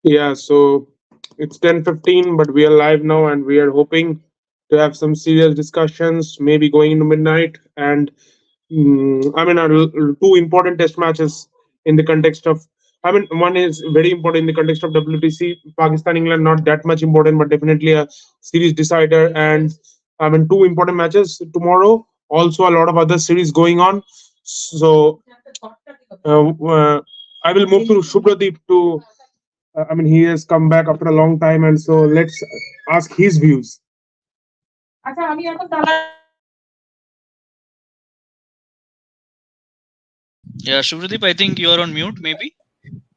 Yeah, so it's 10:15, but we are live now, and we are hoping to have some serious discussions, maybe going into midnight. And two important test matches in the context of. One is very important in the context of WTC. Pakistan England not that much important, but definitely a series decider. And two important matches tomorrow. Also, a lot of other series going on. So I will move to Shubhadeep to he has come back after a long time, and so let's ask his views. Yeah, Shuvradeep, I think you're on mute, maybe.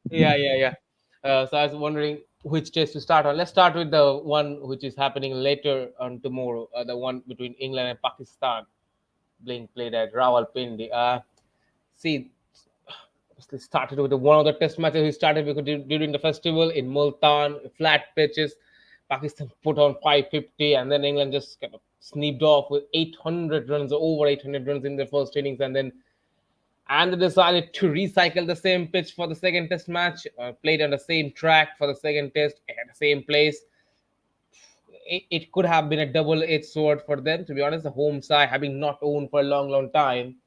Yeah. So I was wondering which test to start on. Let's start with the one which is happening later on tomorrow, the one between England and Pakistan, being played at Rawalpindi. See, let's started with one of the test matches we started because during the festival in Multan, flat pitches. Pakistan put on 550, and then England just kind of sneaked off with 800 runs, over 800 runs in the first innings, and they decided to recycle the same pitch for the second test match, played on the same track for the second test at the same place. It could have been a double-edged sword for them, to be honest. The home side having not owned for a long time,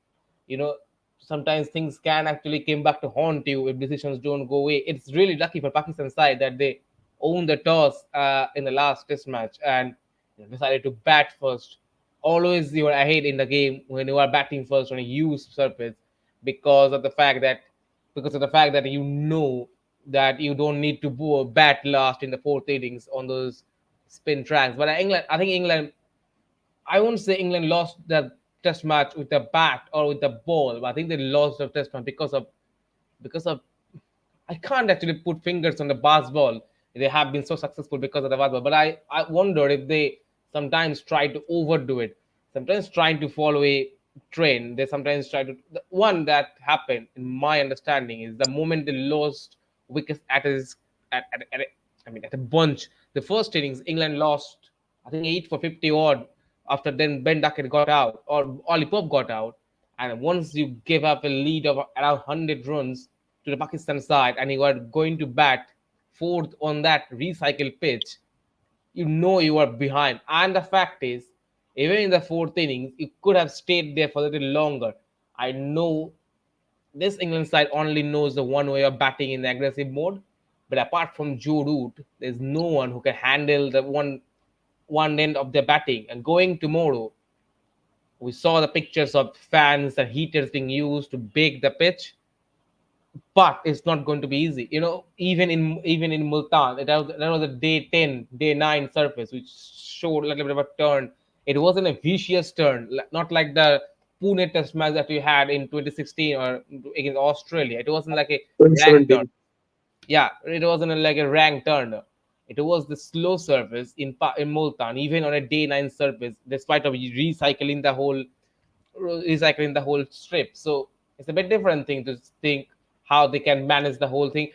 you know, sometimes things can actually come back to haunt you if decisions don't go away. It's really lucky for Pakistan side that they owned the toss in the last test match and decided to bat first. Always you are ahead in the game when you are batting first on a used surface, because of the fact that you know that you don't need to bat last in the fourth innings on those spin tracks. But I think England, I won't say England lost the test match with the bat or with the ball, but I think they lost the test match because of I can't actually put fingers on the baseball. They have been so successful because of the baseball, but I wonder if they sometimes try to overdo it. Sometimes trying to follow a trend. They sometimes try to. The one that happened, in my understanding, is the moment they lost wickets at a bunch. The first innings, England lost, I think 8 for 50 odd. After then, Ben Duckett got out or Ollie Pope got out, and once you give up a lead of around 100 runs to the Pakistan side, and you are going to bat fourth on that recycled pitch, you know you are behind. And the fact is, even in the fourth innings, you could have stayed there for a little longer. I know this England side only knows the one way of batting in the aggressive mode. But apart from Joe Root, there's no one who can handle the one end of the batting. And going tomorrow, we saw the pictures of fans and heaters being used to bake the pitch, but it's not going to be easy. Even in Multan, that was a day 10, day 9 surface, which showed a little bit of a turn. It wasn't a vicious turn, not like the Pune Test match that we had in 2016 or against Australia. It wasn't like a rank turn. 2017. Yeah, it wasn't like a rank turn. It was the slow surface in Multan, even on a day 9 surface, despite of recycling the whole strip. So it's a bit different thing to think how they can manage the whole thing.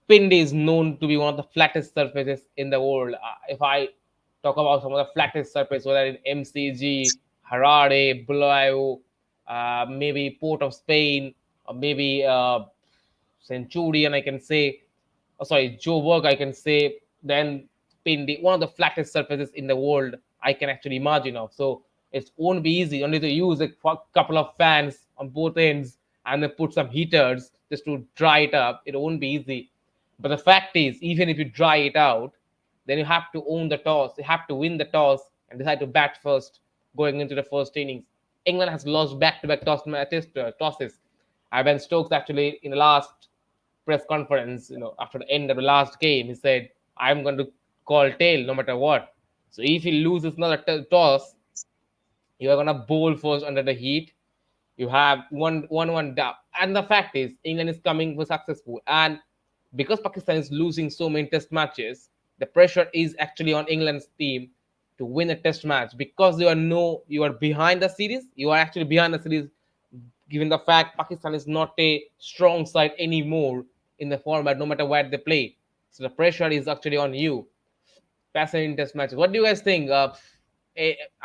Pindi is known to be one of the flattest surfaces in the world. If I talk about some of the flattest surfaces, whether in MCG, Harare, Bulawayo, maybe Port of Spain, or maybe Centurion, I can say, oh, sorry, Joburg, I can say, then Pindi, one of the flattest surfaces in the world I can actually imagine of. So it won't be easy only to use a couple of fans on both ends and then put some heaters just to dry it up. It won't be easy. But the fact is, even if you dry it out, then you have to own the toss. You have to win the toss and decide to bat first going into the first innings. England has lost back-to-back tosses. Ben Stokes actually in the last press conference, after the end of the last game, he said, "I'm going to call tail no matter what." So if he loses another toss, you are going to bowl first under the heat. You have one down, and the fact is, England is coming for successful, and because Pakistan is losing so many test matches, the pressure is actually on England's team to win a test match because you are behind the series. You are actually behind the series, given the fact Pakistan is not a strong side anymore in the format, no matter where they play. So the pressure is actually on you. Fascinating test matches. What do you guys think? I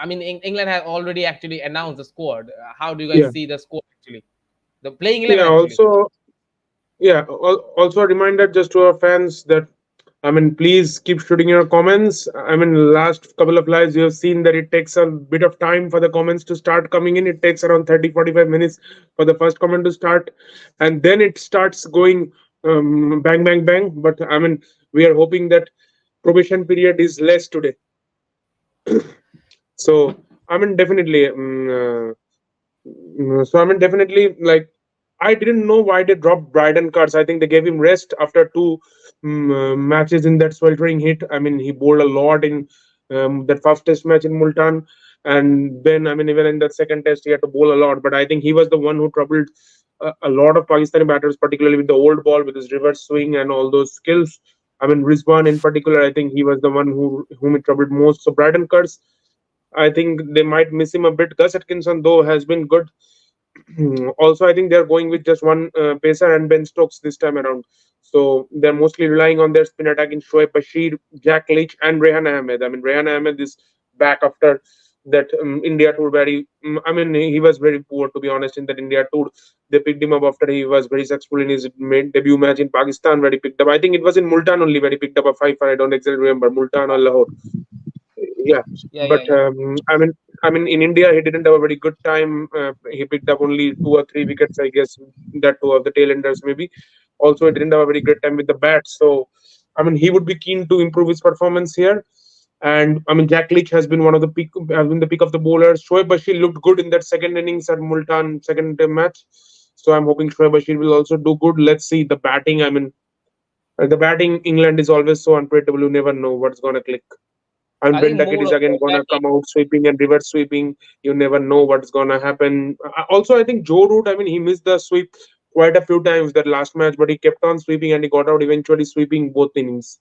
mean, England has already actually announced the squad. How do you guys Yeah, see the squad actually? The playing yeah. 11 actually. Yeah. Also a reminder just to our fans that please keep shooting your comments. Last couple of lives, you have seen that it takes a bit of time for the comments to start coming in. It takes around 30-45 minutes for the first comment to start, and then it starts going bang, bang, bang. But we are hoping that probation period is less today. So, definitely. Definitely, like, I didn't know why they dropped Bryden Cards. I think they gave him rest after two matches in that sweltering heat. He bowled a lot in that first test match in Multan. And then, even in that second test, he had to bowl a lot. But I think he was the one who troubled a lot of Pakistani batters, particularly with the old ball, with his reverse swing and all those skills. Rizwan in particular, I think he was the one whom it troubled most. So, Bryden Cards, I think they might miss him a bit. Gus Atkinson, though, has been good. Also, I think they're going with just one pacer and Ben Stokes this time around. So they're mostly relying on their spin attack in Shoaib Bashir, Jack Leach, and Rehan Ahmed. Rehan Ahmed is back after that India tour where he was very poor, to be honest, in that India tour. They picked him up after he was very successful in his debut match in Pakistan, where he picked up, I think it was in Multan only, where he picked up a 5 for, I don't exactly remember, Multan or Lahore. Yeah, Yeah, yeah, but yeah. in India he didn't have a very good time. He picked up only 2 or 3 wickets, I guess, that two of the tailenders maybe. Also, he didn't have a very great time with the bat. So, he would be keen to improve his performance here. And Jack Leach has been one of the pick, has been the pick of the bowlers. Shoaib Bashir looked good in that second innings at Multan second match. So I'm hoping Shoaib Bashir will also do good. Let's see the batting. The batting England is always so unpredictable. You never know what's gonna click. And I Ben think Duckett more is of again the gonna batting. come out sweeping and reverse sweeping. You never know what's gonna happen. Also, I think Joe Root. He missed the sweep quite a few times that last match, but he kept on sweeping and he got out eventually, sweeping both innings.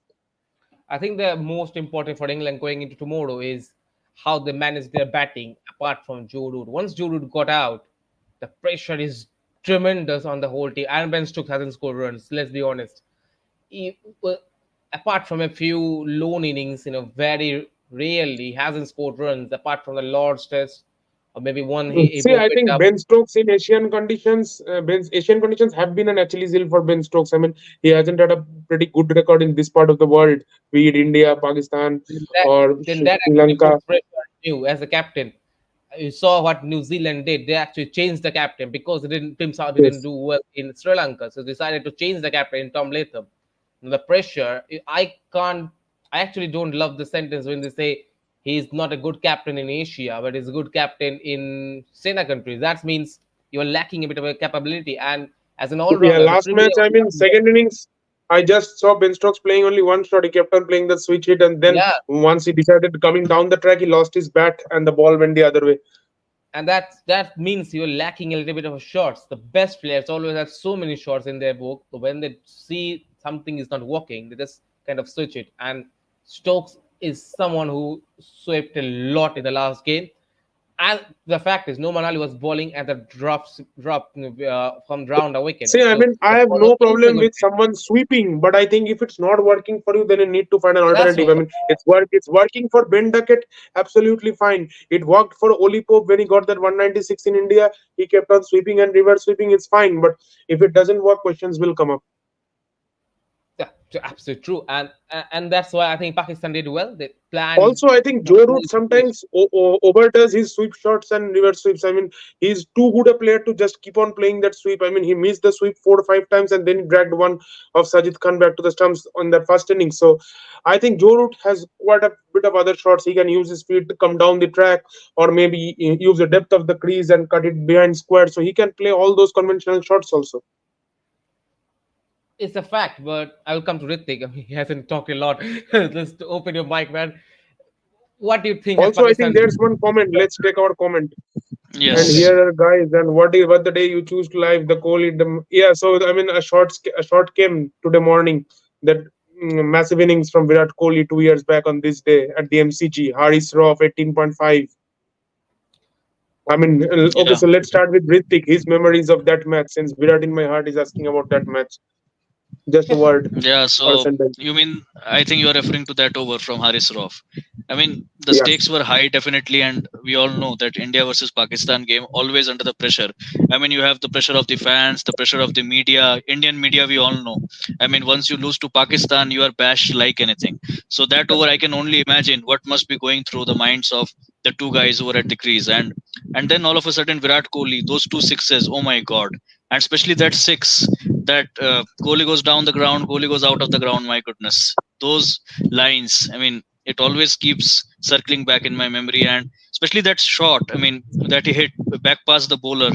I think the most important for England going into tomorrow is how they manage their batting apart from Joe Root. Once Joe Root got out, the pressure is tremendous on the whole team. And Ben Stokes hasn't scored runs, let's be honest. He, well, apart from a few lone innings, very rarely hasn't scored runs apart from the Lord's Test or maybe one he See, I picked think up. Ben Stokes in Asian conditions have been an Achilles heel for Ben Stokes. He hasn't had a pretty good record in this part of the world, be it India, Pakistan, Then that, or then Sri that actually Lanka. puts pressure on you as a captain. You saw what New Zealand did. They actually changed the captain because Tim South didn't Yes. do well in Sri Lanka, so they decided to change the captain in Tom Latham. The pressure, I can't. I actually don't love the sentence when they say he's not a good captain in Asia, but he's a good captain in Sena countries. That means you're lacking a bit of a capability. And as an Yeah, all-rounder, the last premier match, all-rounder, second innings, I just saw Ben Stokes playing only one shot. He kept on playing the switch hit, and then yeah, once he decided coming down the track, he lost his bat, and the ball went the other way. and that means you're lacking a little bit of shots. The best players always have so many shots in their book, but when they see something is not working, they just kind of switch it. And Stokes is someone who swept a lot in the last game. And the fact is, Noman Ali was bowling at the drop from round a wicket. See, So I that have was no also a problem good with thing. someone sweeping, but I think if it's not working for you, then you need to find an That's alternative. what It's working for Ben Duckett, absolutely fine. It worked for Oli Pope when he got that 196 in India. He kept on sweeping and reverse sweeping. It's fine, but if it doesn't work, questions will come up. yeah, absolutely true. And that's why I think Pakistan did well. They planned Also, I think the Joe whole Root situation. sometimes overdoes his sweep shots and reverse sweeps. He's too good a player to just keep on playing that sweep. He missed the sweep 4 or 5 times and then he dragged one of Sajid Khan back to the stumps on that first inning. So I think Joe Root has quite a bit of other shots. He can use his feet to come down the track, or maybe use the depth of the crease and cut it behind square. So he can play all those conventional shots also. It's a fact, but I will come to Ritik. He hasn't talked a lot. Let's open your mic, man. What do you think has Also, I think Pakistan? there's one comment. Let's take our comment. And Okay. Yes. here are guys, and what the day you choose to live the Kohli? Yeah, so a short came today morning that massive innings from Virat Kohli 2 years back on this day at the MCG. Haris Raw of 18.5. Okay, Yeah. so let's start with Ritik. His memories of that match, since Virat in my heart is asking about that match. Just a word Yeah, or a so sentence. you mean I think you are referring to that over from Haris Rauf. I mean the Yes. stakes were high definitely, and we all know that India versus Pakistan game always under the pressure. I mean you have the pressure of the fans, the pressure of the media, Indian media we all know. I mean once you lose to Pakistan, you are bashed like anything. So that over I can only imagine what must be going through the minds of the two guys who were at the crease, and then all of a sudden Virat Kohli, those two sixes, oh my god, and especially that six that Kohli goes down the ground, Kohli goes out of the ground. My goodness, those lines. I mean, it always keeps circling back in my memory, and especially that shot. I mean, that he hit back past the bowler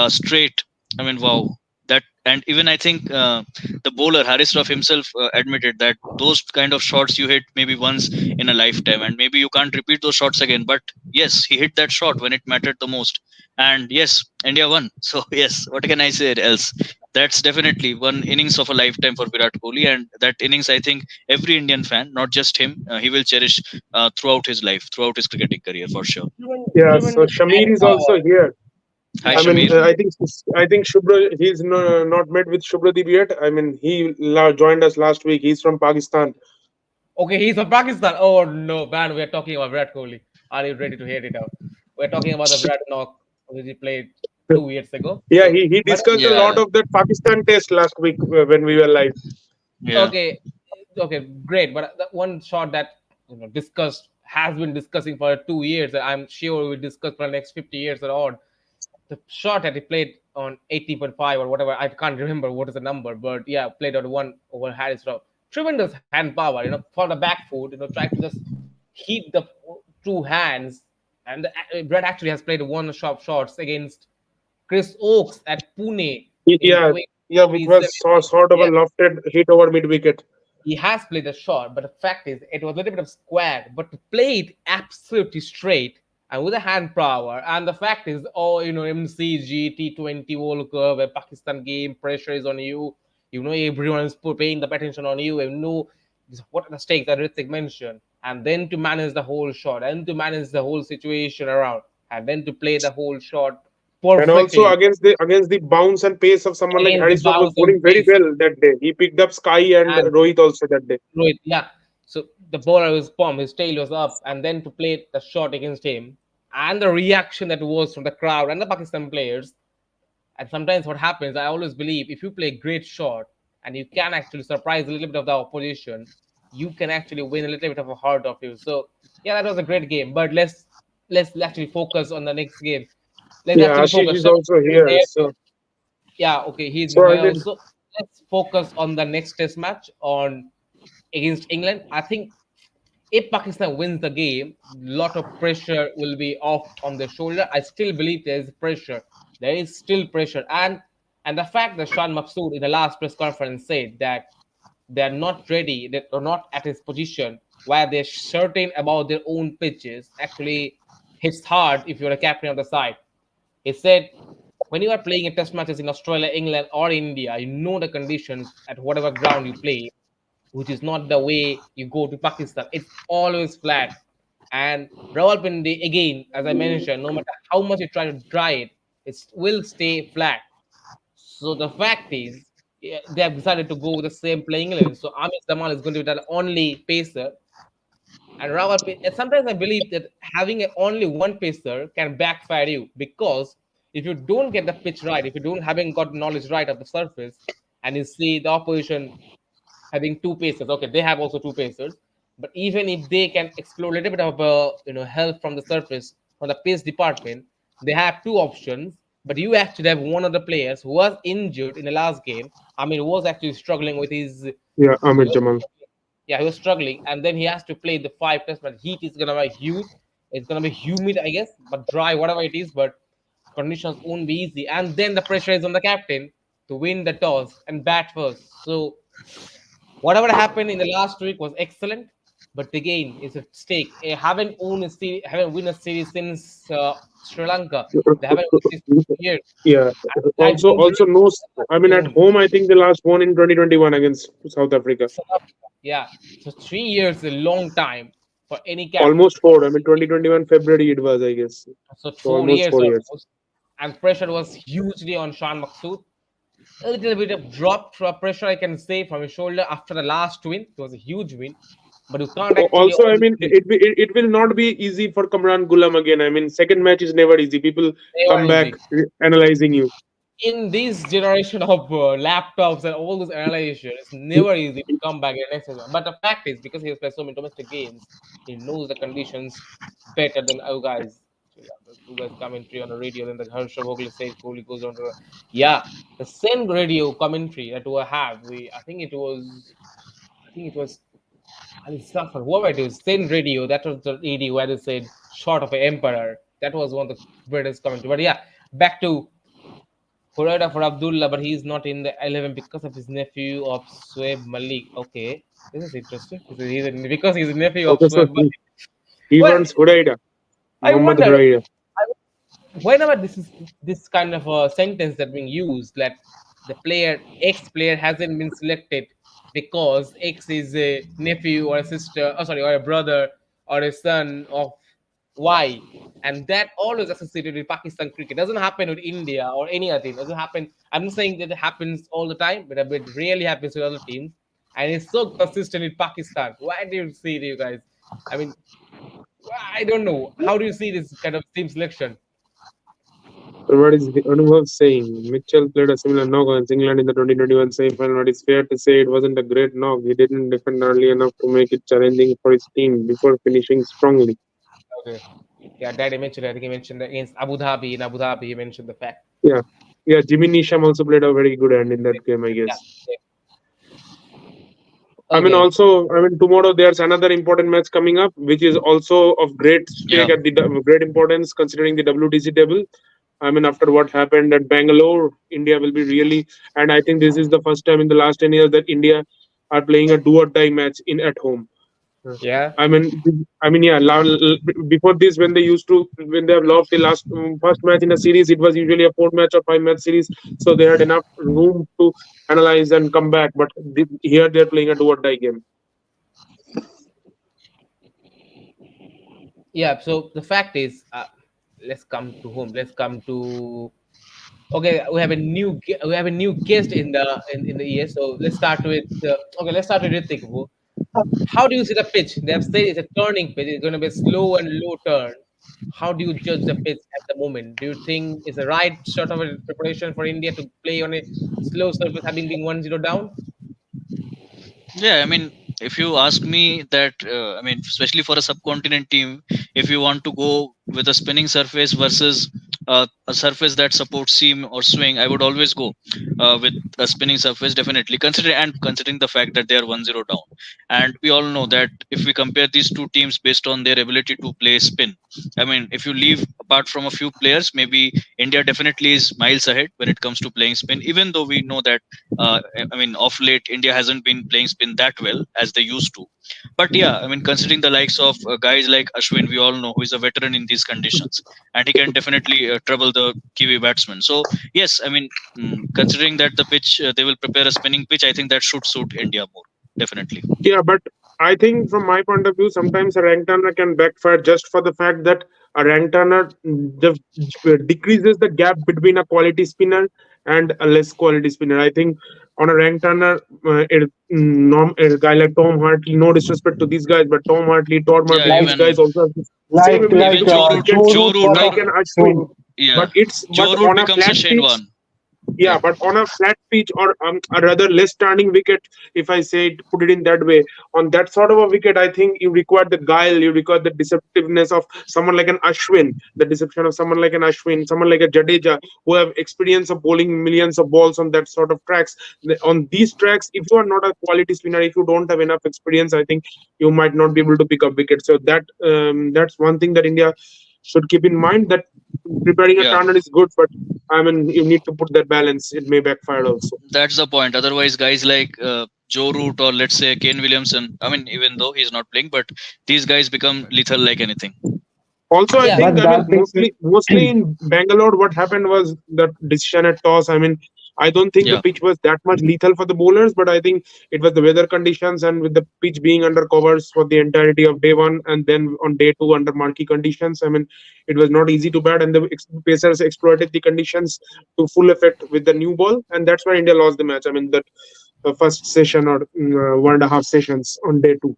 straight. I mean, wow. That, and even I think the bowler Haris Rauf himself admitted that those kind of shots you hit maybe once in a lifetime, and maybe you can't repeat those shots again. But yes, he hit that shot when it mattered the most, and yes, India won. So yes, what can I say else? That's definitely one innings of a lifetime for Virat Kohli, and that innings, I think, every Indian fan, not just him, he will cherish throughout his life, throughout his cricketing career for sure. Yeah. So Tremendous Shamir is also power. here. Hi, I mean, Shamir. I think Shubhra, he's no, not met with Shubhradeep yet. I mean, he joined us last week. He's from Pakistan. Okay, he's from Pakistan. Oh no, man, we're talking about Virat Kohli. Are you ready to hear it out? We're talking about the Virat knock which he played 2 years ago. Yeah, So, he but discussed a lot Yeah, of that Pakistan test last week when we were live. yeah, okay, okay, great. But the one shot that discussed has been discussing for 2 years, and I'm sure we'll discuss for the next 50 years or on. The shot that he played on 80.5 or whatever, I can't remember what is the number, but yeah, played on one over Harris Row. Tremendous hand power, for the back foot, trying to just keep the two hands. And Brad actually has played one shot shots against Chris Oakes at Pune in Yeah, yeah, which was 2027. sort of a Yeah, lofted hit over mid wicket. he has played a shot, but the fact is, it was a little bit of square, but to play it absolutely straight and with a hand power. And the fact is, oh, MCG, T20 World Cup, where Pakistan game, pressure is on you. Everyone is paying the attention on you. And know what are the stakes that Ritik mentioned. And then to manage the whole shot, and to manage the whole situation around, and then to play the whole shot And also perfectly against the bounce and pace of someone like against the Harris Ruff was bounce and bowling very pace. well that day. He picked up Sky and And Rohit also that day. Rohit, yeah. So the bowler was palm, his tail was up, and then to play the shot against him, and the reaction that was from the crowd and the Pakistan players. And sometimes what happens, I always believe, if you play a great shot and you can actually surprise a little bit of the opposition, you can actually win a little bit of a heart of you. So yeah, that was a great game. But let's actually focus on the next game. Let's Yeah, actually Ashish focus. is also here. Yeah, okay, he's been So I here mean, also. Let's focus on the next test match on against England. I think if Pakistan wins the game, lot of pressure will be off on their shoulder. I still believe there is pressure. There is still pressure, and the fact that Shan Maksud in the last press conference said that they are not ready, that are not at his position, where they're certain about their own pitches, actually hits hard if you're a captain of the side. He said, when you are playing a test matches in Australia, England, or India, you know the conditions at whatever ground you play, which is not the way you go to Pakistan. It's always flat. And Rawalpindi, again, as I mentioned, no matter how much you try to dry it, it will stay flat. So the fact is, they have decided to go with the same playing 11. So Amit Zamal is going to be the only pacer, and and sometimes I believe that having only one pacer can backfire you, because if you don't get the pitch right, if you don't haven't got knowledge right of the surface, and you see the opposition having two pacers, okay, they have also two pacers, but even if they can explore a little bit of help from the surface from the pace department, they have two options. But you actually have one of the players who was injured in the last game. I mean, was actually struggling with his yeah, he Amit was Jamal. yeah, he was struggling, and then he has to play the five test match. Heat is gonna be huge. It's gonna be humid, I guess, but dry, whatever it is. But conditions won't be easy, and then the pressure is on the captain to win the toss and bat first. So whatever happened in the last week was excellent, but again, it's a stake. They haven't won a series since Sri Lanka. They haven't won a series for years. Yeah. I don't Also believe no. I mean, at they home, I think they last won in 2021 against South Africa. South Africa. Yeah, so 3 years is a long time for any captain. Almost four. I mean, 2021 February it was, I guess. So So four almost years 4 years. almost, and pressure was hugely on Shan Maksud. a little bit of drop for pressure, I can say, from his shoulder after the last win. It was a huge win, but you can't actually Also, I always mean, it will not be easy for Kamran Gulam again. I mean, second match is never easy. People they were come back easy. analyzing you. In this generation of laptops and all those analyzation, it's never easy to come back in the next season. But the fact is, because he has played so many domestic games, he knows the conditions better than you guys. So, yeah, you guys commentary on the radio, then the Harsha Vogle said Kohli goes on to yeah, the same radio commentary that we have. I think it was Ali Safar. Whoever it was, same radio. That was the radio where they said short of an emperor. That was one of the greatest commentary. But yeah, back to Hurrah for Abdullah, but he's not in the 11 because of his nephew of Shoaib Malik. Okay, this is interesting. Because he's a nephew of Okay, so Shoaib Malik. he Well, wants Hudaida, I Muhammad wonder. Hudaida. Whenever this kind of a sentence that being used, that the player X player hasn't been selected because X is a nephew or a sister, oh sorry, or a brother or a son of Y, and that always associated with Pakistan cricket. Doesn't happen with India or any other team. Doesn't happen. I'm not saying that it happens all the time, but it really happens with other teams, and it's so consistent with Pakistan. Why do you see it, you guys? I mean, I don't know. How do you see this kind of team selection? So what is Anubhav saying? Mitchell played a similar knock against England in the 2021 semi-final, but it's fair to say it wasn't a great knock. He didn't defend early enough to make it challenging for his team before finishing strongly. Okay. Yeah, Daddy mentioned. I think he mentioned that against Abu Dhabi. In Abu Dhabi, he mentioned the fact. Yeah, yeah. Jimmy Neesham also played a very good hand in that game, I Yeah. guess. Yeah. I mean, Okay. also, I mean, tomorrow there's another important match coming up, which is also of great Yeah. stake at the great importance considering the WTC table. I mean, after what happened at Bangalore, India will be really, and I think this is the first time in the last 10 years that India are playing a do or die match in at home. Yeah. Yeah. Before this, when when they have lost the last first match in a series, it was usually a 4 match or 5 match series, so they had enough room to analyze and come back. But here they're playing a do or die game. Yeah. So the fact is, let's come to home. Let's come to. Okay, we have a new guest in the year. So let's start with. Okay, let's start with Ritik. How do you see the pitch? They have said it's a turning pitch. It's going to be a slow and low turn. How do you judge the pitch at the moment? Do you think it's the right sort of a preparation for India to play on a slow surface, having been 1-0 down? Yeah, I mean, if you ask me that, I mean, especially for a subcontinent team, if you want to go with a spinning surface versus a surface that supports seam or swing, I would always go with a spinning surface, definitely. Considering the fact that they are 1-0 down, and we all know that if we compare these two teams based on their ability to play spin, I mean, if you leave apart from a few players, maybe India definitely is miles ahead when it comes to playing spin. Even though we know that I mean, of late, India hasn't been playing spin that well as they used to. But yeah, I mean, considering the likes of guys like Ashwin, we all know who is a veteran in these conditions, and he can definitely trouble the Kiwi batsman. So yes, I mean, considering that the pitch they will prepare a spinning pitch, I think that should suit India more, definitely. Yeah, but I think from my point of view, sometimes a rank turner can backfire just for the fact that a rank turner just decreases the gap between a quality spinner and a less quality spinner. I think on a rank turner, a guy like Tom Hartley, no disrespect to these guys, but Tom Hartley, Todd Yeah, Murphy, Like these even guys also have the same like ability like even to Joe hit Root, wickets Joe Joe Root, Root, what like a an Ashwin. swing. yeah, But it's but Joe Root on a becomes a flat shade pitch, one. yeah, Yeah, but on a flat pitch or a rather less turning wicket, if I say it, put it in that way, on that sort of a wicket, I think you require the guile, you require the deceptiveness of someone like an Ashwin, the deception of someone like an Ashwin, someone like a Jadeja, who have experience of bowling millions of balls on that sort of tracks. On these tracks, if you are not a quality spinner, if you don't have enough experience, I think you might not be able to pick up wickets. So that's one thing that India should keep in mind, that preparing a yeah. turner is good, but I mean, you need to put that balance. It may backfire also. That's the point. Otherwise, guys like Joe Root or let's say Kane Williamson, I mean, even though he's not playing, but these guys become lethal like anything. Also, I Yeah. think, But I mean, that being said, mostly in Bangalore, what happened was the decision at toss. I mean, I don't think the Yeah. pitch was that much lethal for the bowlers, but I think it was the weather conditions and with the pitch being under covers for the entirety of day one and then on day two under murky conditions. I mean, it was not easy to bat, and the Pacers exploited the conditions to full effect with the new ball, and that's why India lost the match. I mean, that first session or 1.5 sessions on day two.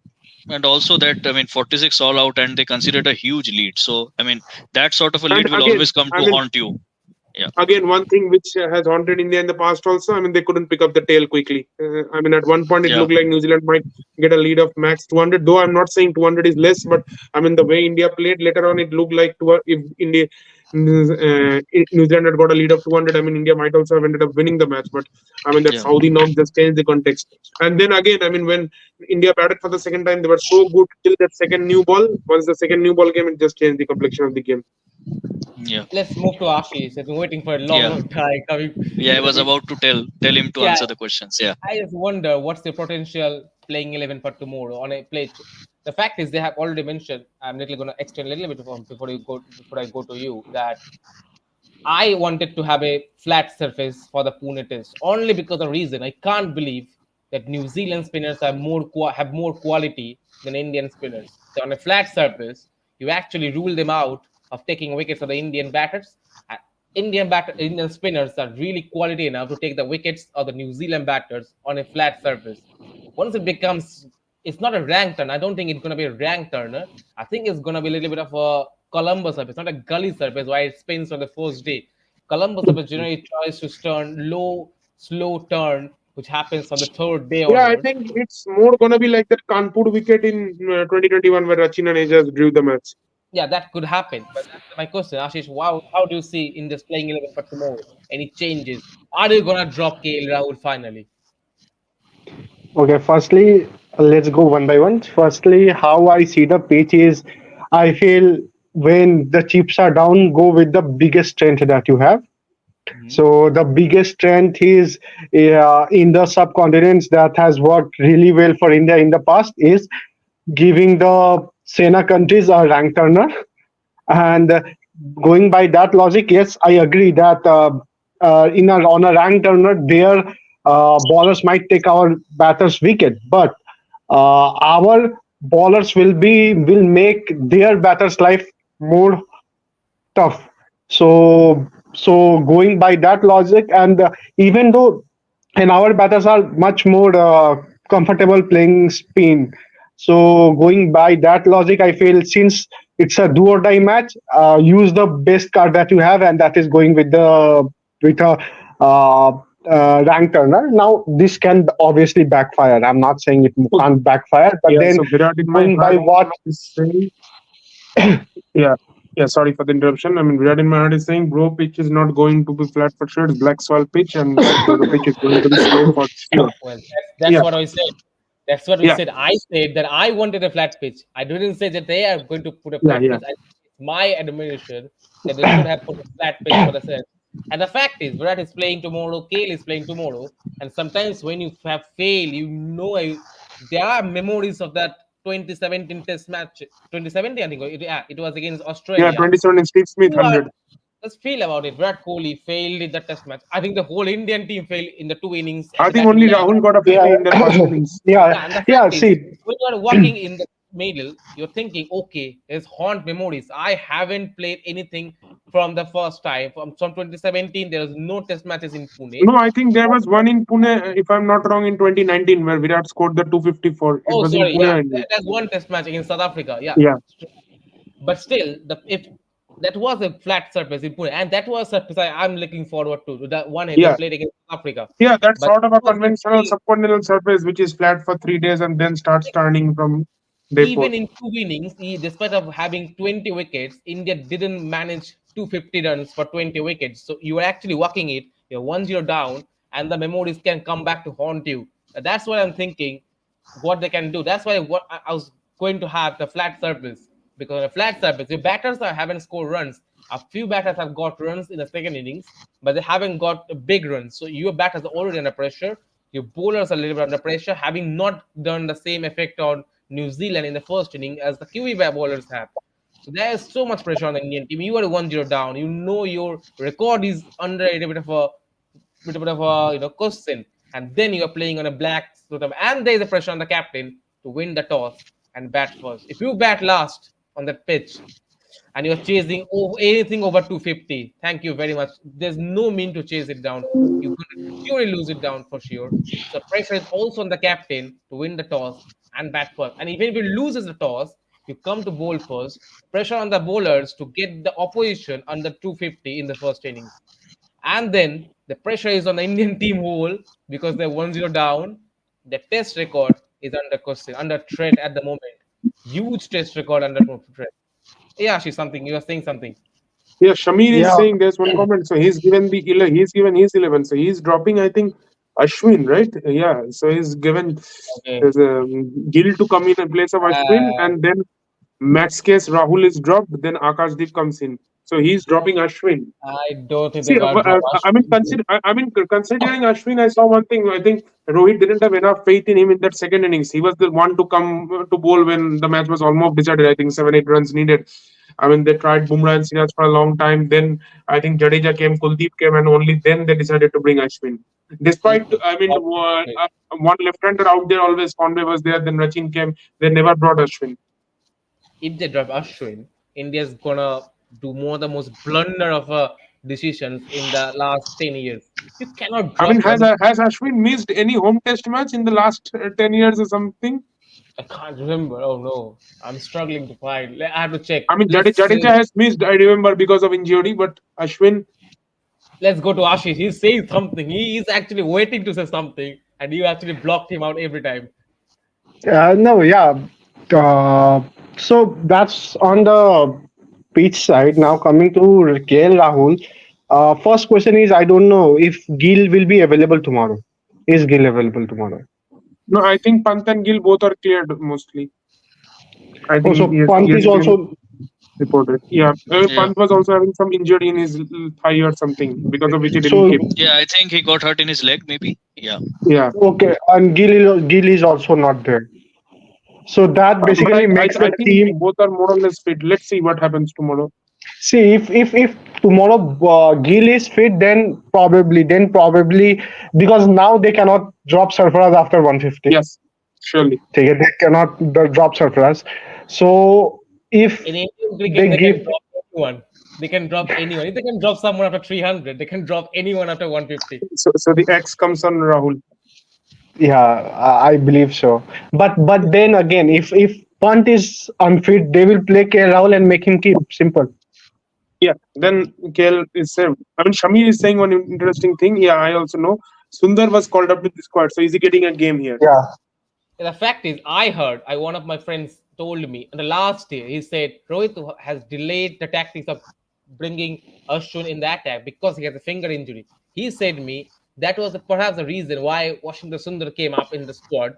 And also that, I mean, 46 all out, and they considered a huge lead. So I mean, that sort of a And lead will again, always come I to mean, haunt you. Yeah. one thing which has haunted India in the past also, I mean, they couldn't pick up the tail quickly. I mean, at one point it Yeah. looked like New Zealand might get a lead of max 200, though I'm not saying 200 is less, but I mean, the way India played later on, it looked like if New Zealand had got a lead of 200, I mean, India might also have ended up winning the match. But I mean, that Yeah. Saudi knock just changed the context. And then again, I mean, when India batted for the second time, they were so good till that second new ball. Once the second new ball came, it just changed the complexion of the game. Yeah. Let's move to Ashish. I've been waiting for a long, Yeah. long time coming. Yeah. I was about to tell him to Yeah, answer the questions. Yeah. I just wonder what's the potential playing 11 for tomorrow on a plate. The fact is, they have already mentioned. I'm literally going to extend a little bit before I go to you that I wanted to have a flat surface for the Pune test only because of reason I can't believe that New Zealand spinners have more quality than Indian spinners. So on a flat surface, you actually rule them out of taking wickets for the Indian batters. Uh, Indian spinners are really quality enough to take the wickets of the New Zealand batters on a flat surface. Once it becomes, it's not a rank turn. I don't think it's going to be a rank turner. I think it's going to be a little bit of a Colombo surface, not a gully surface, why it spins on the first day. Colombo surface generally tries to turn low, slow turn, which happens on the third day Yeah, I onwards. think it's more gonna be like that Kanpur wicket in 2021 where Rachina just drew the match. Yeah, that could happen. But my question, Ashish, how do you see in this playing 11 for tomorrow? Any changes? Are you going to drop KL Rahul finally? Okay, firstly, let's go one by one. Firstly, how I see the pitch is I feel when the chips are down, go with the biggest strength that you have. Mhm. So the biggest strength is in the subcontinents that has worked really well for India in the past is giving the Sena countries a rank turner. And going by that logic, yes, I agree that on a rank turner, their bowlers might take our batters' wicket, but our bowlers will make their batters' life more tough. So going by that logic, and even though and our batters are much more comfortable playing spin. So going by that logic, I feel since it's a do or die match, use the best card that you have, and that is going with a uh, rank turner. Now this can obviously backfire. I'm not saying it can't backfire, but Yeah, then so Virat in my going by heart what is saying, yeah, sorry for the interruption. I mean, Virat in my heart is saying, bro, pitch is not going to be flat for sure. It's black soil pitch, and so the pitch is going to be slow for sure. Well, that's Yeah, what I said. That's what we yeah, said. I said that I wanted a flat pitch. I didn't say that they are going to put a yeah, flat yeah. pitch. It's my admiration that they should have put a flat pitch for the set. And the fact is, Virat is playing tomorrow, Kale is playing tomorrow. And sometimes when you have failed, there are memories of that 2017 test match. 2017, I think. Yeah, it was against Yeah, Australia. 27 in Steve Smith, You are 100. Just feel about it. Virat Kohli failed in the test match. I think the whole Indian team failed in the two innings at I the think batting only lineup. Rahul got a yeah 50 in that first innings. Yeah, and yeah the fact yeah is, see when you are walking in the middle, you're thinking, okay, there's haunt memories. I haven't played anything from the first time. From 2017, there was no test matches in Pune. No, I think there was one in Pune, if I'm not wrong, in 2019 where Virat scored the 254. It Oh, was in sorry, Pune yeah, only. that's one test match against South Africa. Yeah, Yeah, but still, the if that was a flat surface in Pune, and that was a surface I'm looking forward to. That one they yeah. played against South Africa, Yeah, that's but sort of a was conventional subcontinental surface which is flat for 3 days and then starts turning from day four. even in two innings, despite of having 20 wickets, India didn't manage 250 runs for 20 wickets. So you are actually walking it. You're 1-0 down, and the memories can come back to haunt you. That's what I'm thinking. What they can do. That's why what I was going to have the flat surface because on a flat surface, your batters haven't scored runs. A few batters have got runs in the second innings, but they haven't got big runs. So your batters are already under pressure. Your bowlers are a little bit under pressure, having not done the same effect on New Zealand in the first inning as the Kiwi bowlers have. So there is so much pressure on the Indian team. You are 1-0 down. You know your record is under a little bit of a bit of a question, and then you are playing on a black sort of, and there is a pressure on the captain to win the toss and bat first. If you bat last on the pitch and you're chasing anything over 250, thank you very much. There's no mean to chase it down. You're going to surely lose it down for sure. So pressure is also on the captain to win the toss and bat first. And even if he loses the toss, you come to bowl first. Pressure on the bowlers to get the opposition under 250 in the first innings. And then the pressure is on the Indian team whole because they're 1-0 down. The test record is under question, under threat at the moment. Huge test record under threat. Yeah, she's something. You are saying something. Yeah, Shamir is Yeah, saying there's one comment. So he's given his 11. So he's dropping, I think, Ashwin, right? Yeah. So he's given Okay. there's a Gill to come in place of Ashwin, Uh, and then Max case Rahul is dropped. Then Akashdeep comes in. So he's dropping Ashwin. I don't think they're See, gonna drop I mean, Ashwin. considering Ashwin, I saw one thing. I think Rohit didn't have enough faith in him in that second innings. He was the one to come to bowl when the match was almost decided. I think 7-8 runs needed. I mean, they tried Bumrah and Siraj for a long time. Then I think Jadeja came, Kuldeep came, and only then they decided to bring Ashwin. If Despite, I mean, one left-hander out there always, Conway was there. Then Rachin came. They never brought Ashwin. if they drop Ashwin, India's gonna do more the most blunder of decisions in the last 10 years. You cannot I mean, drop one. has Ashwin missed any home test match in the last 10 years or something? I can't remember. Oh no, I'm struggling to find. I have to check. I mean, Let's Jadeja has missed, I remember, because of injury, but Ashwin, let's go to Ashish. He's saying something. He is actually waiting to say something, and you actually blocked him out every time. no, yeah. Uh, so that's on the pitch side. Now coming to KL Rahul. First question is I don't know if Gill will be available tomorrow. Is Gill available tomorrow? no, I think Pant and Gill both are cleared mostly. I think Also, Pant is ESPN also reported. Yeah, Yeah. Pant was also having some injury in his thigh or something, because of which he didn't so keep. Yeah, I think he got hurt in his leg, maybe. Yeah. Yeah, okay, and Gill is also not there. So that but basically makes I the think team. both are more or less fit. Let's see what happens tomorrow. See, if tomorrow Gill is fit, then probably because now they cannot drop Surfaraz after 150. Yes, surely. Okay, they cannot drop Surfaraz. So if In Indian cricket, they they can give, drop anyone. They can drop anyone. If they can drop someone after 300, they can drop anyone after 150. So the X comes on Rahul. yeah, I believe so. But then again, if Punt is unfit, they will play K. Rahul and make him keep simple. Yeah, then KL is saved. I mean, Shamir is saying one interesting thing. Yeah, I also know. Sundar was called up to the squad, so is he getting a game here? Yeah, The fact is, I heard, one of my friends told me in the last year, he said Rohit has delayed the tactics of bringing Ashwin in the attack because he has a finger injury. He said me that was perhaps the reason why Washington Sundar came up in the squad.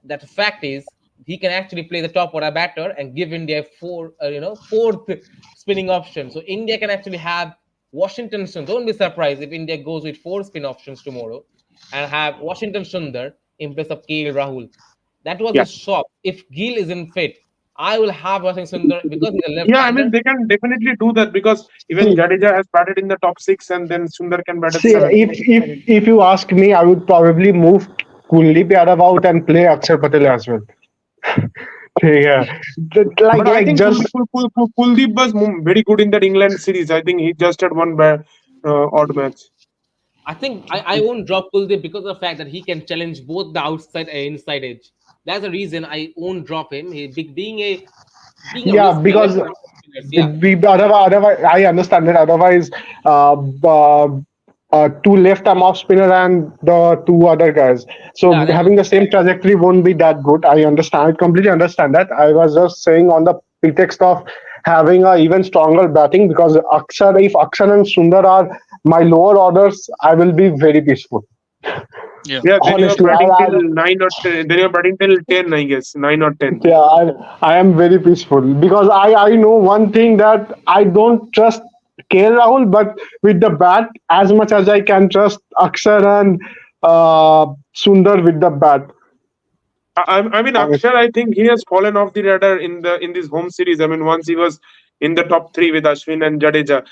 That the fact is he can actually play the top order batter and give India fourth spinning option. So India can actually have Washington Sundar. Don't be surprised if India goes with four spin options tomorrow and have Washington Sundar in place of KL Rahul. That was Yeah. a shock. If Gill isn't fit, I will have Washington Sundar because he's a Yeah, I left-hander. mean, they can definitely do that because even see, Jadeja has batted in the top six, and then Sundar can bat at see, seven. if you ask me, I would probably move Kuldeep Yadav out and play Akshar Patel as well. Yeah, But I like think just Kuldeep was very good in that England series. I think he just had one bad odd match. I think I won't drop Kuldeep because of the fact that he can challenge both the outside and inside edge. That's the reason I won't drop him. Being a yeah, risky because left spinners, yeah. otherwise, I understand that. Otherwise, two left arm off spinner and the two other guys. So Yeah, that was having the same trajectory won't be that good. I understand. I completely understand that. I was just saying on the pretext of having a even stronger batting because if Akshar and Sundar are my lower orders, I will be very peaceful. Yeah. Yeah, then you are Honestly, batting till 9 or 10. Then you are batting till 10, I guess, 9 or 10. yeah, I am very peaceful because I know one thing that I don't trust KL Rahul, but with the bat, as much as I can trust Akshar and Sundar with the bat. I mean, Honestly. Akshar, I think he has fallen off the radar in this home series. I mean, once he was in the top three with Ashwin and Jadeja.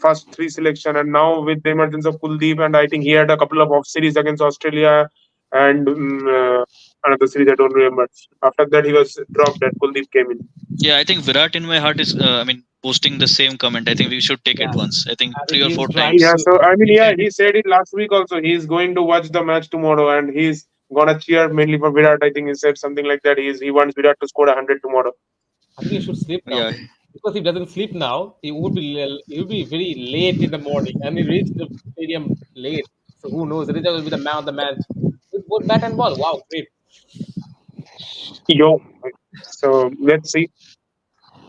first three selection, and now with the emergence of Kuldeep, and I think he had a couple of off series against Australia and another series I don't remember. After that, he was dropped, and Kuldeep came in. Yeah, I think Virat in my heart is, posting the same comment. I think we should take Yeah, it once. I think I three think or he's four trying times. Yeah, to. so I mean, yeah, Defend. he said it last week also. He's going to watch the match tomorrow, and he's gonna cheer mainly for Virat. I think he said something like that. He wants Virat to score 100 tomorrow. I think he should sleep now Yeah, because if he doesn't sleep now, he would be very late in the morning and he reached the stadium late. So who knows? Richard will be the man of the match with both bat and ball. Wow, great! Yo, so let's see.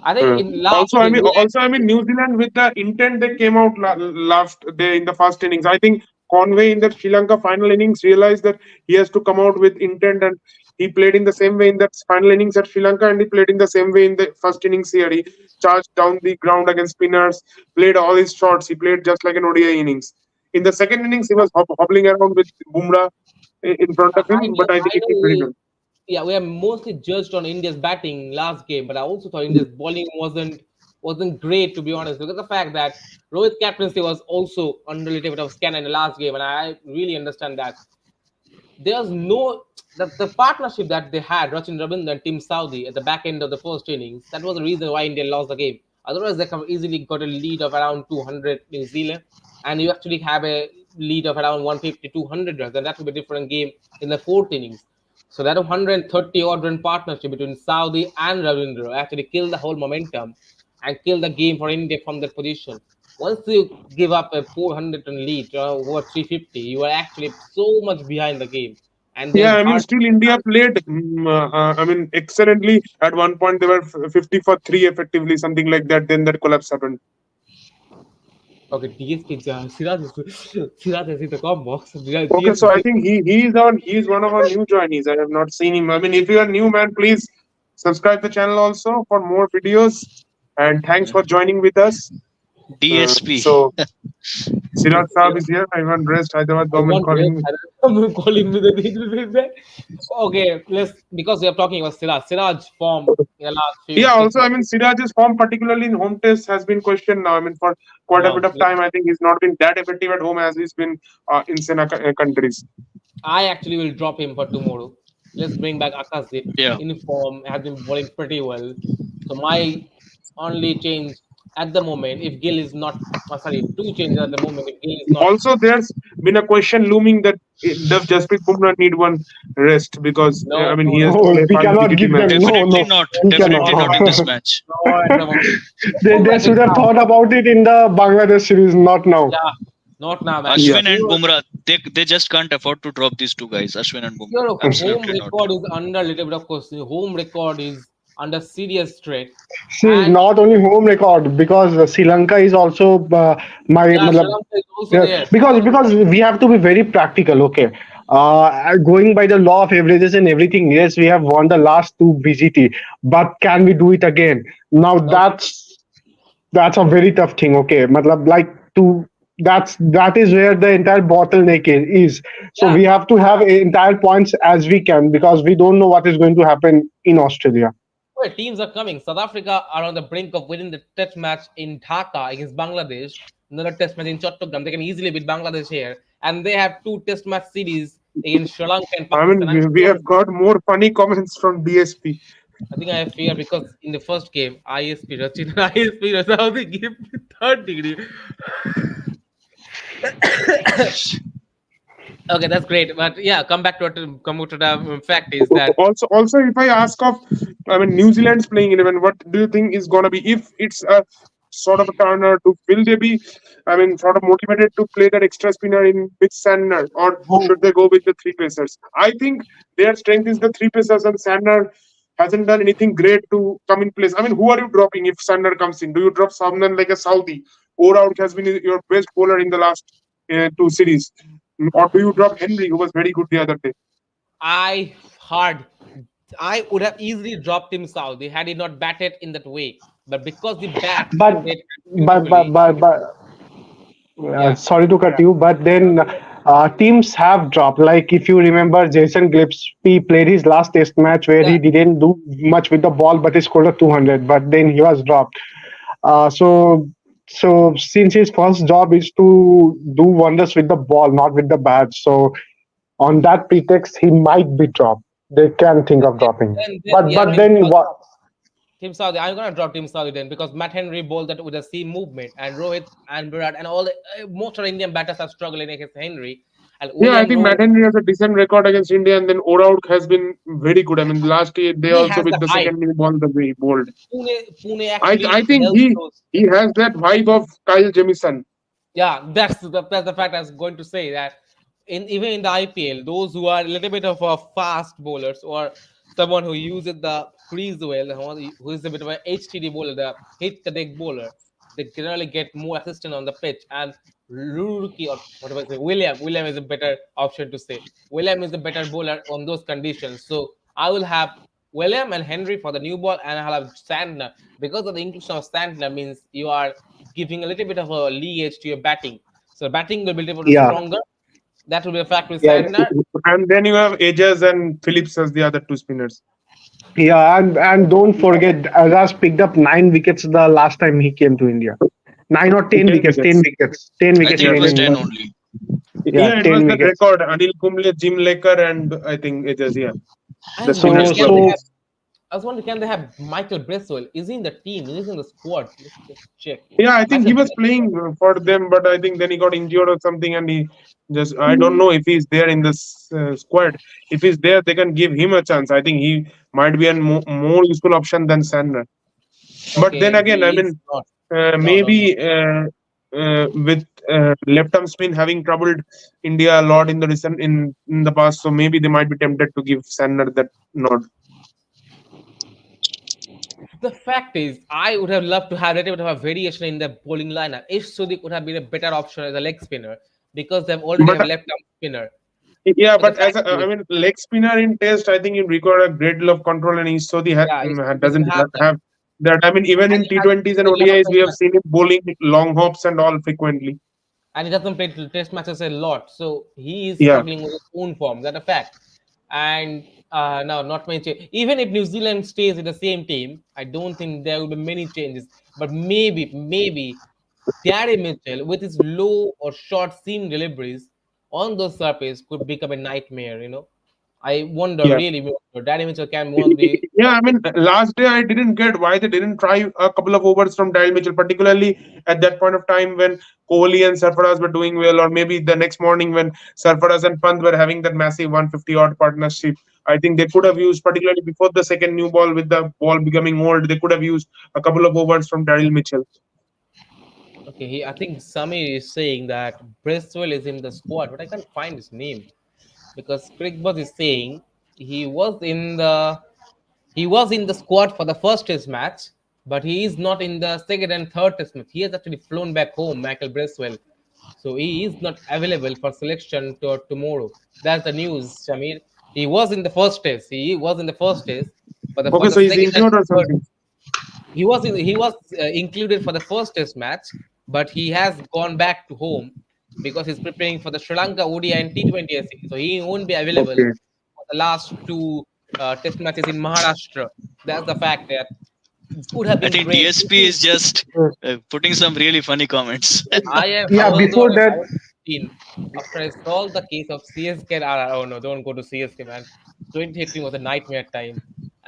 I think in last Also, I game mean, we New Zealand with the intent they came out last day in the first innings. I think Conway in that Sri Lanka final innings realized that he has to come out with intent, and he played in the same way in that final innings at Sri Lanka, and he played in the same way in the first innings here. He charged down the ground against spinners, played all his shots. He played just like an ODI innings. In the second innings, he was hobbling around with Bumrah in front of him, but I think I he know did very we well. yeah we are mostly judged on India's batting last game, but I also thought India's bowling wasn't great to be honest because the fact that Rohit captaincy was also under a little bit of scan in the last game, and I really understand that there's no the partnership that they had, Rachin Ravindra and Tim Saudi at the back end of the first innings. That was the reason why India lost the game. Otherwise, they could have easily got a lead of around 200 New Zealand, and you actually have a lead of around 150, 200 runs, and that would be a different game in the fourth innings. So that 130 odd run partnership between Saudi and Ravindra actually killed the whole momentum and killed the game for India from that position. Once you give up a 400 run lead over 350, you are actually so much behind the game, and Yeah, there's I mean, hard. still India played, I mean, excellently. At one point, they were 50 for 3 effectively, something like that. Then that collapse happened. Okay, DSP Siraj is Siraj is in the com box. Okay, so I DSP. think he's one of our new joinees. I have not seen him. I mean, if you are new, man, please subscribe the channel also for more videos. And thanks yeah. for joining with us. DSP. So Siraj Saab is here. I want rest. Hyderabad I government want rest. calling me. I don't know, calling me the it will be bad. Okay, let's because we are talking about Siraj. Siraj form in the last few Yeah, test also, I mean, matches. Siraj's form, particularly in home tests, has been questioned now. I mean, for quite a bit No, of time, I think he's not been that effective at home as he's been in Sena countries. I actually will drop him for tomorrow. Let's bring back Akashdeep Yeah. in form, has been bowling pretty well. So my only change at the moment, if Gill is not, sorry, two changes at the moment, if Gill is not, Also, there's been a question looming that does Jasprit Bumrah need one rest because I no, mean no, he has to no, No, play we five cannot DT give them. matches. No, Definitely no, not. we Definitely cannot. not in this match. no at the moment. they Oh, they I think should have now, thought about it in the Bangladesh series, not now. yeah, not now, man. Yeah. Ashwin and Bumrah, they just can't afford to drop these two guys, Ashwin and Bumrah. Your home Absolutely not. record is under a little bit of question. Home record is under serious threat, See, and not only home record because Sri Lanka is also my yeah, Sri matlab, Lanka is also yeah, there. because we have to be very practical. Okay, going by the law of averages and everything. Yes, we have won the last two BGT, but can we do it again? Now No, that's a very tough thing. Okay, matlab, like to that is where the entire bottleneck is. So yeah, we have to have entire points as we can because we don't know what is going to happen in Australia. well, teams are coming. South Africa are on the brink of winning the test match in Dhaka against Bangladesh. Another test match in Chattogram. They can easily beat Bangladesh here, and they have two test match series against Sri Lanka and I mean Pakistan. And to we be have honest, got more funny comments from DSP. I think I have fear because in the first game, ISP Rachin and ISP Rasaudi gave me third degree. Okay, that's great. But yeah, come to the fact is that Also, if I ask of, I mean, New Zealand's playing 11, what do you think is gonna be if it's a sort of a turner? To will they be, I mean, sort of motivated to play that extra spinner in with Sandner, or who should they go with the three pacers? I think their strength is the three pacers, and Sandner hasn't done anything great to come in place. I mean, who are you dropping if Sandner comes in? Do you drop someone like a Saudi? Oraut has been your best bowler in the last two series, or do you drop Henry, who was very good the other day? I hard I would have easily dropped him Saudi had he not batted in that way. But because the bat But played but but beautifully, but, but yeah, sorry to cut you, but then teams have dropped. Like if you remember, Jason Gillespie played his last Test match where yeah, he didn't do much with the ball, but he scored a 200. But then he was dropped. So So since his first job is to do wonders with the ball, not with the bat, so on that pretext he might be dropped. They can think of dropping him. Then But yeah, but then what? Team Saudi. I'm gonna drop Team Saudi then because Matt Henry bowled that with the same movement, and Rohit and Virat and all the most of the Indian batters are struggling against Henry, and Yeah, I William think Rohit. Matt Henry has a decent record against India, and then Oraut has been very good. I mean, last year they He also has with the the height. second new ball the way he bowled. Pune I actually think helps those. he has that vibe of Kyle Jamieson. Yeah, that's the fact I was going to say that in even in the IPL, those who are a little bit of a fast bowlers or someone who uses the crease well, who is a bit of a HTD bowler, the hit the deck bowler, they generally get more assistance on the pitch. And Ruruki or whatever I say, William is a better option to say. William is a better bowler on those conditions. So I will have William and Henry for the new ball, and I'll have Sandner because of the inclusion of Sandner means you are giving a little bit of a lead to your batting. So batting will be a little bit Yeah, stronger. That will be a fact with yeah, Sandner. And then you have Ajas and Phillips as the other two spinners. yeah, and don't forget, Azaz picked up 9 wickets the last time he came to India. 9 or 10 10 wickets, 10 wickets. wickets, 10 wickets I Yeah, think he it was came. 10 only. Yeah, yeah, it was 10 that wickets. record. Anil Kumble, Jim Laker, and I think Ajas. Yeah, the I'm spinners wondering, So who can have they been. so have? I was wondering, can they have Michael Bristol? Is he in the team? Is he in the squad? Let's just check. Yeah, I think he Michael was Bristol. playing for them, but I think then he got injured or something, and he just I don't know if he's there in this squad. If he's there, they can give him a chance. I think he might be a more useful option than Sandner. But then Okay, again, I he is mean, not. No. maybe with left arm spin having troubled India a lot in the in the past, so maybe they might be tempted to give Sandner that nod. The fact is, I would have loved to have a little bit of a variation in the bowling lineup. If Sudik would have been a better option as a leg spinner because they've already But have a left arm spinner. yeah, But the but as fact a, I is, mean, leg spinner in Test, I think you require a great deal of control, and Eastodi yeah, it doesn't doesn't have that, have that. I mean, even and in he has T20s and played a lot of ODIs, we test have matches, seen him bowling long hops and all frequently. and he doesn't play test matches a lot, so he is Yeah, struggling with his own form. That's a fact. And now, not many changes. Even if New Zealand stays with the same team, I don't think there will be many changes. But maybe Terry Mitchell, with his low or short seam deliveries on the surface, could become a nightmare. I wonder, yeah. really, wonder. Terry Mitchell can one of the Yeah, I mean, last day I didn't get why they didn't try a couple of overs from Dale Mitchell, particularly at that point of time when Kohli and Sarfaraz were doing well, or maybe the next morning when Sarfaraz and Pant were having that massive 150 odd partnership. I think they could have used, particularly before the second new ball with the ball becoming old, they could have used a couple of overs from Daryl Mitchell. Okay, I think Samir is saying that Bristol is in the squad, but I can't find his name because Craig Buzz is saying he was in the he was in the squad for the first test match, but he is not in the second and third test match. He has actually flown back home, Michael Bristwell. So he is not available for selection tomorrow. That's the news, Shamir. He was in the first test. He was in the first test, but for Okay, the so he's second and injured or third, something. he was included for the first test match, but he has gone back to home because he's preparing for the Sri Lanka ODI and T20 series. So he won't be available Okay. for the last two test matches in Maharashtra. That's the fact that it would have I been think great. DSP is just putting some really funny comments. yeah, before I that, was 15 after I saw the case of CSK. Oh no, don't go to CSK, man. 2018 was a nightmare time.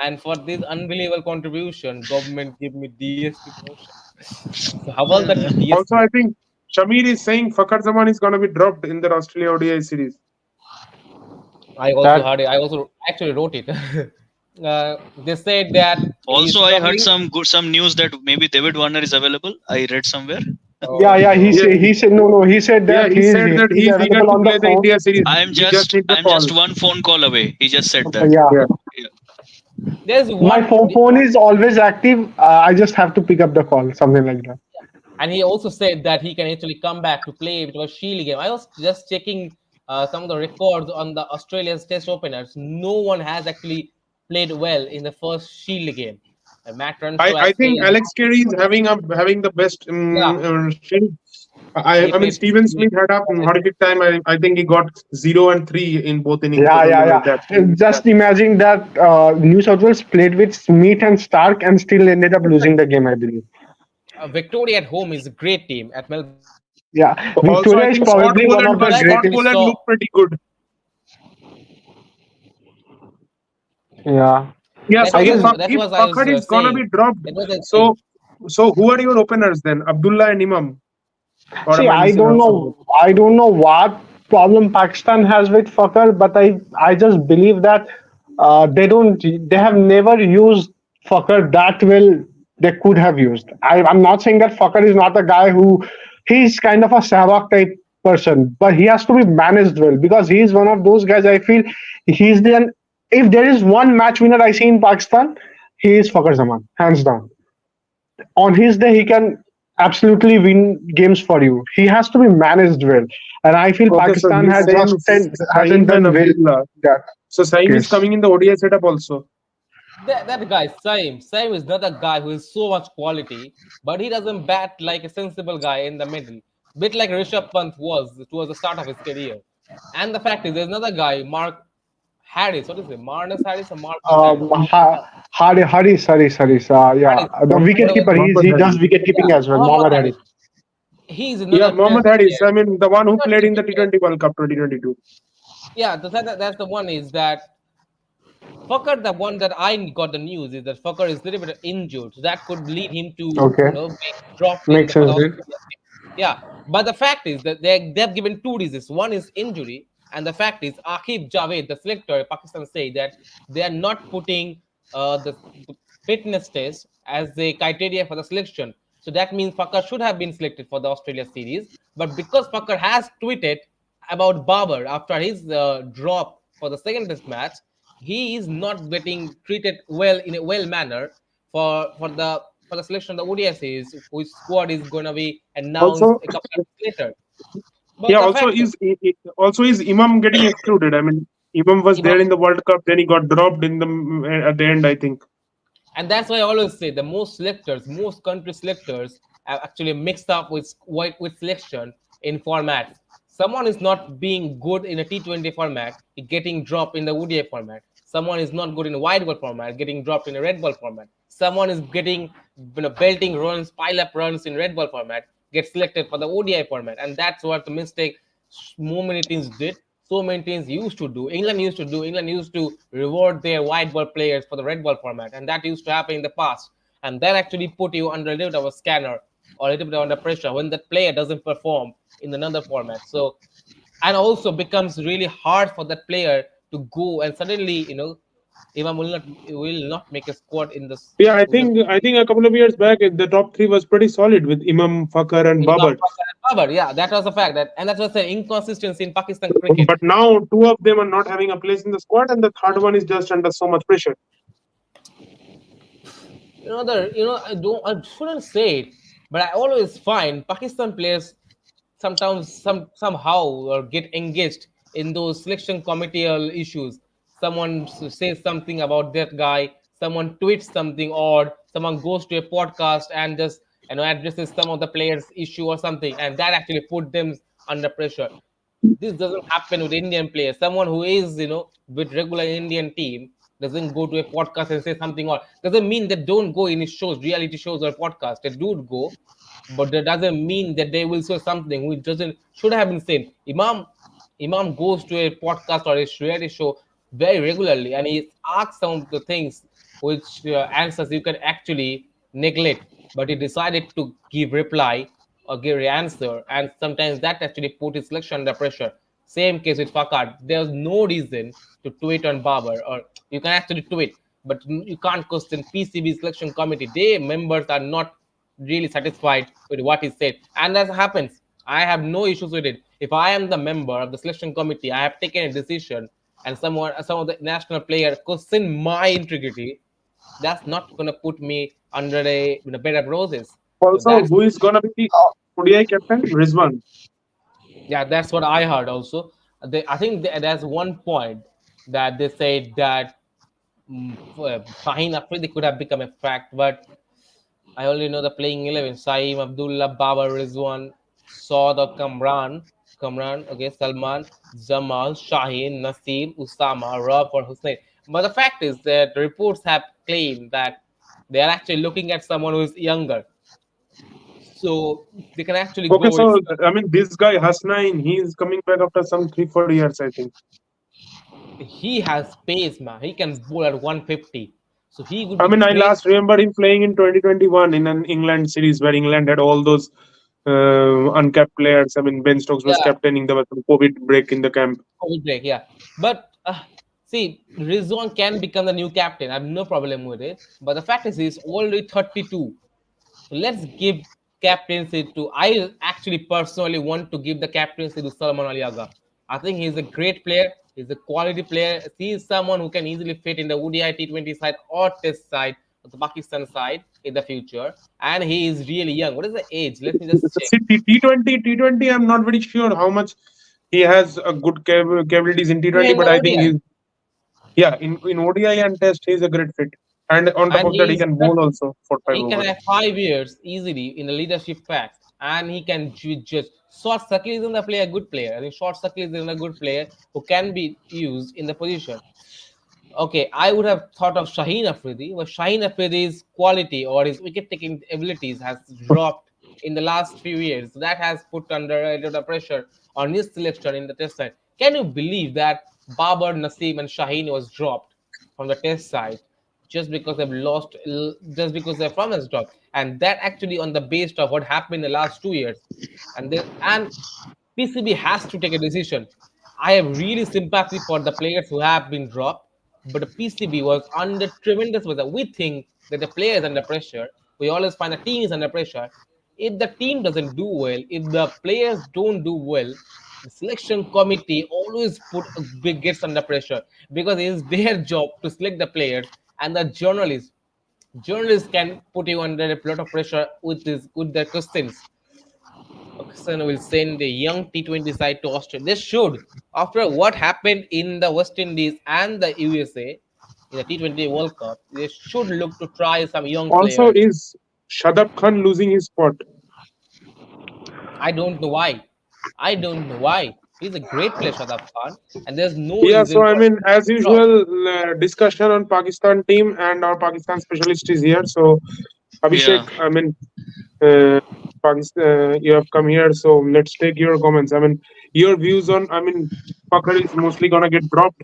And for this unbelievable contribution, government gave me DSP promotion. So how about that Uh, Also, DSP? I think Shamir is saying Fakhar Zaman is going to be dropped in the Australia ODI series. I also that heard it. I also actually wrote it. They said that he's Also, I heard struggling. some news that maybe David Warner is available. I read somewhere. yeah, Oh yeah, no. Yeah, he said no, no, he said yeah, that he said that he's he's eager available to on the play the phone. India series. I'm He just just needs the I'm call. just one phone call away. He just said that. Yeah, Yeah. Yeah. There's my one. phone is always active. I just have to pick up the call, something like that. And he also said that he can actually come back to play with a Shield game. I was just checking some of the records on the Australia's Test openers. No one has actually played well in the first Shield game. Matt Renshaw I has think failed. Alex Carey is having the best Yeah, shield. he I mean played. Steven Smith had a horrific time. I think he got 0 and 3 in both innings or Yeah, something yeah, like that. yeah. Just imagine that New South Wales played with Smith and Stark and still ended up losing the game, I believe. Victoria at home is a great team at Melbourne. Yeah, Also, I Victoria is think Scott probably one Boland, of But the but I Scott actually greatest. Boland saw looked pretty good. Yeah, Yeah, that so I was guess. that's if what I was Fakhar is gonna be saying. dropped, That was the thing. so who are your openers then? Abdullah and Imam, or See, am I I missing don't out something? know. I don't know what problem Pakistan has with Fakar, but I just believe that they don't. They have never used Fakar that well. They could have used. I'm not saying that Fakar is not a guy who. He's kind of a Sehwag type person, but he has to be managed well because he's one of those guys. I feel he's the. If there is one match winner I see in Pakistan, he is Fakar Zaman, hands down. On his day he can absolutely win games for you. He has to be managed well, and I feel Okay, so Pakistan he's has same hasn't Saeem and done well in Abdullah. that So Saeem is case. coming in the ODI setup also. That guy, Same is not a guy who is so much quality, but he doesn't bat like a sensible guy in the middle. Bit like Rishabh Pant was towards the start of his career. And the fact is, there's another guy, Mark Harris. What is it? Marnus Harris or Marcus Harris? Haris, yeah, Harris. the wicket Whatever. keeper. Mohammad He does Haris. wicket Yeah, keeping as well. Muhammad Mohammad Harris. Haris. He's Yeah, another Mohammad test Haris. player. I mean, the one who Not played in the cricket player. T20 World Cup 2022. Yeah, that's the one is that Fucker, the one that I got the news is that Fucker is a little bit injured, so that could lead him to Okay, being dropped in makes the for the sense, dude. Australia team. Yeah, but the fact is that they've given two reasons. One is injury, and the fact is Akib Javed, the selector in Pakistan, say that they are not putting the fitness test as the criteria for the selection. So that means Fucker should have been selected for the Australia series, but because Fucker has tweeted about Babar after his drop for the second test match, he is not getting treated well in a well manner for the selection of the ODI series, which squad is going to be announced Also, a couple of days later. But yeah, the also fact is, is Imam getting excluded? I mean, Imam was Imam, there in the World Cup, then he got dropped in the at the end, I think. and that's why I always say the most selectors, most country selectors have actually mixed up with selection in formats. Someone is not being good in a T20 format, getting dropped in the ODI format. Someone is not good in a wide ball format, getting dropped in a red ball format. Someone is getting belting runs, pile up runs in red ball format, get selected for the ODI format, and that's what the mistake so many teams did. So many teams used to do. England used to reward their white ball players for the red ball format, and that used to happen in the past. And that actually put you under a little bit of a scanner or a little bit under pressure when that player doesn't perform in another format. So, and also becomes really hard for that player to go and suddenly, Imam will not make a squad in this Yeah, in the I think a couple of years back the top three was pretty solid with Imam, Fakhar, and Imam Babar. Pakar and Babar. Yeah, that was a fact. And that was the inconsistency in Pakistan cricket. But now two of them are not having a place in the squad, and the third one is just under so much pressure. I shouldn't say it, but I always find Pakistan players sometimes somehow or get engaged in those selection committeeal issues. Someone says something about that guy, someone tweets something odd, someone goes to a podcast and just addresses some of the players issue or something, and that actually put them under pressure. This doesn't happen with Indian players. Someone who is, with regular Indian team doesn't go to a podcast and say something or doesn't mean they don't go in his shows, reality shows or podcasts. They do go, but that doesn't mean that they will say something which doesn't should have been said. Imam goes to a podcast or a reality show very regularly, and he asks some of the things which answers you can actually neglect, but he decided to give reply or give an answer, and sometimes that actually put his selection under pressure. Same case with Fakad. There's no reason to tweet on Babar, or you can actually tweet, but you can't question PCB selection committee. Their members are not really satisfied with what he said, and that happens. I have no issues with it. If I am the member of the selection committee, I have taken a decision, and some of the national player question my integrity. That's not gonna put me under a bed of roses. So Also, that's who is gonna be the ODI captain? Rizwan. yeah, that's what I heard also. I think there's one point that they said that Fahim Afridi could have become a fact, but I only know the playing 11. Saeem, Abdullah, Babar, Rizwan, Saud, or Kamran, okay, Salman, Jamal, Shaheen, Naseem, Usama, Rob, or Hussein. But the fact is that the reports have claimed that they are actually looking at someone who is younger. so they can actually Okay, go with. so I mean, this guy Hasnain, he's coming back after some 3 4 years, I think. He has pace, man. He can bowl at 150, so he would I be mean, I great. last remember him playing in 2021 in an England series where England had all those uncapped players. I mean, Ben Stokes was Yeah, captaining. There was some COVID break in the camp. COVID break, yeah. But see, Rizwan can become the new captain. I have no problem with it. But the fact is, he's already 32. So let's give captaincy to. I actually personally want to give the captaincy to Salman Ali Agha. I think he's a great player. He's a quality player. He's someone who can easily fit in the ODI T20 side or Test side of the Pakistan side in the future. And he is really young. What is the age? Let me just check. See, T20, I'm not very sure how much he has a good capabilities in Yeah, T20, in the but I think ODI. he's, yeah, in ODI and Test, he's a great fit. And on top And of that, he he's can bowl also for five he can overs. have 5 years easily in the leadership pack, and he can just short circle isn't a player, good player. I think short circle is a good player who can be used in the position. Okay, I would have thought of Shaheen Afridi, but Shaheen Afridi's quality or his wicket taking abilities has dropped in the last few years. So that has put under a lot of pressure on his selection in the test side. Can you believe that Babar, Naseem, and Shaheen was dropped from the test side just because they've lost, just because their form has dropped? And that actually on the base of what happened in the last 2 years. And PCB has to take a decision. I have really sympathy for the players who have been dropped, but the PCB was under tremendous pressure. We think that the player is under pressure. We always find the team is under pressure. If the team doesn't do well, if the players don't do well, the selection committee always put a big gets under pressure because it is their job to select the players, and the journalists can put you under a lot of pressure with their questions. Pakistan will send a young T20 side to Australia. They should. After what happened in the West Indies and the USA in the T20 World Cup, they should look to try some young Also, players. is Shadab Khan losing his spot? I don't know why. I don't know why. He's a great player, Shadab Khan, and there's no Yeah, so reason I for mean, as drop. usual, discussion on Pakistan team and our Pakistan specialist is here. So, Abhishek, Yeah. I mean, Pakistan, you have come here, so let's take your comments. I mean, your views on. I mean, Fakhar is mostly gonna get dropped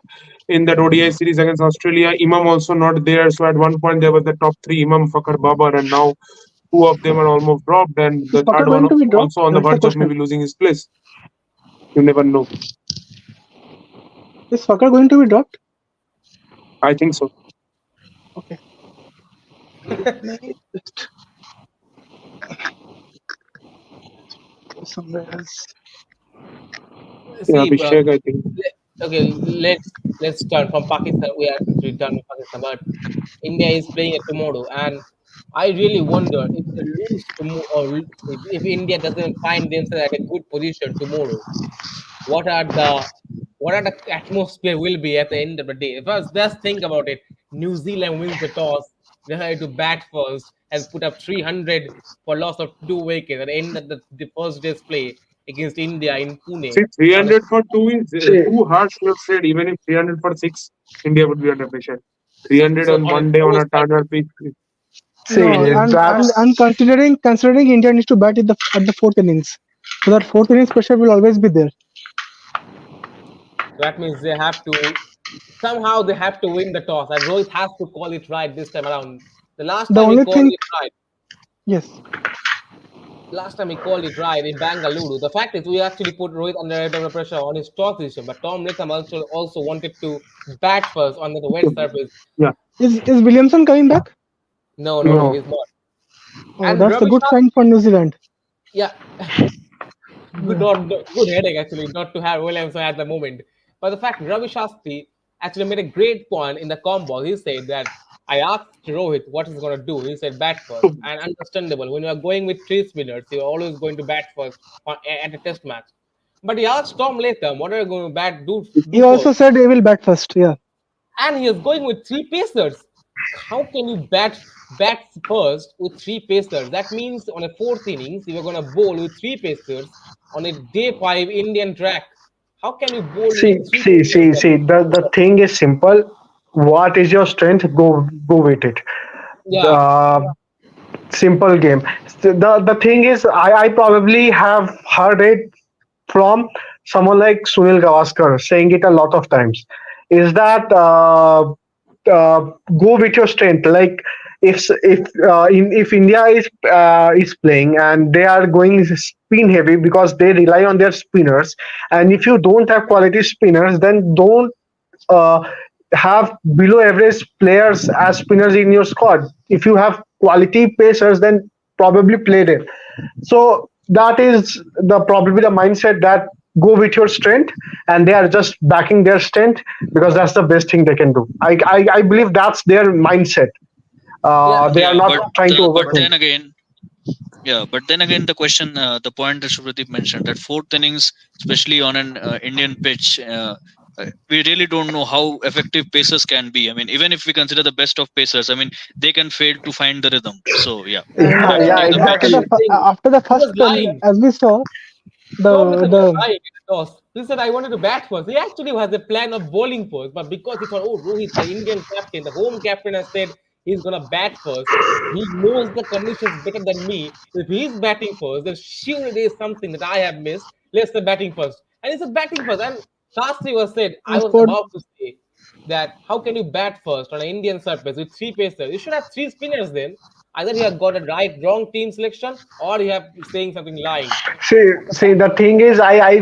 in that ODI series against Australia. Imam also not there. So at one point there was the top three: Imam, Fakhar, Babar, and now two of them are almost dropped, and Is the Pucker third one going to be dropped? also on the That's the verge of question. maybe losing his place. You never know. Is Pucker going to be dropped? I think so. Okay. Let me just go somewhere else. Yeah, See, Abhishek, I think. okay, let's turn from Pakistan. We are actually done with Pakistan, but India is playing it tomorrow, and I really wonder if they lose tomorrow, or if India doesn't find themselves at a good position tomorrow. What are the what are the atmosphere will be at the end of the day? If I just think about it, New Zealand wins the toss, they have to bat first and put up 300 for loss of 2 wickets at the end of the first day's play against India in Pune See, on the 300 for two is See, too harsh. You have said even if 300 for six, India would be under pressure. so, 300 so on on a one day on slow a Turner surface. pitch. see, And No, you and that's considering India needs to bat at the fourth innings, so that fourth innings pressure will always be there. that means they have to somehow they have to win the toss, and Rohit has to call it right this time around. The last The time he only called thing, it right. yes, Last time he called it right in Bangalore. The fact is, we actually put Rohit under a bit of pressure on his toss decision, but Tom Latham also wanted to bat first on the wet surface. Yeah. is Williamson coming back? No, no, no, No. he's not. Oh, And that's a Ravi good Shah, sign for New Zealand. yeah, good, Yeah, good headache actually not to have Williamson at the moment. But the fact Ravi Shastri actually made a great point in the combo. He said that I asked Rohit what he's going to do. He said bat first, and understandable. When you are going with three spinners, you're always going to bat first at a test match. But he asked Tom Latham, what are you going to he do also first? said he will bat first. Yeah, And he is going with three pacers. How can you bat first with three pacers? That means on a fourth innings, you are going to bowl with three pacers on a day five Indian track. How can you bowl see, with three see, pacers see, there? see. The thing is simple. What is your strength? Go with it. Yeah, Uh, simple game. The thing is, I probably have heard it from someone like Sunil Gavaskar saying it a lot of times. Is that uh, go with your strength. Like if India is playing and they are going spin heavy because they rely on their spinners, and if you don't have quality spinners, then don't uh, have below average players as spinners in your squad. If you have quality pacers, then probably play them. So that is the probably the mindset that go with your strength, and they are just backing their strength because that's the best thing they can do. I believe that's their mindset. Yeah, They are Yeah, not trying to but overthink. then again, yeah, but then again, the question, the point that Shubhadeep mentioned, that fourth innings, especially on an Indian pitch, we really don't know how effective pacers can be. I mean, even if we consider the best of pacers, I mean, they can fail to find the rhythm. So yeah, And Yeah, that's yeah, really the after match. exactly. he the was first lying. as we saw No, listen, he was the lying. Toss. He said, I wanted to bat first. He actually has a plan of bowling first, but because he thought, oh, Rohit, the Indian captain, the home captain, has said he's going to bat first. He knows the conditions better than me. If he's batting first, then surely there is something that I have missed. Let's say batting first. And he said batting first. And Shastri was said, I was for about to say that how can you bat first on an Indian surface with three pacers? You should have three spinners then. Either you have got a right, wrong team selection, or you have saying something lying. See, the thing is, I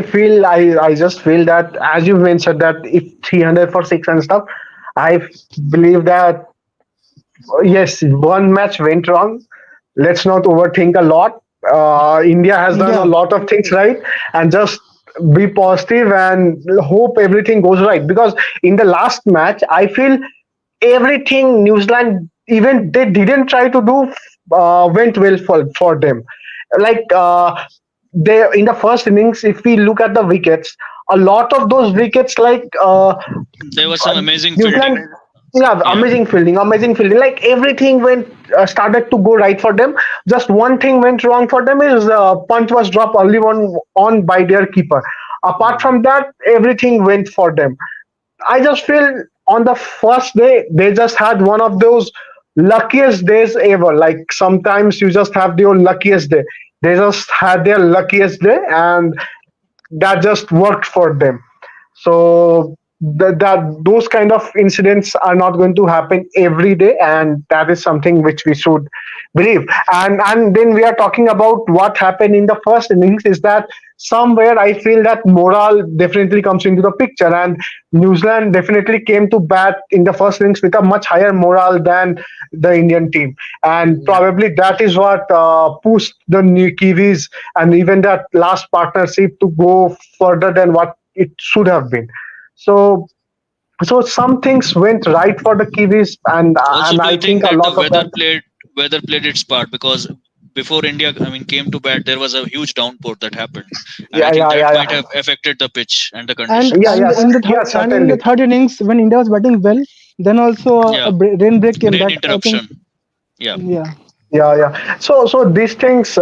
just feel that as you mentioned that if 300 for six and stuff, I believe that yes, one match went wrong. Let's not overthink a lot. India has done a yeah, lot of things right, and just be positive and hope everything goes right. Because in the last match, I feel everything New Zealand even they didn't try to do went well for them. Like they in the first innings, if we look at the wickets, a lot of those wickets There was some amazing New Zealand, fielding. yeah, Yeah, amazing fielding. Like everything went started to go right for them. Just one thing went wrong for them is punch was dropped early on by their keeper. Apart Hmm. from that, everything went for them. I just feel on the first day they just had one of those luckiest days ever. Like sometimes you just have your luckiest day. They just had their luckiest day, and that just worked for them. So that those kind of incidents are not going to happen every day, and that is something which we should believe. And then we are talking about what happened in the first innings. Is that somewhere I feel that morale definitely comes into the picture, and New Zealand definitely came to bat in the first innings with a much higher morale than the Indian team, and Yeah. probably that is what pushed the new Kiwis and even that last partnership to go further than what it should have been. So so some things went right for the Kiwis, also, and do I you think think a that the lot of that. weather played its part? Because before India, I mean, came to bat, there was a huge downpour that happened, and I Yeah, think yeah, that yeah, might yeah, have affected the pitch and the and yeah, conditions. and yes, in the yeah, in the certainly. third innings when India was batting well, then also Yeah, rain break came. rain That I think, interruption. Yeah, yeah. Yeah, yeah. So these things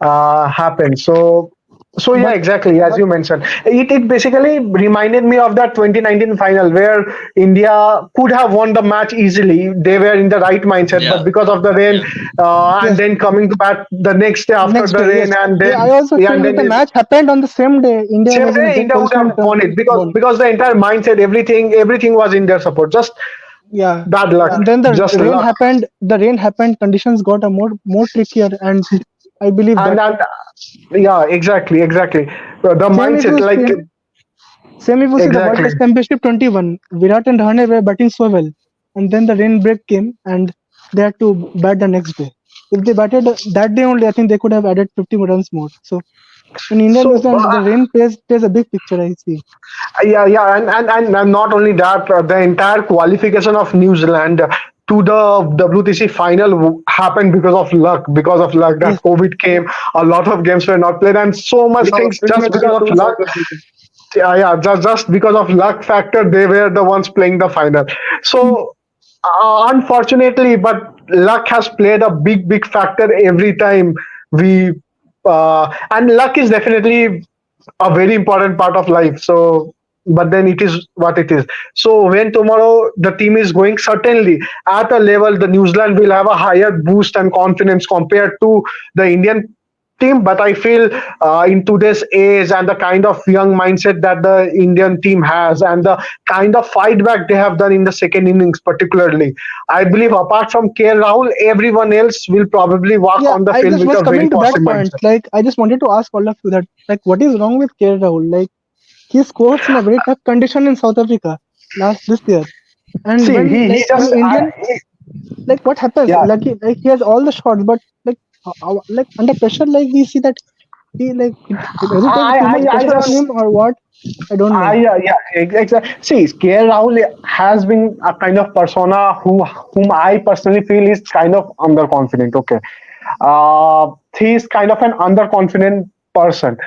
happen. So yeah, But exactly as you mentioned. It basically reminded me of that 2019 final where India could have won the match easily. They were in the right mindset, but yeah, because of the rain, yeah. and yes, then coming to bat the next day after next the day, rain, yes. and Yeah, then I also yeah, feel and if then the match happened on the same day, India same was in a day great India would position have in terms won of it because ball. the entire mindset, everything was in their support. Just Yeah, bad luck, and then the just rain luck. happened. The rain happened. Conditions got a more trickier, and I believe that And yeah, exactly. The same if mindset, you like see same if you see the World exactly. Test Championship 21, Virat and Rahane were batting so well, and then the rain break came, and they had to bat the next day. If they batted that day only, I think they could have added 50 runs more. So in India, New So Zealand, the rain plays a big picture. I see. yeah, and not only that, the entire qualification of New Zealand to the WTC final happened because of luck that Yes, COVID came, a lot of games were not played, and so much things just because of luck. Yeah, just because of luck factor, they were the ones playing the final. So unfortunately, but luck has played a big factor every time we and luck is definitely a very important part of life. So but then it is what it is. So when tomorrow the team is going, certainly at a level, the New Zealand will have a higher boost and confidence compared to the Indian team. But I feel in today's age and the kind of young mindset that the Indian team has and the kind of fight back they have done in the second innings, particularly, I believe apart from KL Rahul, everyone else will probably walk Yeah, on the I field just with was a very coming to that positive point. mindset. Like, I just wanted to ask all of you that, like, what is wrong with K. Rahul? Like, he scores in a very tough condition in South Africa last this year, and See, when he like just when Indian, like, what happens? yeah. Like he has all the shots, but like like under pressure, like we see that he like does it take I too much I I pressure on just him or what? I don't know. yeah, exactly. See, KL Rahul has been a kind of persona whom I personally feel is kind of underconfident. Okay, he's kind of an underconfident person.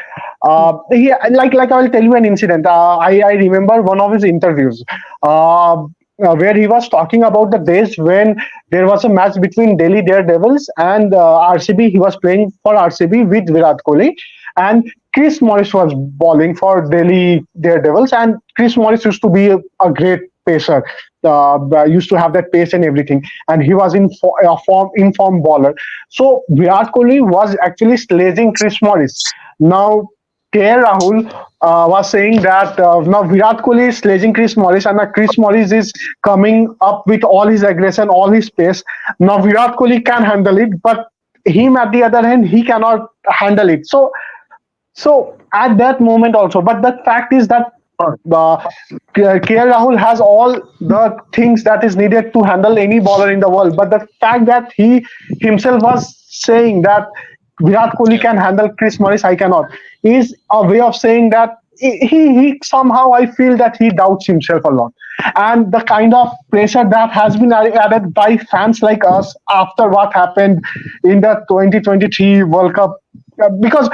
Hmm. He like I will tell you an incident. I remember one of his interviews. Where he was talking about the days when there was a match between Delhi Daredevils and RCB. He was playing for RCB with Virat Kohli, and Chris Morris was bowling for Delhi Daredevils. And Chris Morris used to be a great pacer, used to have that pace and everything. And he was in form bowler. So Virat Kohli was actually sledging Chris Morris. Now K. Rahul was saying that now Virat Kohli is sledging Chris Morris, and Chris Morris is coming up with all his aggression, all his pace. Now Virat Kohli can handle it, but him at the other hand, he cannot handle it. So at that moment also, but the fact is that KL Rahul has all the things that is needed to handle any bowler in the world. But the fact that he himself was saying that Virat Kohli Yeah. can handle Chris Morris, I cannot, is a way of saying that he somehow, I feel that he doubts himself a lot. And the kind of pressure that has been added by fans like us after what happened in the 2023 World Cup, because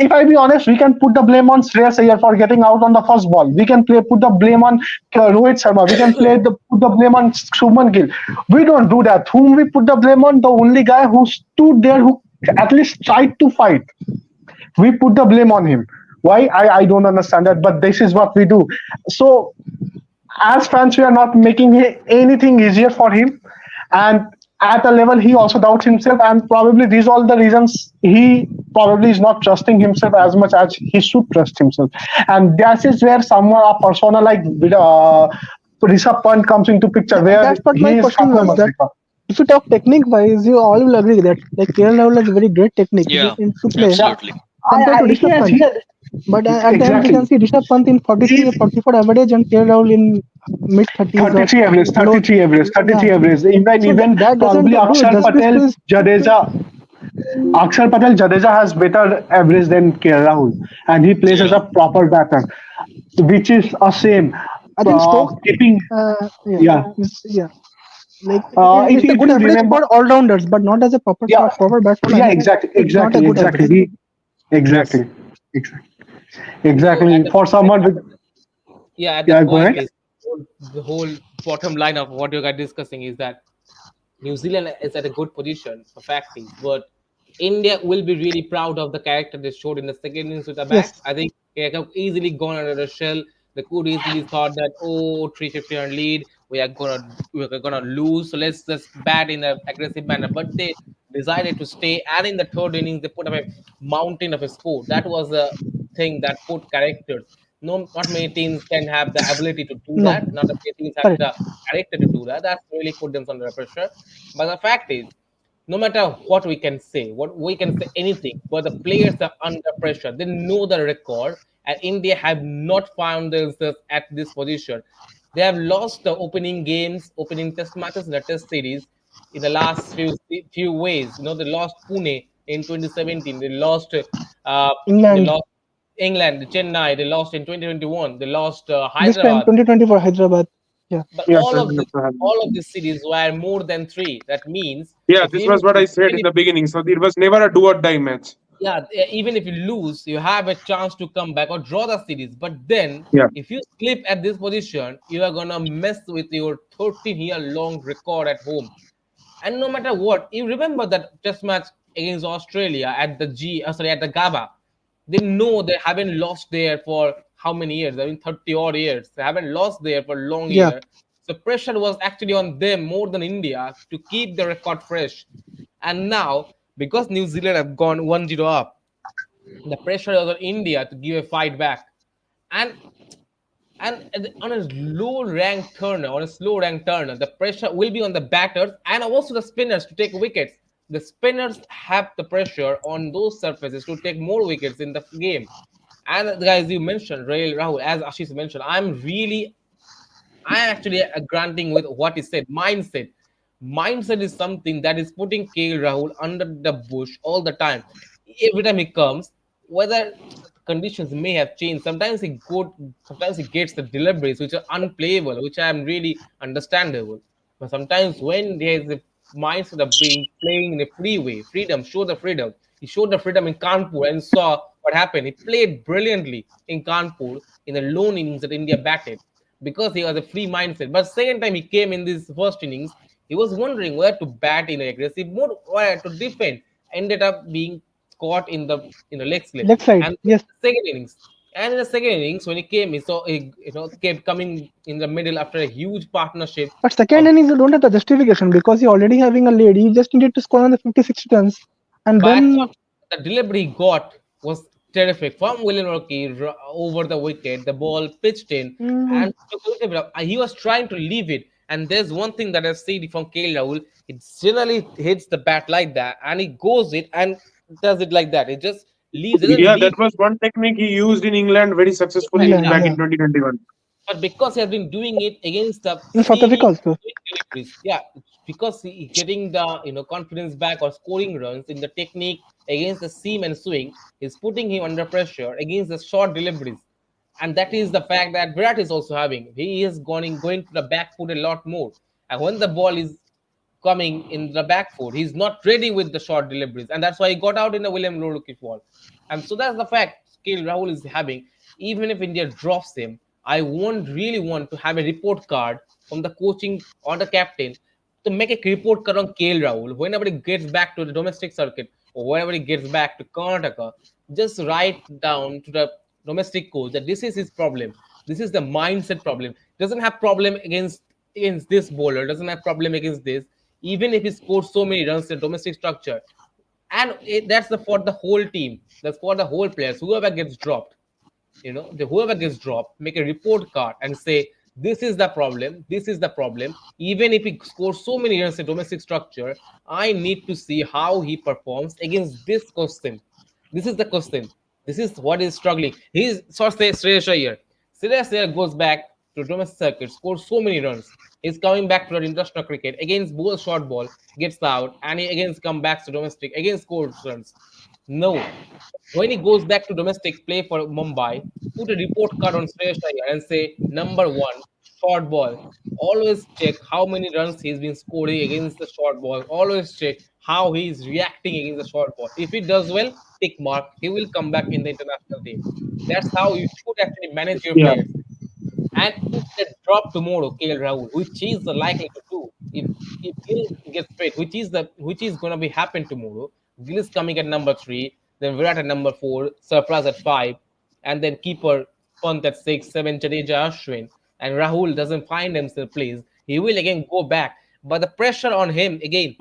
if I be honest, we can put the blame on Shreyas Iyer for getting out on the first ball. We can put the blame on Rohit Sharma. We can put the blame on Shubman Gill. We don't do that. Whom we put the blame on? The only guy who stood there, who at least tried to fight. We put the blame on him. Why? I don't understand that. But this is what we do. So as fans, we are not making anything easier for him. And at a level, he also doubts himself. And probably these are all the reasons he probably is not trusting himself as much as he should trust himself. And that is where someone, a persona like Rishabh Pant comes into picture, Yeah, where that's what he my is question from was. That Africa. if you talk technique wise, you all will agree that like KL Rahul has very great technique Yeah. to play Yeah, Absolutely. compared to he Rishabh has, Pant. But at the end, we can exactly. see Rishabh Pant in 43 or 44 average and KL Rahul in mid 30s or 33 average, below. 33 average, Yeah. 33 average. So Even that doesn't probably do justice to his. Akshar Patel Jadeja has better average than K. Rahul, and he plays as Yeah. a proper batter, which is a shame. I think Stokes. Keeping Yeah, yeah, yeah. Like if it's a if good you average remember, for all rounders, but not as a yeah, proper yeah, batsman. It's not a good exactly. average. Yes. Exactly, exactly, So at exactly. the For someone with yeah, at the yeah, go point ahead. is the whole bottom line of what you guys discussing is that New Zealand is at a good position for fact is, but India will be really proud of the character they showed in the second innings with the Yes, backs. I think they have easily gone under the shell. They could easily thought that 350 on lead, we're gonna lose, so let's just bat in the aggressive manner. But they decided to stay, and in the third innings they put up a mountain of a score. That was the thing that put characters. No, not many teams can have the ability to do no, that. Not many teams have correct. the character to do that. That's really put them under pressure. But the fact is, no matter what we can say anything, but the players are under pressure. They know the record, and India have not found themselves at this position. They have lost the opening games, opening test matches in the test series in the last few ways. They lost Pune in 2017. They England lost England, Chennai. They lost in 2021. They lost this time Hyderabad. 2024 Hyderabad. Yeah, But Yes, all of these cities were more than three. That means yeah, if this even was what I said even in if the beginning. So it was never a do or die match. yeah, even if you lose, you have a chance to come back or draw the series. But then, Yeah. if you slip at this position, you are gonna mess with your 13-year long record at home. And no matter what, you remember that test match against Australia at the at the Gaba. They know they haven't lost there for how many years? I mean, 30 odd years. They haven't lost there for a long Yeah, year. So pressure was actually on them more than India to keep the record fresh. And now, because New Zealand have gone 1-0 up, the pressure was on India to give a fight back. And on a low rank turner, on a slow rank turner, the pressure will be on the batters and also the spinners to take wickets. The spinners have the pressure on those surfaces to take more wickets in the game. And the guys you mentioned, Rail Rahul, as Ashish mentioned, I'm actually granting with what he said. Mindset is something that is putting KL Rahul under the bush all the time. Every time he comes, whether conditions may have changed, sometimes he gets the deliveries which are unplayable, which I am really understandable. But sometimes when there is a mindset of being playing in a free way, freedom, show the freedom. He showed the freedom in Kanpur and saw what happened. He played brilliantly in Kanpur in the lone innings that India batted because he was a free mindset. But second time he came in this first innings, he was wondering where to bat in aggressive mode, where to defend. Ended up being caught in the leg slip. leg side. And Yes, second innings, and in the second innings, when he came, he saw he kept coming in the middle after a huge partnership but second of. innings you don't have the justification because he already having a lead. He just needed to score on the 50-60 runs, and But I then thought the delivery he got was terrific from William Rocky over the wicket. The ball pitched in mm, and took a wicket. He was trying to leave it. And there's one thing that I've seen from KL Rahul. It generally hits the bat like that, and he goes it and does it like that. It just leaves, doesn't Yeah, leave that was one technique he used in England very successfully it. in England, back Yeah, in yeah, 2021. but because he has been doing it against the in South Africa seeming also. quick deliveries, yeah, it's because he getting the confidence back or scoring runs in the technique against the seam and swing is putting him under pressure against the short deliveries, and that is the fact that Virat is also having. He is going to the back foot a lot more, and when the ball is coming in the back foot. He's not ready with the short deliveries, and that's why he got out in the William Lorukis ball. And so that's the fact skill Rahul is having. Even if India drops him, I won't really want to have a report card from the coaching or the captain to make a report card on KL Rahul whenever he gets back to the domestic circuit or whenever he gets back to Karnataka. Just write down to the domestic coach that this is his problem. This is the mindset problem. Doesn't have problem against this bowler. Doesn't have problem against this. Even if he scores so many runs in domestic structure, and that's for the whole team. That's for the whole players. Whoever gets dropped, whoever gets dropped, make a report card and say this is the problem. This is the problem. Even if he scores so many runs in domestic structure, I need to see how he performs against this question. This is the question. This is what is struggling. He's so say Shreyas Iyer. Shreyas Iyer goes back to domestic circuit, scores so many runs. He's coming back to the international cricket against both short ball, gets out, and he again comes back to domestic, again scores runs. No, when he goes back to domestic play for Mumbai, put a report card on Shreyas Iyer and say number one, short ball. Always check how many runs he's been scoring against the short ball. Always check how he is reacting against the short ball. If he does well, tick mark. He will come back in the international team. That's how you should actually manage your Yeah, players. And if they drop tomorrow, KL Rahul, which is likely to do, if Gill gets fit, which is gonna be happen tomorrow. Gill is coming at number three, then Virat at number four, Surprise at five, and then keeper Pant at six, seven, Jadeja, Ashwin, and Rahul doesn't find himself place. He will again go back, but the pressure on him again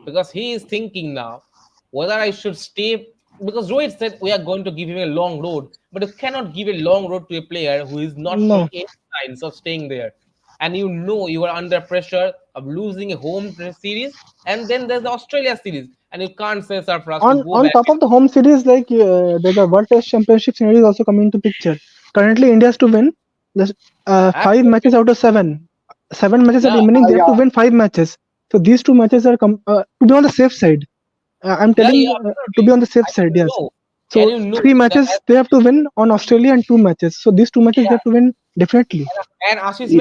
because he is thinking now whether I should stay. Because Rohit said we are going to give him a long road, but you cannot give a long road to a player who is not showing No, any signs of staying there. And you are under pressure of losing a home series, and then there's the Australia series, and you can't say Sarfraz to go on back. top of the home series, like the World Test Championship series also coming into picture. Currently, India has to win the five Absolutely, matches out of seven. Seven matches are yeah, remaining. They have to Yeah, win five matches. So these two matches are to be on the safe side. I'm yeah, telling yeah, to be absolutely. on the safe And side. you Yes. know, and So you know three that matches they have to win on Australia and two matches. So these two matches they have to win definitely. And Ashish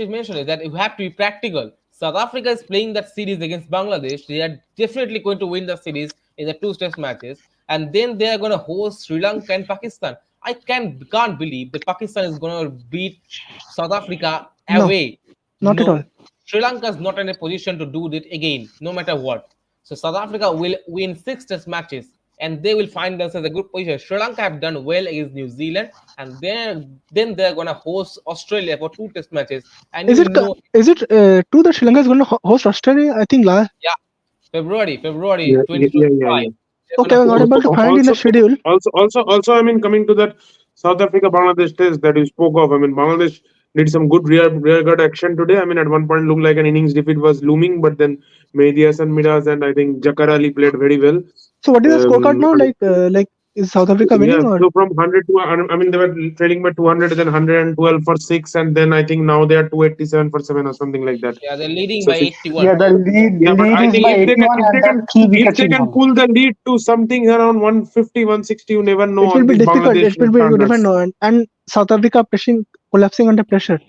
mentioned it that you have to be practical. South Africa is playing that series against Bangladesh. They are definitely going to win the series in the two test matches, and then they are going to host Sri Lanka and Pakistan. I can't believe that Pakistan is going to beat South Africa No, away. not at all. No, Sri Lanka is not in a position to do it again, no matter what. So South Africa will win six test matches and they will find themselves a good position. Sri Lanka have done well against New Zealand, and then they're gonna host Australia for two test matches. And Is you it know, is it true that Sri Lanka is going to host Australia? I think last. yeah, February Yeah, yeah, yeah, yeah, 2025, yeah. they're Okay, gonna I was not host. able to find in the Also, schedule. also, I mean, coming to that South Africa Bangladesh test that you spoke of, I mean, Bangladesh did some good rear guard action today. I mean, at one point looked like an innings defeat was looming, but then Mehdi Hasan Miraz and I think Jakar Ali played very well. So what is the scorecard now? I mean, Like is South Africa yeah, winning or? so from 100 to, I mean, they were trailing by 200, then 112 for 6, and then I think now they are 287 for 7 or something like that. Yeah, they're leading So, by see, 81. Yeah, the lead yeah, but lead I is think by 81 and there are three if wickets they can involved. pull the lead to something around 150, 160, you never know It will on be these difficult. Bangladesh It will be you never standards. know. And South Africa pressing collapsing under pressure.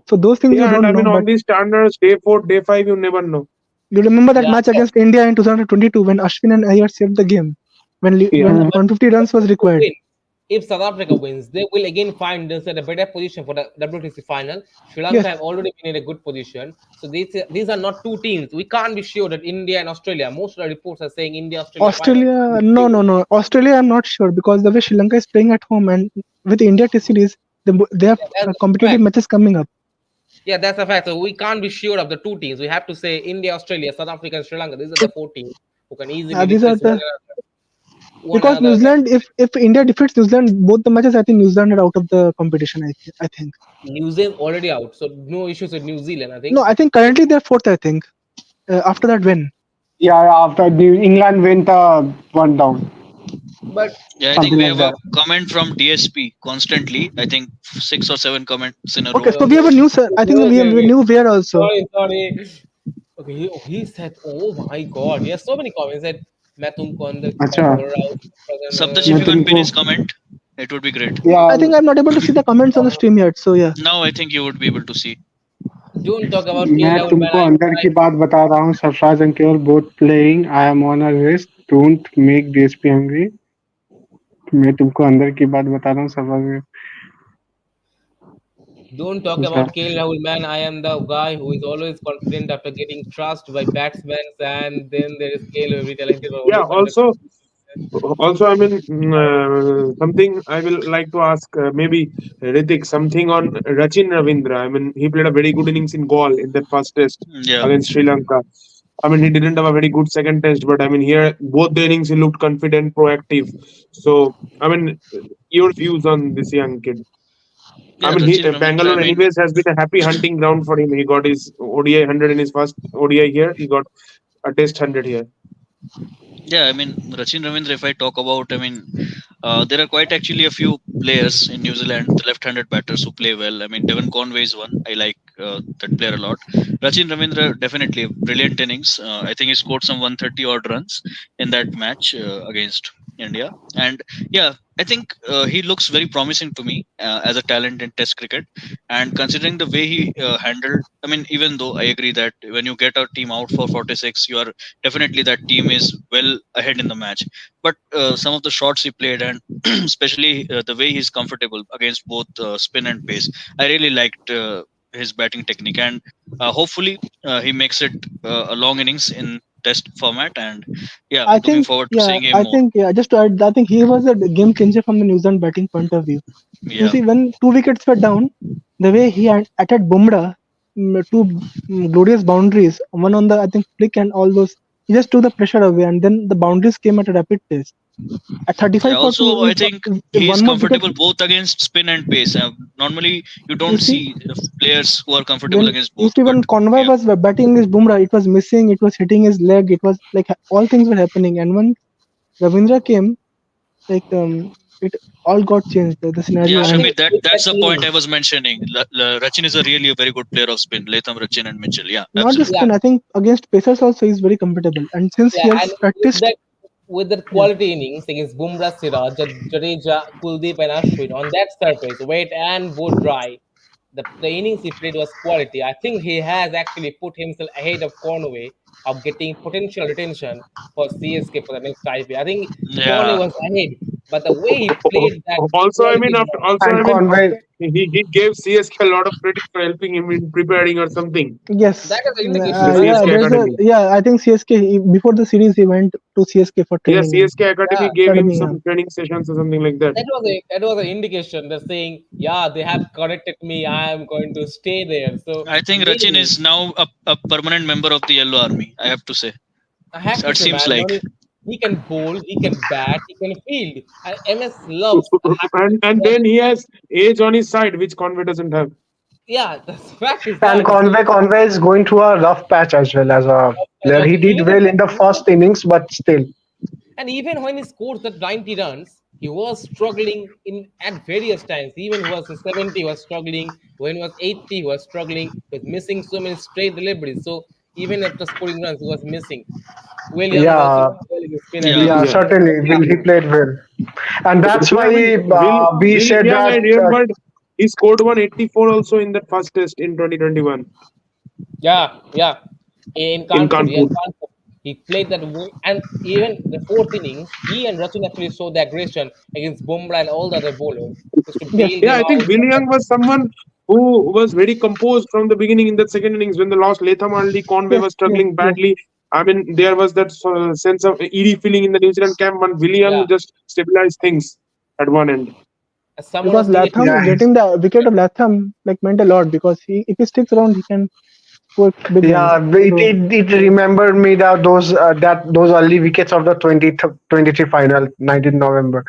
So those things you Yeah, and don't I know. mean But on these standards, day 4, day 5, you never know. you remember that Yeah, match against India in 2022 when Ashwin and Iyer saved the game when Yeah. when yeah, but 150 runs was to required. win, if South Africa wins, they will again find themselves in a better position for the WTC final. Sri Lanka have Yes, already been in a good position. So these are not two teams. We can't be sure that India and Australia. Most of the reports are saying India Australia final. Australia. No, no, no. Australia, I'm not sure because the way Sri Lanka is playing at home and with India Test series, they have Yeah, that's a competitive fact. matches coming up. Yeah, that's a fact. So we can't be sure of the two teams. We have to say India, Australia, South Africa, and Sri Lanka. These are the four teams who can easily These are replace the one because another. New Zealand, if India defeats New Zealand, both the matches, I think New Zealand are out of the competition. I think. New Zealand already out, so no issues with New Zealand. I No, think. I think currently they're fourth. I think after that win. Yeah, yeah, after the England went one down, But Yeah, I think something we like have a that. comment from DSP constantly. I think 6 or 7 comments in a Okay, row. so we have a new. I think we have a wait. new player also. Sorry. Okay, he said, "Oh my God!" He has so many comments. He said, "मैं तुमको अंदर की बात अच्छा बोल रहा हूँ." Sabdash, if मैं you can pin तुमको his comment, it would be great. I या think I'm not able to see the comments on the stream yet. So yeah. Now I think you would be able to see. Don't talk about K मैं Rahul, man. तुमको अंदर की बात बता रहा हूँ Sarfaraz and केवल both playing I am on a rest don't make DSP hungry मैं तुमको अंदर की बात बता रहा हूँ Sarfaraz Don't talk about K Rahul, man. I am the guy who is always confident after getting trust by batsmen, and then there is KL, very talented, but Yeah, always under. also, I mean, something I will like to ask maybe Ritik, something on Rachin Ravindra. I mean, he played a very good innings in Gaul in that first test Yeah. against Sri Lanka. I mean, he didn't have a very good second test, but I mean, here both the innings he looked confident, proactive. So, I mean, your views on this young kid? I Yeah, mean, Rachin Ravindra, I Bangalore mean, anyways has been a happy hunting ground for him. He got his ODI 100 in his first ODI here. He got a Test 100 here. yeah, I mean, Rachin Ravindra, if I talk about, I mean, there are quite actually a few players in New Zealand, the left-handed batters who play well. I mean, Devon Conway is one. I like that player a lot. Rachin Ravindra, definitely a brilliant innings. I think he scored some 130 odd runs in that match against India. And yeah, I think he looks very promising to me as a talent in Test cricket. And considering the way he handled, I mean, even though I agree that when you get a team out for 46, you are definitely that team is well ahead in the match. But some of the shots he played, and especially the way he's comfortable against both spin and pace, I really liked his batting technique. And hopefully, he makes it a long innings in Test format. And yeah, I looking think forward to yeah. seeing him I more. think yeah. Just to add, I think he was a game changer from the New Zealand batting point of view. You Yeah, see, when two wickets were down, the way he had attacked Bumrah, two glorious boundaries, one on the I think flick and all those, he just took the pressure away, and then the boundaries came at a rapid pace. At yeah. 35 for two, Also, I think if he is one more wicket, comfortable both against spin and pace. Normally, you you don't see, see players who are comfortable when against you both. see But when Conway yeah, was batting his Bumrah, it was missing, it was hitting his leg, it was like all things were happening, and when Ravindra came, like it all got changed the yeah, scenario I and Shabir, think with that that's the point innings, I was mentioning. Rachin is a really a very good player of spin. Latham, Rachin, and Mitchell. Yeah, not just yeah, absolutely. spin. I think against pacers also he's very comfortable, and since he yeah, and has practiced, with that yeah, quality innings against Bumrah, Siraj, Jadeja, Kuldeep, and Ashwin on that surface, wet and both dry, the innings he played was quality. I think he has actually put himself ahead of Conway of getting potential retention for CSK for the next IPL. I think Conway Yeah, was ahead. but the way he played that Also, I mean, quality after ball. also, And I mean, Conway, he gave CSK a lot of credit for helping him in preparing or something. Yes, That is the The indication. yeah. CSK There's a academy. yeah. I think CSK before the series he went to CSK for Yeah, training and CSK academy Yeah, gave him academy. Yeah. some training sessions or something like that. that was an indication. They're saying, yeah, they have corrected me. I am going to stay there. So I think Rachin maybe is now a permanent member of the Yellow Army. I have to say. I have So to it say, seems man, like. Dhoni, he can bowl, he can bat, he can field. And MS loves having And that. then he has age on his side, which Conway doesn't have. Yeah, the fact is and that. So, Conway is going through a rough patch as well as a player. also, He did well in the first innings, but still. and even when he scores that 90 runs, he was struggling in at various times. Even he was in 70, he was struggling. When he was 80, he was struggling. He was missing so many straight deliveries. So even after scoring runs, he was missing. Will Young also Yeah, did well in the spin as Yeah. well. yeah, Yeah. certainly. Yeah, He played well, and that's Yeah, why I mean, we Will said Young, I that. remembered he scored 184 also in that first test in 2021 yeah. In in Kanpur, yeah, in Kanpur. Kanpur. He played that, and even the fourth innings, he and Rachin actually showed the aggression against Bumrah and all the other bowlers, just to bail Yes. Yeah, them I think out. Will Young was someone who was very composed from the beginning in that second innings when they lost Latham early. Conway Yes. was Yes. struggling Yes. badly. I mean, there was that sense of eerie feeling in the New Zealand camp, and Will Yeah, Young just stabilized things at one end. as someone Because was needed to. Yeah, Latham getting the wicket of Latham like meant a lot because if he sticks around he can score big yeah. runs. So It remembered me that those early wickets of the 2023 final, 19th November.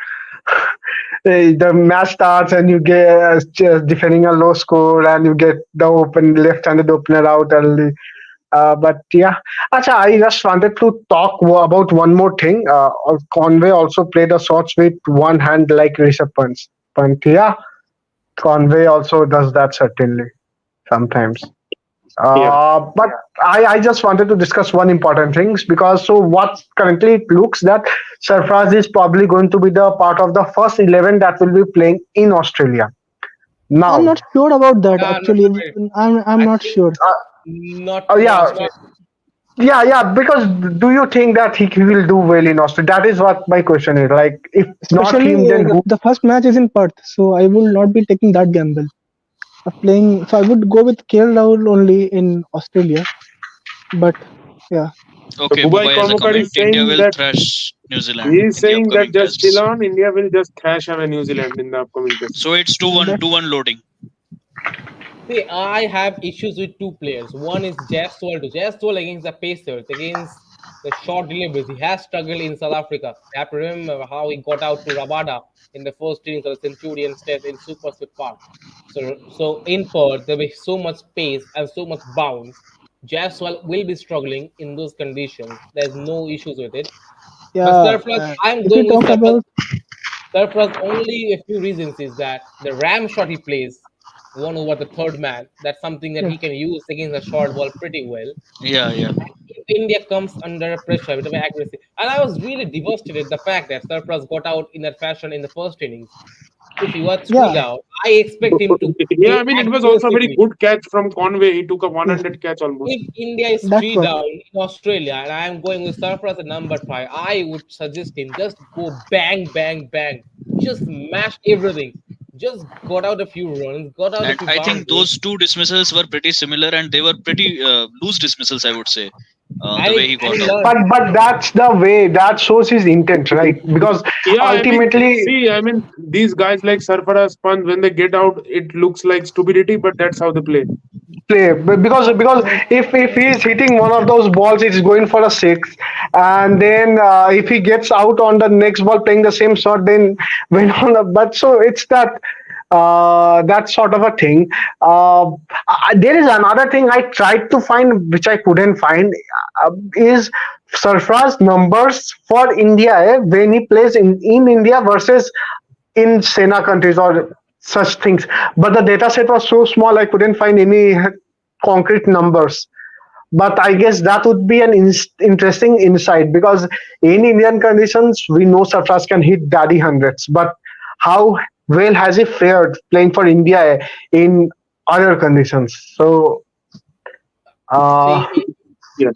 The match starts and you get just defending a low score and you get the open left-handed opener out early. But yeah, Acha, I just wanted to talk about one more thing. Conway also played the shots with one hand like Rishabh Pant. Pant, yeah, Conway also does that certainly sometimes. Yeah. But I just wanted to discuss one important things because so what currently it looks that Sarfraz is probably going to be the part of the first 11 that will be playing in Australia. I'm Now, not sure about that I'm not actually. sure. I'm I not think sure, uh, not oh for yeah, Australia. yeah, because do you think that he will do well in Australia? That is what my question is. Like, if not especially him, then who? the first match is in Perth, so I will not be taking that gamble of playing. So I would go with KL Rahul only in Australia. But yeah, So Okay, Bhubai Bubai has a Kormukar comment. is India saying will that thrash New Zealand he is in the saying that upcoming just chill tests. on. India will just thrash away New Zealand in the upcoming test. So it's 2-1, that 2-1 loading. See, I have issues with two players. One is Jaiswal. Jaiswal against the Pacers, against the short deliveries. He has struggled in South Africa. You have to remember how he got out to Rabada in the first innings of the Centurions Test in Supersport Park. So in Perth, there will be so much pace and so much bounce. Jaiswal will be struggling in those conditions. There's no issues with it. But yeah. Surfraz, I'm If we going with talk Surfraz. about Surfraz only a few reasons is that the ram shot he plays, one over the third man, that's something that yes, he can use against a short ball pretty well. Yeah, yeah. If India comes under pressure with accuracy, and I was really devastated the fact that Surfraz got out in that fashion in the first innings. If he was three yeah, down, I expect him to Yeah, play I mean, it was also a very aggressively. good catch from Conway. He took a yes, 100 catch almost. If India is that's three what. down in Australia and I am going with Surfraz at number five, I would suggest him just go bang, bang, bang. Just smash everything. Just got out a few runs, got out a And few I think boundaries. those two dismissals were pretty similar and they were pretty loose dismissals, I would say, the way he And got he out. learned. But that's the way that shows his intent, right? Because Yeah, I mean, ultimately see, I mean, these guys like Sarfaraz, Pant, when they get out, it looks like stupidity, but that's how they play. play because if he is hitting one of those balls, it's going for a six, and then if he gets out on the next ball playing the same shot, then went on a but so it's that sort of a thing. There is another thing I tried to find which I couldn't find is Sarfraz numbers for India when he plays in India versus in Sena countries or such things. But the data set was so small, I couldn't find any concrete numbers. But I guess that would be an interesting insight because in Indian conditions, we know Sarfraz can hit daddy hundreds. But how well has he fared playing for India in other conditions? So, uh, See, Yeah.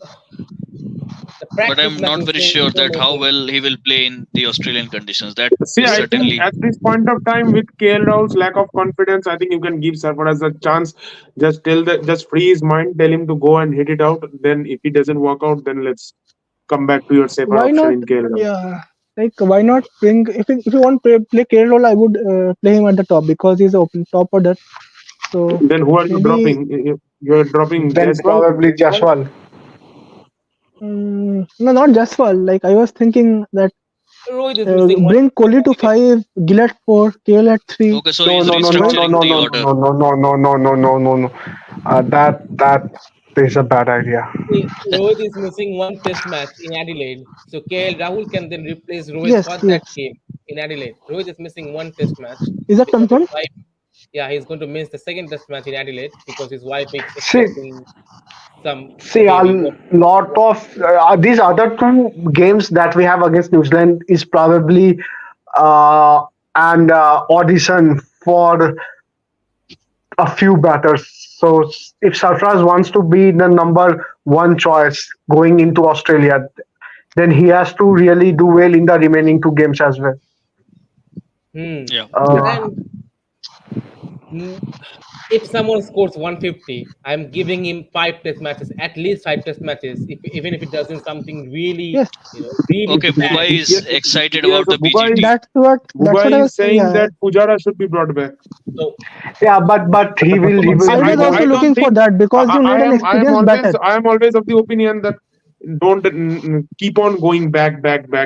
The But practice I'm not matches very don't sure show that how anything. well he will play in the Australian conditions. That See, is I think certainly at this point of time, with KL Rahul's lack of confidence, I think you can give Sarfaraz a chance. Just free his mind, tell him to go and hit it out. Then, if he doesn't work out, then let's come back to your safer Why option not? in KL Rahul. Yeah, like why not bring if you want to play Kerala, I would play him at the top because he's open top order. So Then, who are you maybe dropping? You're dropping Then Jaiswal. probably Jaswal. no, not Jaswal. Like I was thinking that Rohit is missing one. bring Kohli to 5, Gillett 4, KL at 3. okay. So No, he's no, no, no, Rohit, no, restructuring no, the no, order. no, no, no, no, no, no, no, no, no. That is a bad idea. Rohit is missing one test match in Adelaide. So KL Rahul can then replace Rohit yes, for that yes. game in Adelaide. Rohit is missing one test match Is that because his confirmed? wife, yeah, he's going to miss the second test match in Adelaide because his wife is See, expecting some see, a baby. lot of these other two games that we have against New Zealand is probably uh, an audition for a few batters. So if Sarfraz wants to be the number one choice going into Australia, then he has to really do well in the remaining two games as well. Hmm. Yeah. Yeah. Uh, And mm, if someone scores 150, I'm giving him five test matches, at least five test matches, even if it doesn't something really, Yes. really Okay. bad. Buba Yeah, is excited yeah. about So the BGT. That's what Bubai I is was saying. saying Yeah, that Pujara should be brought back. So yeah, but he will See, I be was also I going. don't looking for think that because you need an I am experienced always batter. of the opinion that don't keep on going back.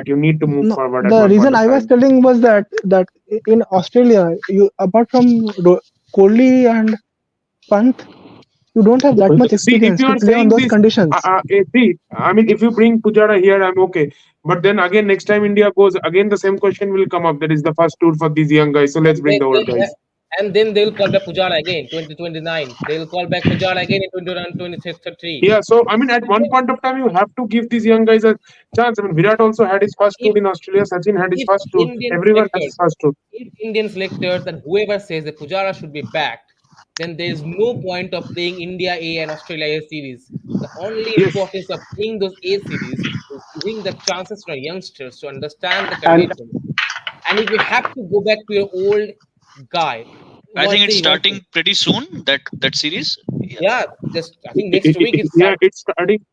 You need to move No, forward at the one point reason of I was time. telling was that in Australia, you apart from Kohli and Pant, you don't have that much See, if experience you to are play on saying those this, conditions. see, I mean, if you bring Pujara here, I'm okay. But then again, next time India goes, again the same question will come up. That is the first tour for these young guys. So let's and bring the old guys. then they'll call back Pujara again, 2029. They'll call back Pujara again in 2023. Yeah, so I mean, at one point of time, you have to give these young guys a chance. I mean, Virat also had his first If tour in Australia. Sachin had his if first tour. Indian Everyone has selectors, his first tour. if Indian selectors and whoever says that Pujara should be backed, then there is no point of playing India A and Australia A series. The only Yes, importance of playing those A series is giving the chances to our youngsters to understand the And conditions. And if you have to go back to your old guy, I think it's one thing, starting pretty soon. That series. Yeah. yeah, just I think next week it yeah, starts. it's starting.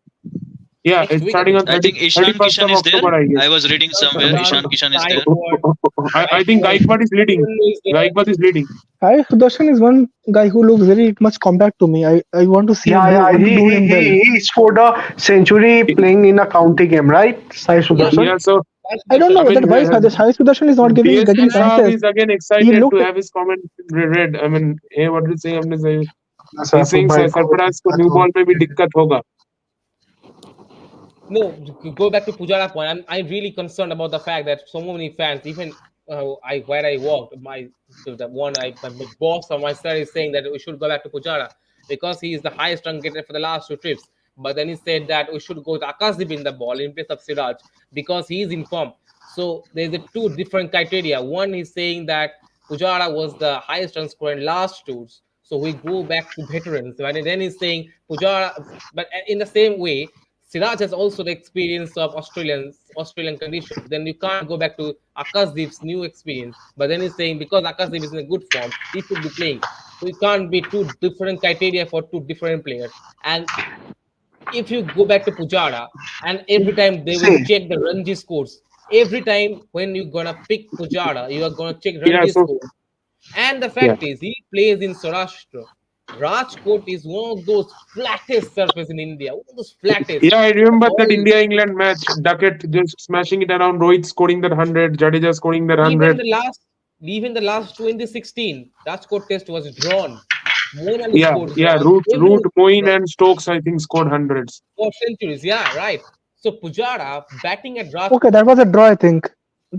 Yeah, Next it's week I starting think. on I think Ishan 31st Kishan of is there. October, I I guess. was reading somewhere Ishan, Ishan Kishan is there. Gaikwad, I think Gaikwad, Gaikwad is leading. Everyone is there. Gaikwad is leading. Sai Sudarshan is one guy who looks very much compact to me. I want to see him yeah, yeah, want to do him well. he scored a century playing in a county game, right? Sai Yeah, Sudarshan. Yeah, so Sai I don't I Sudarshan. know mean, that why Sai Sudarshan is not giving DSP getting And Saab chances. is again He excited to looked have his comment read. I mean, hey, what do you say? हमने say he's saying भाई को सरफराज को new ball में भी दिक्कत होगा. no, to go back to Pujara point, I'm really concerned about the fact that so many fans, even I where I worked, the one my boss on my side is saying that we should go back to Pujara because he is the highest run getter for the last two trips. But then he said that we should go to Akasdeep in the ball in place of Siraj because he is in form. So there's a two different criteria. One is saying that Pujara was the highest run scorer in last tours. So we go back to veterans. Right? And then he's saying Pujara, but in the same way, Siraj has also the experience of Australian conditions. Then you can't go back to Akasdeep's new experience. But then he's saying because Akasdeep is in a good form, he should be playing. So it can't be two different criteria for two different players. And if you go back to Pujara, and every time they will See, check the Ranji scores. Every time when you're gonna pick Pujara, you are gonna check Yeah, Ranji so scores. And the yeah, fact is, he plays in Saurashtra. Rajkot is one of those flattest surface in India, one of those flattest. yeah. I The remember that ball, India England match. Duckett just smashing it around. Rohit scoring that 100. Jadeja scoring that even 100. the last, even the last 2016 Rajkot test was drawn. Moeen Ali Yeah, scored yeah. draws. Root, Everyone Moeen, draws. and Stokes I think scored hundreds. For centuries. Yeah, right. So Pujara batting at okay. Rajkot. That was a draw. I think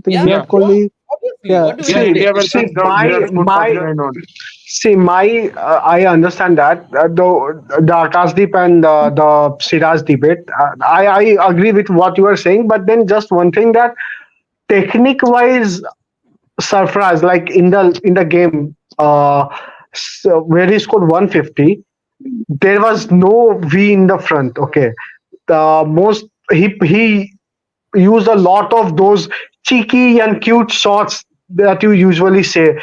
Yeah, Yeah, Virat draw. Kohli. Obviously. Yeah, What do we yeah. have to see, say? India see, versus Virat my scored my 49 on. see my I understand that the Akashdeep and the Siraj debate. I agree with what you are saying, but then just one thing that technique wise, Sarfraz like in the game where he scored 150, there was no V in the front. Okay, most he use a lot of those cheeky and cute shots that you usually say,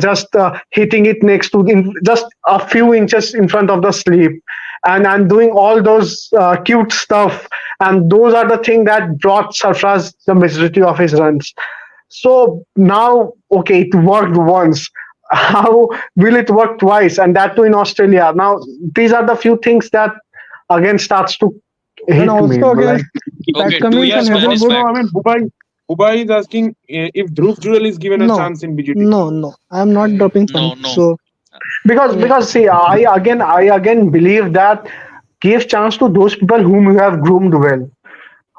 just hitting it next to just a few inches in front of the sleeve, and doing all those cute stuff, and those are the thing that brought Sarfraz the majority of his runs. So now, okay, it worked once. How will it work twice, and that too in Australia? Now, these are the few things that again starts to And hit me. also Like, against Pat Okay, two Cummins Yeah, and years so ban is Hazelwood. also, back. I mean, Bubai is asking if Dhruv Jurel is given a No, chance in BGT. no. I'm not dropping No, points. no. So yeah, because see, I again believe that give chance to those people whom you have groomed well,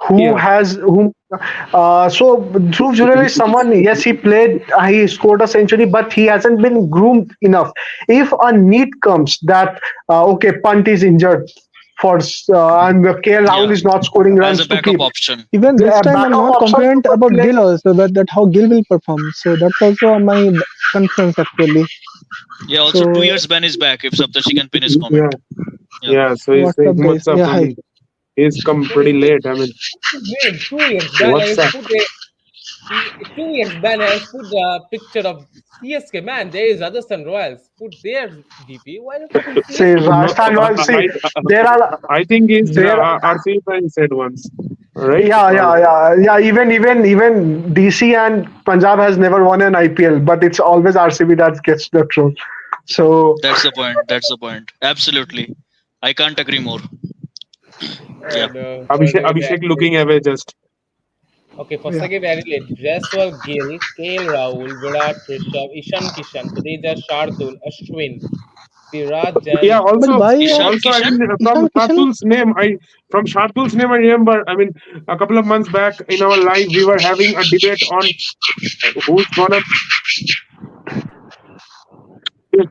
who Yeah. has whom. So Dhruv Jurel is someone. Yes, he played. He scored a century, but he hasn't been groomed enough. If a need comes that okay, Punt is injured and KL Rahul Yeah, is not scoring as a runs to backup keep. option. even this The time I'm backup not option to confident about play. Gill also, that how Gill will perform. So that's also my concerns actually. Yeah, also two So years ban is back if Saptarshi can pin his Yeah. comment. Yeah. Yeah. So he's what's saying, up, guys? what's up? Yeah, I hi. mean, he's come What is pretty it? late. I mean, Wait, 2 years ban what's has up? put a 2 years ban has put the picture of CSK. Man, there is Rajasthan Royals. Put their DP. Why are you putting See, CSK? No, Rajasthan Royals. See, there are I think he's there. RCB fan said once, right? Yeah. Even DC and Punjab has never won an IPL, but it's always RCB that gets the trophy. So That's the point. That's the point. Absolutely. I can't agree more. Yeah. And for Abhishek, second Abhishek looking away just. okay, for Yeah. second Adelaide, Jaiswal, Gill, KL Rahul, Virat, Rishabh, Ishan Kishan, Jadeja, Shardul, Ashwin, Siraj, Yeah. and But Also, why Ishan I Kishan? mean, Ishan Kishan? From Shardul's name, I remember. I mean, a couple of months back in our live, we were having a debate on who's gonna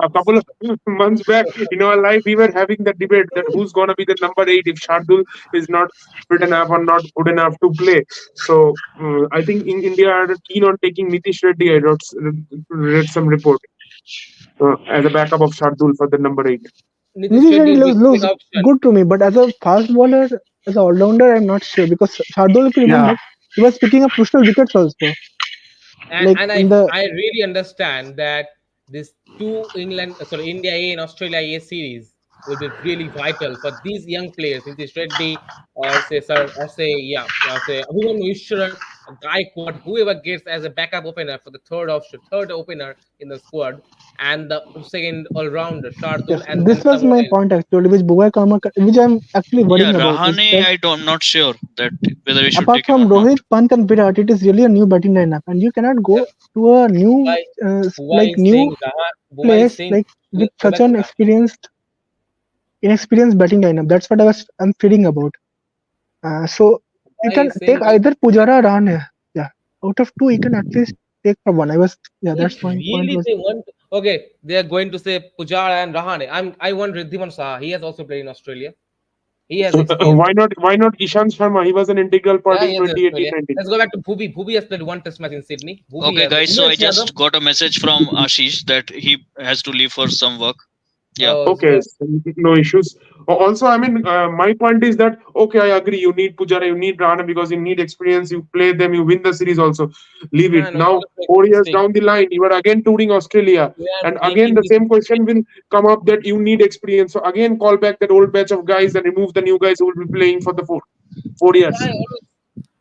a couple of months back in our life, we were having the debate that who's going to be the number 8 if Shardul is not fit enough or not good enough to play. So I think in India are keen on taking Nitish Reddy. Read some report as a backup of Shardul for the number 8. Nitish Nitish Reddy Reddy will be looks second option. good to me, but as a fast bowler, as an all rounder, I'm not sure because Shardul, if you yeah, remember, he was picking up crucial wickets also. and Like and in the I really understand that this two England sorry India A and Australia A series will be really vital for these young players, Nitish Reddy or say sir or say yeah say Abhimanyu Ishwar, Gaikwad, whoever gets as a backup opener for the third opener in the squad, and the second all rounder Shardul, yes, and then this was someone my else. point actually, which Bhubai Karma, which I'm actually Yeah, worrying about, is Rahane, that I'm not sure that whether we should apart take him from or not. Rohit, Pant, and Virat, it is really a new batting lineup, and you cannot go to a new Why why like is new saying Raha, why is players saying like with go such back to an inexperienced batting lineup. That's what I'm feeling about. So you why can is saying take either Pujara or Rahane. Yeah, out of two, you can at least take for one. Yeah, that's if my point really was. they want, okay, they are going to say Pujara and Rahane. I want Riddhiman Saha. He has also played in Australia. He has experience. Why not Ishan Sharma? He was an integral part Yeah, in he has Australia. 2018-19. Let's go back to Bhubi. Bhubi has played one test match in Sydney. Bhubi Okay, has guys. So I Umesh Yadav. just got a message from Ashish that he has to leave for some work. Yeah. Okay, no issues. Also, I mean, my point is that okay, I agree. You need Pujara, you need Rana because you need experience. You play them, you win the series. Also, leave it. Man, Now, always make 4 years mistake. down the line, you are again touring Australia, We are and again making the this same mistake. question will come up that you need experience. So again, call back that old batch of guys and remove the new guys who will be playing for the four Yeah, years. I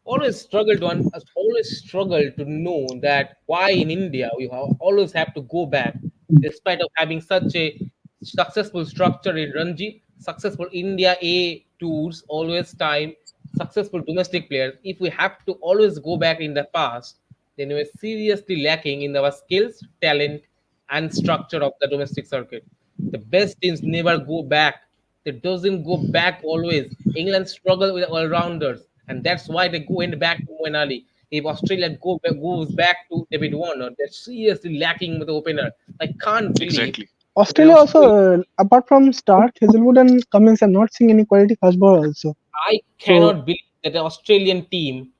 always struggle to know that why in India we always have to go back, despite of having such a successful structure in Ranji, successful India A tours, always time, successful domestic players. If we have to always go back in the past, then we're seriously lacking in our skills, talent, and structure of the domestic circuit. The best teams never go back. They doesn't go back always. England struggle with all-rounders, and that's why they go in back to Moeen Ali. If Australia goes back to David Warner, they're seriously lacking with the opener. I can't believe Exactly. that an Australia also, Australian. apart from Stark, Hazelwood, and Cummins, I'm not seeing any quality fast bowler also. I So cannot believe that an Australian team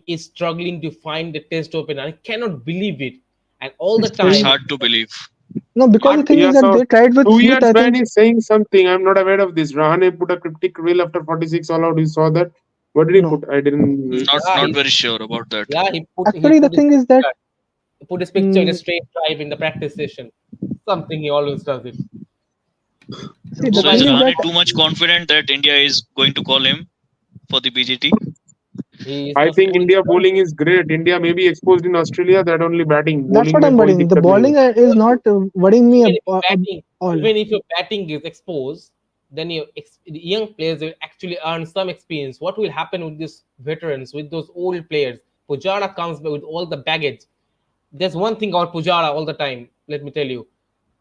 is struggling to find the test opener. I cannot believe it. And all the it's It's time, very hard to believe. No, because the thing Yeah, is that so they tried with two Smith. years I ban think is saying something. I'm not aware of this. Rahane put a cryptic reel after 46 all out. You saw that? What did he no. put? I didn't. Yeah, Not very sure about that. he Actually, the put his thing is that picture in a mm, straight drive in the practice session. Something he always does it. see the So Bhubai is thing is is that Rahane too much confident that India is going to call him for the BGT? he is I not think scoring India runs. bowling is great. India may be exposed in Australia. That only batting. that's Bowling what में I'm कोई worrying. The दिक्कत नहीं है. bowling is not worrying me Even if batting, all. even if your batting is exposed, then the young players will actually earn some experience. What will happen with these veterans, with those old players? Pujara comes back with all the baggage. There's one thing about Pujara all the time. Let me tell you,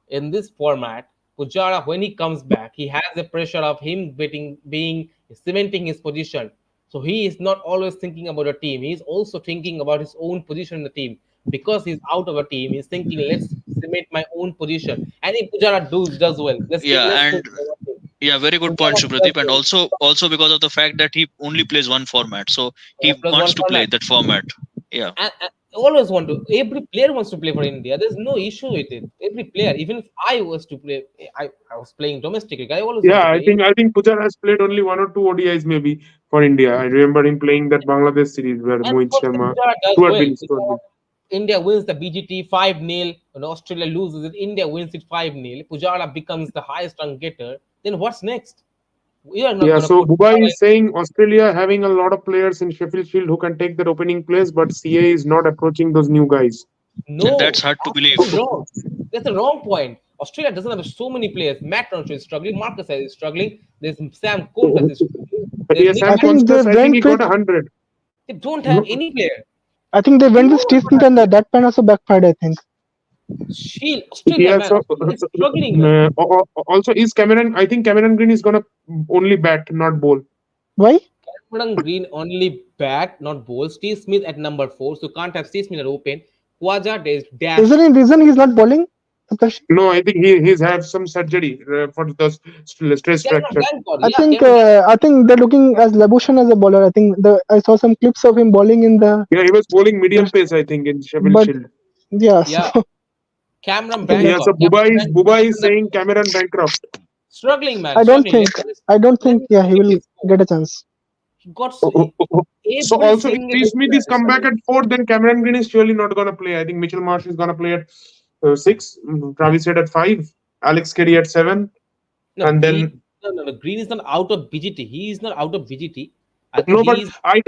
in this format, Pujara, when he comes back, he has the pressure of him being cementing his position. So he is not always thinking about a team. He's also thinking about his own position in the team. Because he's out of a team, he's thinking, let's cement my own position. And if Pujara does well, Yeah, let's say and one thing. yeah, very good point, Pujara does Supradeep. And well. also because of the fact that he only plays one format, so he Plus wants one to play format. that format. Yeah, And always want to. Every player wants to play for India. There's no issue with it. Every player, even if I was to play, I was playing domestic league. I always want Yeah, to play. I think Pujara has played only one or two ODIs maybe for India. I remember him playing that Bangladesh series where And Mohit firstly, Sharma Pujara does Stuart well Bill Stuart because Bill. India wins the BGT 5-0, and Australia loses it. India wins it 5-0. Pujara becomes the highest run getter. Then what's next? We are not Yeah, going to so put Bubai Pujara is saying Australia having a lot of players in Sheffield Shield who can take their opening place, but CA is not approaching those new guys. and that's No, hard to believe. absolutely wrong. That's the wrong point. Australia doesn't have so many players. Matt Roncho is struggling. Marcus Harris is struggling. There's Sam Coulter is struggling. There's Yeah, Nick Sam I think they Constas, I think went he got with 100. They don't have any player. I think they went with No, Steve Smith and that plan also backfired. I think. Shield, Australia, Yeah, man. so Australia is struggling, man. also is Cameron. I think Cameron Green is gonna only bat, not bowl. Why? Cameron Green only bat, not bowl. Steve Smith at number 4, so can't have Steve Smith at open. Quaja is Is there dash. any reason he's not bowling? Prakash? No, I think he's had some surgery for the stress Cameron fracture. Bangkok, yeah, Cameron I think they're looking as Labushan as a bowler. I think I saw some clips of him bowling in Yeah, he was bowling medium the pace, I think, in Sheffield but Shield. yeah. yeah, So Cameron I think Yeah, so Bangkok. Cameron Bangkok Bubai is is the saying Cameron Bancroft. struggling, man. I don't Struggling. think I don't Let think me yeah he check will his score. get a chance. He got So every also, if single Steve Smith is match is come back struggling. at fourth, then Cameron Green is surely not going to play. I think Mitchell Marsh is going to play at six, Travis Head at five, Alex Carey at seven, No, and Green. then No. Green is not out of BGT. He is not out of BGT. I think no, he but is. I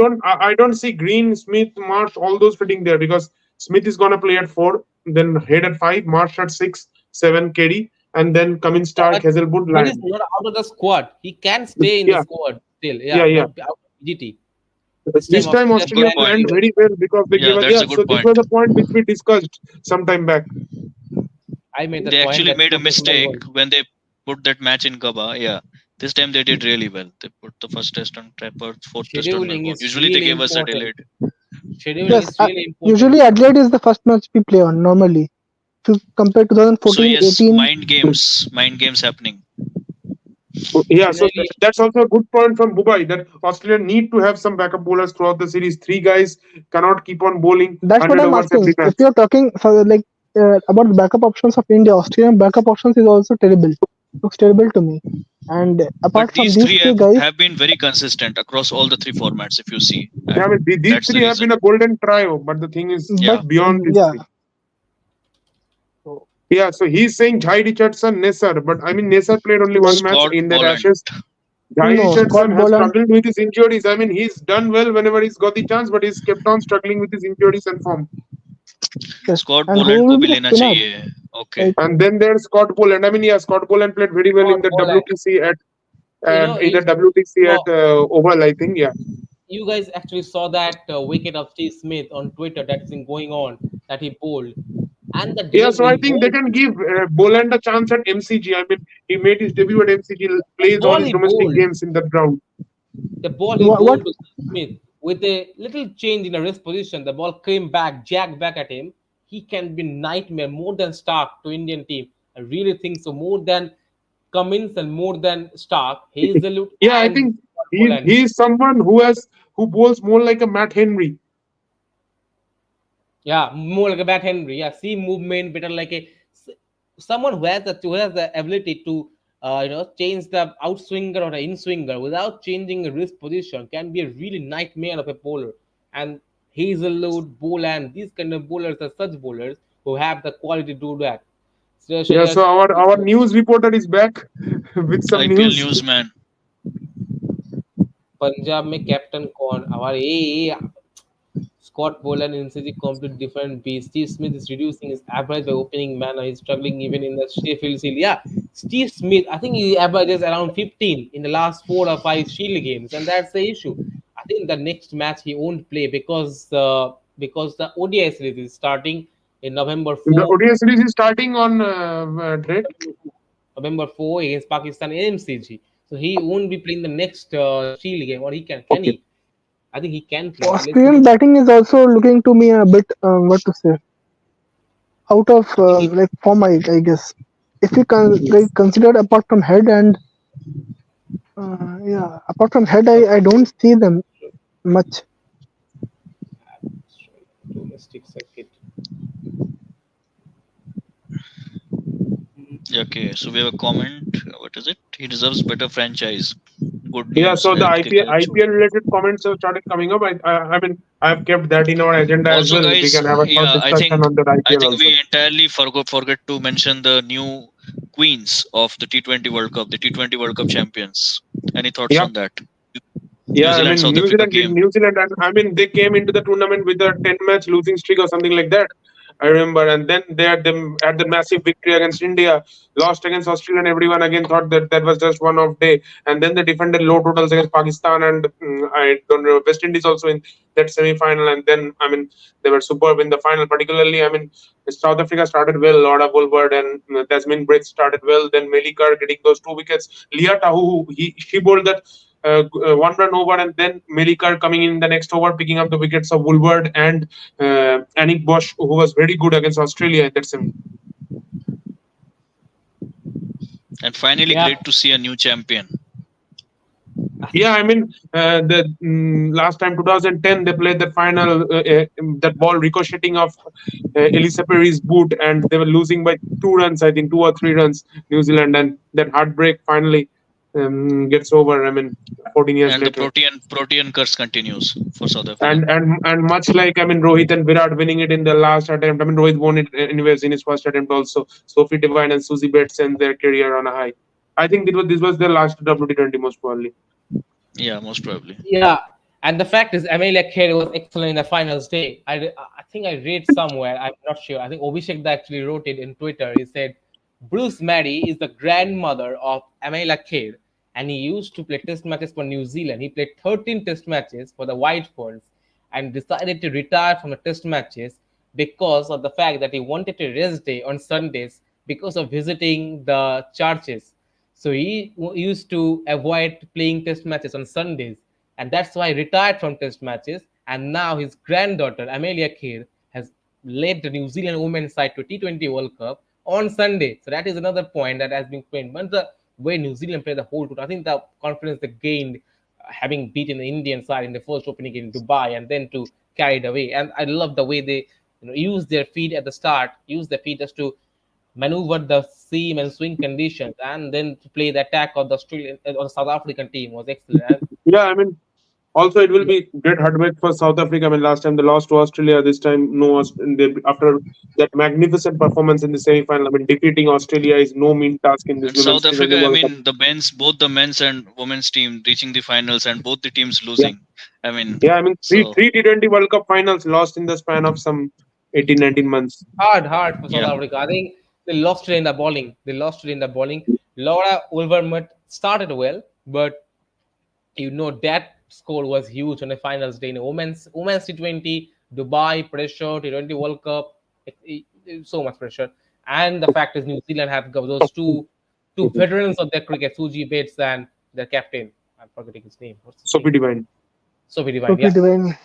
don't see Green, Smith, Marsh, all those fitting there because Smith is going to play at four, then Head at five, Marsh at six, seven, Carey, and then Cummins, Yeah, Stark, Hazelwood, but he's Lyon. not out of the squad. He can stay in the Yeah, squad still. yeah, Yeah, yeah. not out of BGT. This time This time Australia Good Australia planned point. very planned well. very well because they Yeah, gave us, that's yeah. a So good this point. was a point which we discussed some time back. I made that They point actually that made a Australia planned mistake well. when they put that match in Gaba. Yeah, this time they did really well. They put the first test on Trafford, fourth test on Scheduling Melbourne. is Usually they really gave us a important. delayed. Scheduling Yeah. Yes, is really important. usually Adelaide is the first match we play on normally. To compare So 2014, yes, 18. mind games happening. Yeah, so Really, that's also a good point from Bubai that Australia need to have some backup bowlers throughout the series. Three guys cannot keep on bowling That's what 100 I'm overs asking. every If match. you're talking like about the backup options of India, Australian backup options is also terrible. Looks terrible to me. And But apart from these these three three guys, have been very consistent across all the three formats, if you see, Yeah, I and mean, these that's the three have reason. been a golden trio, but the thing is but Yeah, beyond these yeah, three. Yeah, so he's saying Jai Richardson, Nesar, but I mean, Nesar played only one match Scott in their Boland. Ashes. Jai no Richardson Scott has Boland. struggled with his injuries. I mean, he's done well whenever he's got the chance, but he's kept on struggling with his injuries and form. Yes, Scott and who Boland will को be भी the लेना spinner? चाहिए. Okay. Like And then there's Scott Boland. I mean, yeah, Scott Boland played very well in Scott the Boland. WTC in the It's WTC for at Oval, I think. Yeah. you guys actually saw that wicket of Steve Smith on Twitter that's been going on that he bowled, and the Yeah, so delivery I he think they bowled, can give Boland a chance at MCG. I mean, he made his debut at MCG, the plays all ball his he domestic bowled, games in that ground. the ball he what bowled to Steve Smith with a little change in the wrist position, the ball came back, jagged back at him. He can be nightmare more than Stark to Indian team. I really think so. More than Cummins and more than Stark, Hazelwood Yeah, I and think Boland. he is someone who bowls more like a Matt Henry. Yeah, more like a bat Henry. Yeah, see movement better like a someone who has the ability to change the outswinger or the inswinger without changing a wrist position can be a really nightmare of a bowler. And Hazelwood, Boland, these kind of bowlers are such bowlers who have the quality to do that. So, Yeah, yeah, so our news reporter is back with some IPL news. news, man. Punjab में captain कौन हमारे ये Scott Boland is a complete different beast. Steve Smith is reducing his average by opening man. He's struggling even in the Sheffield Shield. Yeah, Steve Smith, I think he averages around 15 in the last 4 or 5 Shield games, and that's the issue. I think the next match he won't play because the ODI series is starting in November The 4. ODI series is starting on date. November 4 against Pakistan in MCG. So he won't be playing the next Shield game, or he can Okay. he? I think he can play, but let's Australian see. batting is also looking to me a bit what to say, out of I think he like form. I guess if we like, consider apart from head and yeah, apart from head, I don't see them much. domestic circuit. Yeah, okay, so we have a comment. What is it? He deserves better franchise. Good Yeah, news. so the Health kicker. IPL related comments have started coming up. I mean, I've kept that in our agenda as Also, well. We guys, can have a short yeah, discussion on that I IPL think also. we entirely forget to mention the new queens of the T20 World Cup, the T20 World Cup champions. Any thoughts Yeah, on that? New yeah. I Zealand, mean, South Africa game. New Zealand, and I mean, they came into the tournament with a 10-match losing streak or something like that. I remember, and then they had the massive victory against India, lost against Australia, and everyone again thought that that was just one off day. And then they defended low totals against Pakistan and I don't know West Indies also in that semi-final. And then I mean they were superb in the final. Particularly, I mean South Africa started well. Lorda Woolward and Tasmin Brith started well. Then Melikar getting those 2 wickets. Leah Tahu she bowled that one run over, and then Melikar coming in the next over, picking up the wickets of Woolward and Anik Bosch, who was very good against Australia in that semi. And finally, Yeah, great to see a new champion. Yeah, I mean, the last time 2010 they played the final, that ball ricocheting off Elisa Perry's boot, and they were losing by 2 runs, I think 2 or 3 runs, New Zealand, and that heartbreak finally gets over. I mean, 14 years And the later. Protean curse continues for South Africa. And much like I mean Rohit and Virat winning it in the last attempt. I mean Rohit won it anyways in his first attempt also. Sophie Devine and Susie Betts end their career on a high. I think this was their last WT20 most probably. Yeah, most probably. yeah. And the fact is, Amelia Carey was excellent in the finals day. I think I read somewhere. I'm not sure. I think Abhishek actually wrote it in Twitter. He said Bruce Mary is the grandmother of Amelia Carey, and he used to play Test matches for New Zealand. He played 13 Test matches for the White Ferns, and decided to retire from the Test matches because of the fact that he wanted a rest day on Sundays because of visiting the churches. So he used to avoid playing test matches on Sundays, and that's why he retired from test matches. And now his granddaughter Amelia Keir has led the New Zealand women's side to T20 World Cup on Sunday. So that is another point that has been claimed. But the way New Zealand played the whole tour, I think the confidence they gained having beaten the Indian side in the first opening in Dubai and then to carry it away. And I love the way they use their feet at the start, use their feet just to maneuver the seam and swing conditions, and then to play the attack of the Australian or the South African team was excellent. And Yeah, I mean also it will be great heartbreak for South Africa. I mean last time they lost to Australia, this time no. After that magnificent performance in the semi-final, I mean defeating Australia is no mean task in this And women's South T20 Africa, I World Cup. mean, both the men's and women's team reaching the finals and both the teams Yeah, losing. I mean, yeah. I mean so three T20 World Cup finals lost in the span of some 18-19 months. hard for South yeah, Africa. I think they lost it in the bowling. They lost it in the bowling. Laura Wolvermuth started well, but that score was huge on the finals day in the women's T20 Dubai pressure T20 World Cup. So much pressure, and the fact is New Zealand have got those two veterans of their cricket, Suji Bates and their captain. I'm forgetting his name. What's his name? Sophie Devine. Sophie Devine. Sophie Yeah. Devine.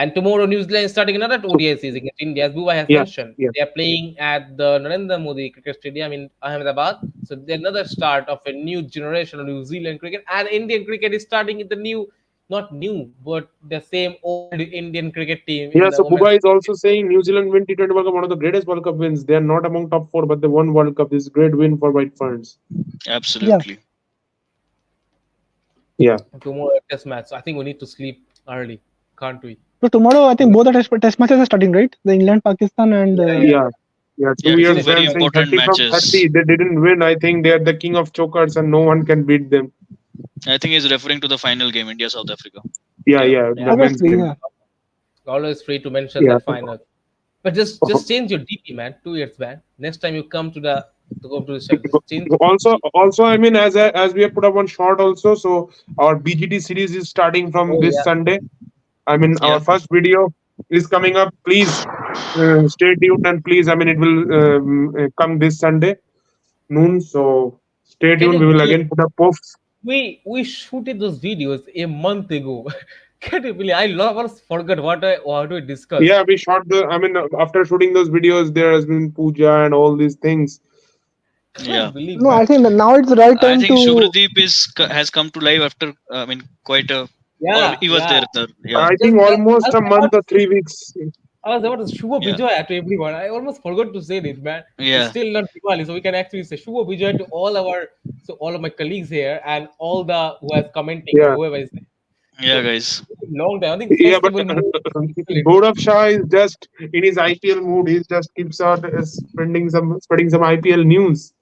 And tomorrow, New Zealand is starting another ODI series against India, as Buba has Yeah, mentioned. yeah. They are playing at the Narendra Modi Cricket Stadium in Ahmedabad. So, another start of a new generation of New Zealand cricket. And Indian cricket is starting in the new not new, but the same old Indian cricket team in Yeah, the so women's Buba is cricket. also saying New Zealand win T20 World Cup, one of the greatest World Cup wins. They are not among top four, but they won World Cup. This is a great win for White Ferns. Yeah. Absolutely. Yeah. Tomorrow a test match. I think we need to sleep early, can't we? So tomorrow, I think both the test matches are starting, right? The England, Pakistan, and Yeah, yeah. Yeah. Yeah, Yeah, 2 years two Yesterday, very ban saying important 30 from matches. 30. They didn't win. I think they are the king of chokers and no one can beat them. I think he's referring to the final game, India South Africa. Yeah, Yeah. yeah, yeah, the men's obviously, game. yeah. always free to mention Yeah. that final. But just change your DP, man. 2 years ban. Next time you come to go to the show, just change your Also, DP. also, I mean, as we have put up one short also, so our BGT series is starting from Oh this yeah. Sunday. I mean, Yeah. our first video is coming up. Please stay tuned and please, I mean, it will come this Sunday noon. So stay Can tuned. you We will believe again put up posts. we shooted those videos a month ago? Can you believe? I almost forgot what we discussed. Yeah, we shot the. I mean, after shooting those videos, there has been puja and all these things. Yeah. Can't believe, No, I man. think that now it's the right I time think to. Shubhradeep has come to life after, I mean, quite a, or Yeah, he was yeah. there. Yeah. I Just think almost a month or 3 weeks. I was about to Shubha Yeah. Bijoy to everyone. I almost forgot to say this, man. It's Yeah. still not Diwali, so we can actually say Shubha Bijoy to all of my colleagues here and all the who is commenting or Yeah, whoever is there. Yeah, So guys. long time. I think yeah, but festival mode. Excellent. Gaurav Shah is just in his IPL mood. He just keeps on spreading some IPL news.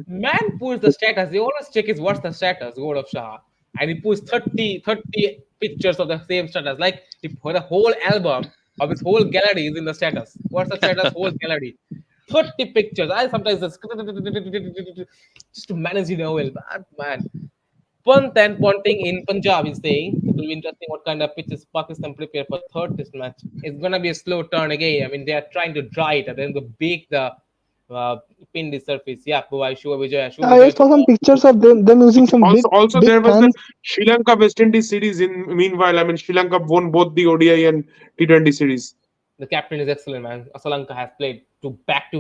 Man puts the status. He always check his what's the status, God of Shah. And he puts 30 pictures of the same status. Like he put the whole album of his whole gallery is in the status. What's the status? Whole gallery. 30 pictures. I sometimes just to manage well. But man. Punt and Ponting in Punjab is saying it will be interesting what kind of pitches Pakistan prepare for third test match. It's gonna be a slow turn again. I mean they are trying to dry it and then to bake the uh, pindy surface. Yeah, boy, Shua I Vijay to saw some all. pictures of them using some Also big there was that fans. Sri Lanka West Indies series. In meanwhile, I mean, Sri Lanka won both the ODI and T20 series. The captain is excellent, man. Asalanka has played to back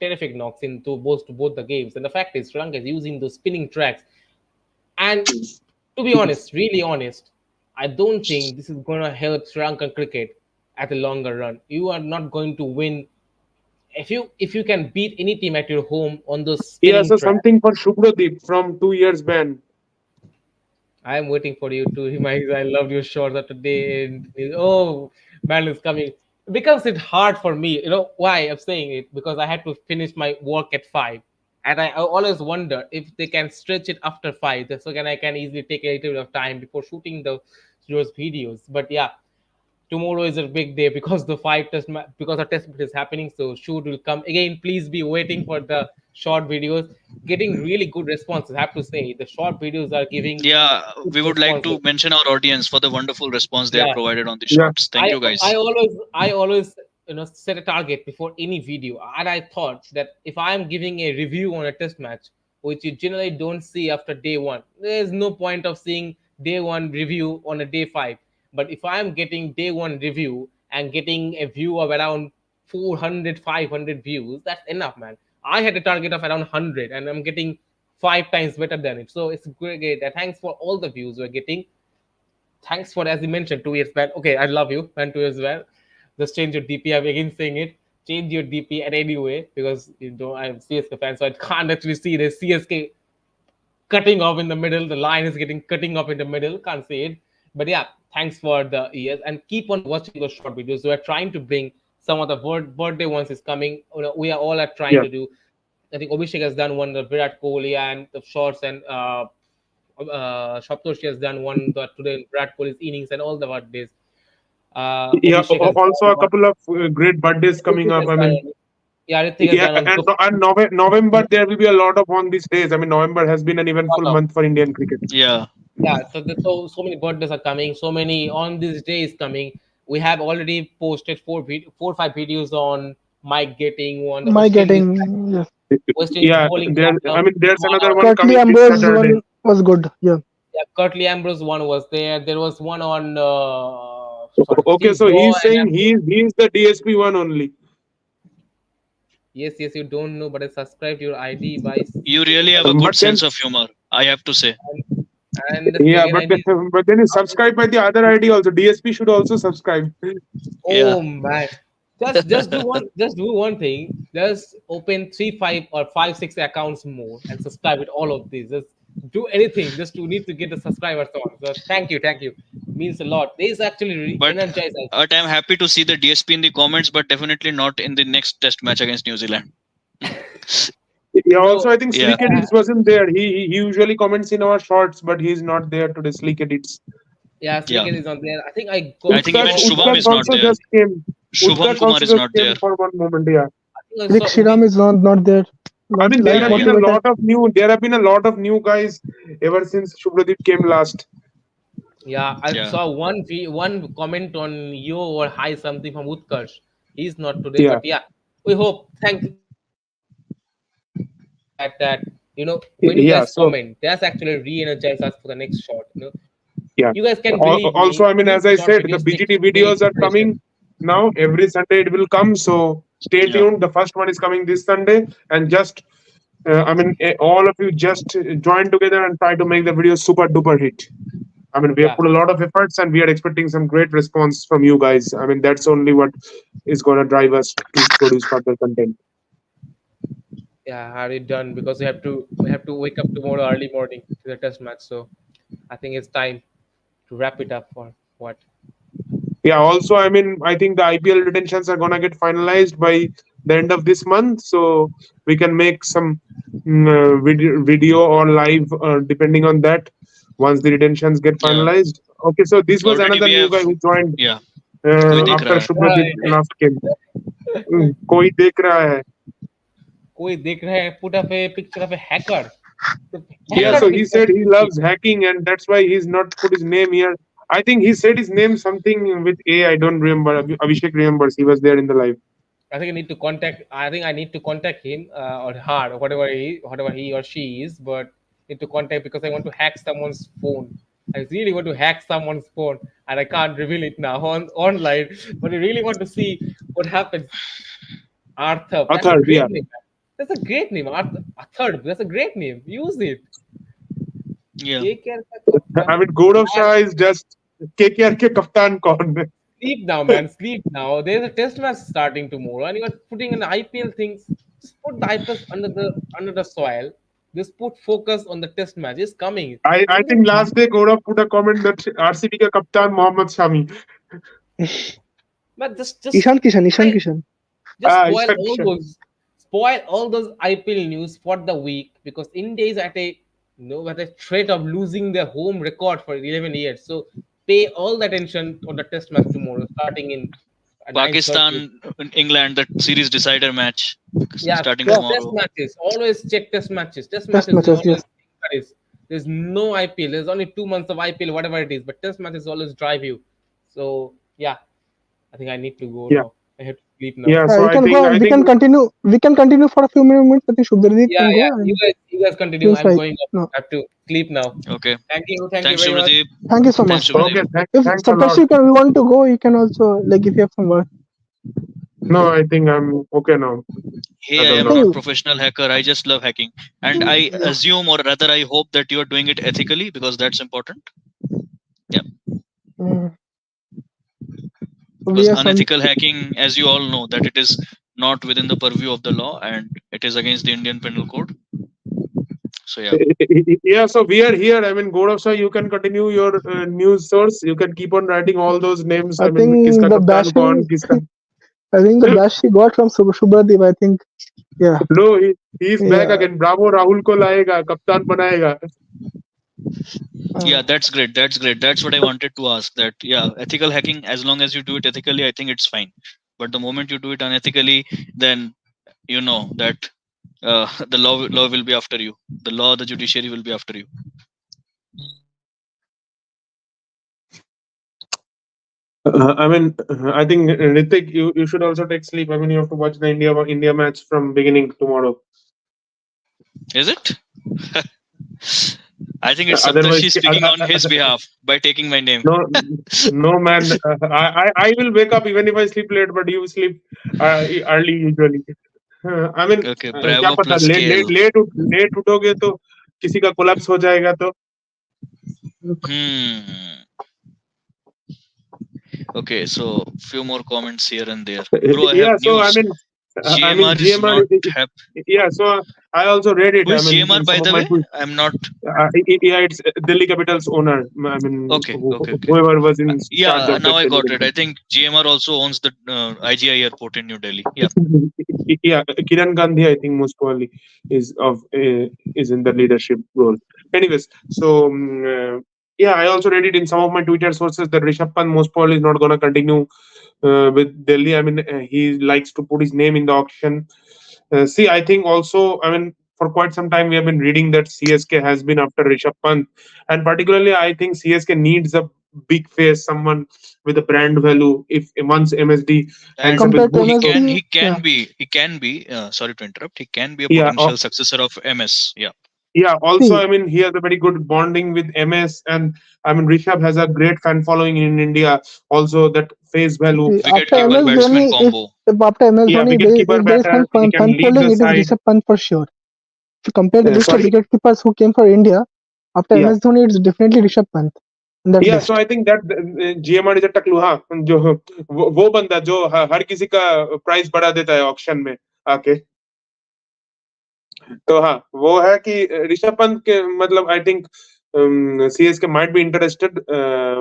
terrific knocks into both the games. And the fact is Sri Lanka is using those spinning tracks. And to be honest, really honest, I don't think this is gonna help Sri Lankan cricket at a longer run. You are not going to win if you can beat any team at your home on those Yeah, spinning so tracks. something for Shubhradeep from 2 years ban. I am waiting for you to remind. I loved your short of today. And, oh, man, it's coming. It becomes it hard for me. You know why I'm saying it? Because I had to finish my work at 5, and I always wonder if they can stretch it after 5. So I can easily take a little bit of time before shooting those videos. But yeah, tomorrow is a big day because because the test match is happening. So shoot will come again. Please be waiting for the short videos. Getting really good responses. I have to say the short videos are giving Yeah, good we would like responses. to mention our audience for the wonderful response they have Yeah, provided on the Yeah, shorts. Thank I you, I guys. always I always set a target before any video, and I thought that if I am giving a review on a test match, which you generally don't see after day one, there is no point of seeing day one review on a day 5. But if I am getting day one review and getting a view of around 400, 500 views, that's enough, man. I had a target of around 100, and I'm getting 5 times better than it. So it's great. Thanks for all the views we're getting. Thanks for, as you mentioned, 2 years back. Okay, I love you, man. 2 years back. Just change your DP. I'm again saying it. Change your DP at any way because I'm CSK fan, so I can't actually see the CSK cutting off in the middle. The line is getting cutting off in the middle. Can't see it. But yeah, thanks for the years and keep on watching those short videos. We're trying to bring some of the birthday ones is coming. We are all are trying yeah, to do. I think Abhishek has done one, the Virat Kohli and the shorts, and Shaptoshi has done one today in Virat Kohli's innings and all the birthdays. yeah. Abhishek has Also, done a one. couple of great birthdays coming Ritik up. has I mean, done. Yeah, Ritik has yeah, done one. and, So, November there will be a lot of on these days. I mean, November has been an lot eventful of. month for Indian cricket. Yeah. Yeah, so many birthdays are coming. So many on this day is coming. We have already posted 4 or 5 videos on Mike getting one. The My West Indies getting, yeah. West Indies Yeah, bowling there. I captain. mean, there's One another on, one Curtly coming this Ambrose Saturday. one was good. Yeah. yeah, Curtly Ambrose one was there. There was one on sorry Okay, Steve so Waugh he's and saying Ambrose. he's the DSP one only. Yes, yes, you don't know, but I subscribed your ID by You really have a Sunny. good But then sense of humor, I have to say. And the Yeah, second ID is but then you after. subscribe by the other ID also. DSP should also subscribe. Yeah, Oh man. Just do one thing. Just open 3, 5, or 5, 6 accounts more and subscribe with all of these. Just do anything just to need to get the subscribers on. So thank you. Means a lot. This actually but energize us. I'm happy to see the DSP in the comments, but definitely not in the next test match against New Zealand. Yeah, also So I think Yeah, Sleek Edits wasn't there. He usually comments in our shorts, but he's not there today. Sleek Edits. yeah, yeah. Slicker is on there. I think I I got think even Utkarsh, saw Shubham one. Utkarsh is not also there. just came. Shubham Utkarsh Kumar also is just not came there. for one moment. Yeah. I think I Rick saw we Shiram is not there. I Not mean, there like Yeah, have yeah. been a motivator. lot of new. There have been a lot of new guys ever since Shubhradeep came last. Yeah, I Yeah. saw one comment on you or hi something from Utkarsh. He's not today, Yeah, but yeah, we hope. Thank that when you yeah. guys So comment, that's actually re-energize us for the next shot. yeah. You guys can believe Also, me. I mean, These as I short said, the videos take BGT daily videos are preparation. coming now. Every Sunday it will come. So stay Yeah. tuned. The first one is coming this Sunday, and just I mean, all of you just join together and try to make the video super duper hit. I mean, we have Yeah, put a lot of efforts, and we are expecting some great response from you guys. I mean, that's only what is going to drive us to produce further content. yeah, already done because we have to wake up tomorrow early morning to the test match. So I think it's time to wrap it up for what. Yeah, also, I mean, I think the IPL retentions are gonna get finalized by the end of this month, so we can make some video or live depending on that once the retentions get Yeah. finalized. Okay, so this was Already another we new have. guy who joined Yeah. कोई देख after रहा है. Shubhradeep last came. कोई देख रहा है. कोई देख रहा है put up a picture of a hacker. The Yeah, Yeah. hacker so he picture. said he loves hacking, and that's why he's not put his name here. I think he said his name something with A. I don't remember. Abhishek remembers. He was there in the live. I think I need to contact. I think I need to contact him or her or whatever he or she is. But need to contact because I want to hack someone's phone. I really want to hack someone's phone, and I can't reveal it now on online. But I really want to see what happens. Arthur, that's a Athar, great yeah. name. Man. That's a great name. Arthur, that's a great name. Use it. Yeah. KKR का I कप्तान. mean, Gaurav Man, Shah is just KKR के कप्तान कौन है? sleep now, man. Sleep now. There's a test match starting tomorrow, and you're putting an IPL things. Just put the IPL under the soil. Just put focus on the test match. It's coming. I Don't just, think last day Gaurav put a comment that RCB का कप्तान Mohammed Shami. but just Ishan Kishan, Ishan spoil, Kishan. just spoil Ishan all Kishan. those IPL news for the week because India is at a threat of losing their home record for 11 years. So pay all the attention on the test match tomorrow, starting in 9:30. Pakistan, England, the series decider match Yeah, starting Yeah, test tomorrow. matches. Always check test matches. Test test matches is matches. always Yes. encouraged. There's no IPL. There's only 2 months of IPL, whatever it is. But test matches always drive you. So yeah, I think I need to go Yeah, now. I have to sleep now. yeah. Yeah, So you I can go think and I we think can continue. We can continue for a few minutes. I think Shubhdeep Yeah, can yeah. go You and guys, you guys continue. seems I'm like going up. no. I have to sleep now. Okay. Thank you Thanks, very much. Shubhadeep. Thank you so Thanks, much. Shubhadeep. okay. If Thanks a Saptarshi lot. you can we want to go, you can also like if you have some work. No, I think I'm okay now. Hey, As I of am now. not Hey, professional hacker. I just love hacking, and I yeah. assume, or rather, I hope that you are doing it ethically because that's important. Yeah. Mm, we Because are some. unethical hacking, as you all know, that it is not within the purview of the law and it is against the Indian Penal Code. So yeah. Yeah, so we are here. I mean, Gaurav Shah, you can continue your news source. You can keep on writing all those names. I I mean, think kiska the kaptan kaun, bashing. kiska. I think the bash she got from Shubhadeep. I think yeah. No, he's back Yeah. again. Bravo, Rahul ko लाएगा, कप्तान बनाएगा. Yeah, Uh, that's great. That's great. That's what I wanted to ask. That yeah, ethical hacking, as long as you do it ethically, I think it's fine. But the moment you do it unethically, then you know that the law will be after you. The law, the judiciary will be after you. I mean, I think Ritik, you should also take sleep. I mean, you have to watch the India match from beginning tomorrow. Is it? I think it's Otherwise, Saptarshi speaking on his behalf by taking my name. no, no man. I will wake up even if I sleep late, but you sleep early usually. I mean, Okay, क्या Bravo पता plus late KL. Late late उठोगे तो किसी का collapse हो जाएगा तो Hmm. Okay, so few more comments here and there. Bro, I have Yeah, so news. I mean GMR is GMR. not happy. Yeah, so I also read it. Who I is mean, GMR, in by some of the my way? tweets. I'm not. Yeah, it's Delhi Capitals owner. I mean, Okay, okay, okay. whoever was in charge Yeah, of now that I Delhi got it. I Capitals. think GMR also owns the IGI airport in New Delhi. Yeah. Yeah, Kiran Gandhi, I think most probably is of is in the leadership role. Anyways, so yeah, I also read it in some of my Twitter sources that Rishabh Pant most probably is not going to continue with Delhi. I mean, he likes to put his name in the auction. See, I think also, I mean, for quite some time we have been reading that CSK has been after Rishabh Pant, and particularly I think CSK needs a big face, someone with a brand value. If once MSD ends And up with Compared to good, so MSD, he yeah. can be, sorry to interrupt. He can be a yeah, potential successor of MS. Yeah. yeah. Also, See, I mean, he has a very good bonding with MS, and I mean, Rishabh has a great fan following in India. Also, that face value. see, after Wicket Uh, keeper MS batsman Dhoni, combo. if after MS yeah, Dhoni, wicketkeeper if there is batter. He can fan lead following, the it is side. Rishabh Pant for sure. If you compare the list of Sorry. wicket keepers who came for India after Yeah. MS Dhoni, it's definitely Rishabh Pant in that या so list. I think that GMR is a टकलू हाँ जो वो बंदा जो हर किसी का price बढ़ा देता है ऑक्शन में आके तो हाँ वो है कि ऋषभ पंत के मतलब I think CSK might be interested,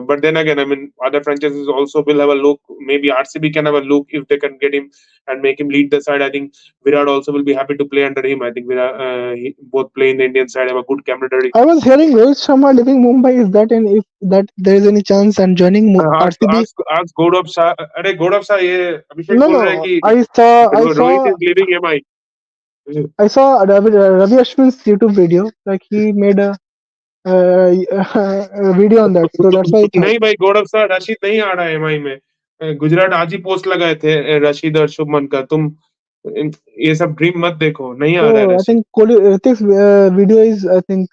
but then again, I mean, other franchises also will have a look. Maybe RCB can have a look if they can get him and make him lead the side. I think Virat also will be happy to play under him. I think Virat, both play in the Indian side, have a good camaraderie. I was hearing Rohit Sharma leaving Mumbai. Is that and if that there is any chance and joining RCB? आज गौरव शाह अरे गौरव शाह ये अभिषेक No, बोल रहे हैं no. कि I Rohit saw, is living MI. I saw Ravi Ashwin's YouTube video. Like he made a video on that. So that's why I thought. नहीं भाई गौरव शाह रशीद नहीं आ रहा है MI में. गुजरात आज ही पोस्ट लगाए थे रशीद और शुभमन का. तुम ये सब ड्रीम मत देखो, नहीं आ रहा है So I Rashid. think Kohli, Ritik's video is I think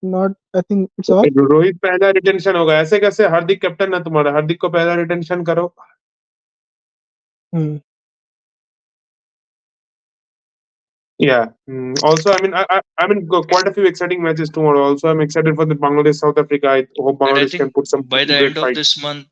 not. I think it's off. Rohit पहला रिटेंशन होगा. ऐसे कैसे? हार्दिक कैप्टन है तुम्हारा, हार्दिक को पहला रिटेंशन करो. Hmm. Yeah. Also, I mean, I mean, quite a few exciting matches tomorrow. Also, I'm excited for the Bangladesh South Africa. I hope And I Bangladesh can think put some by the great end of fight. this month,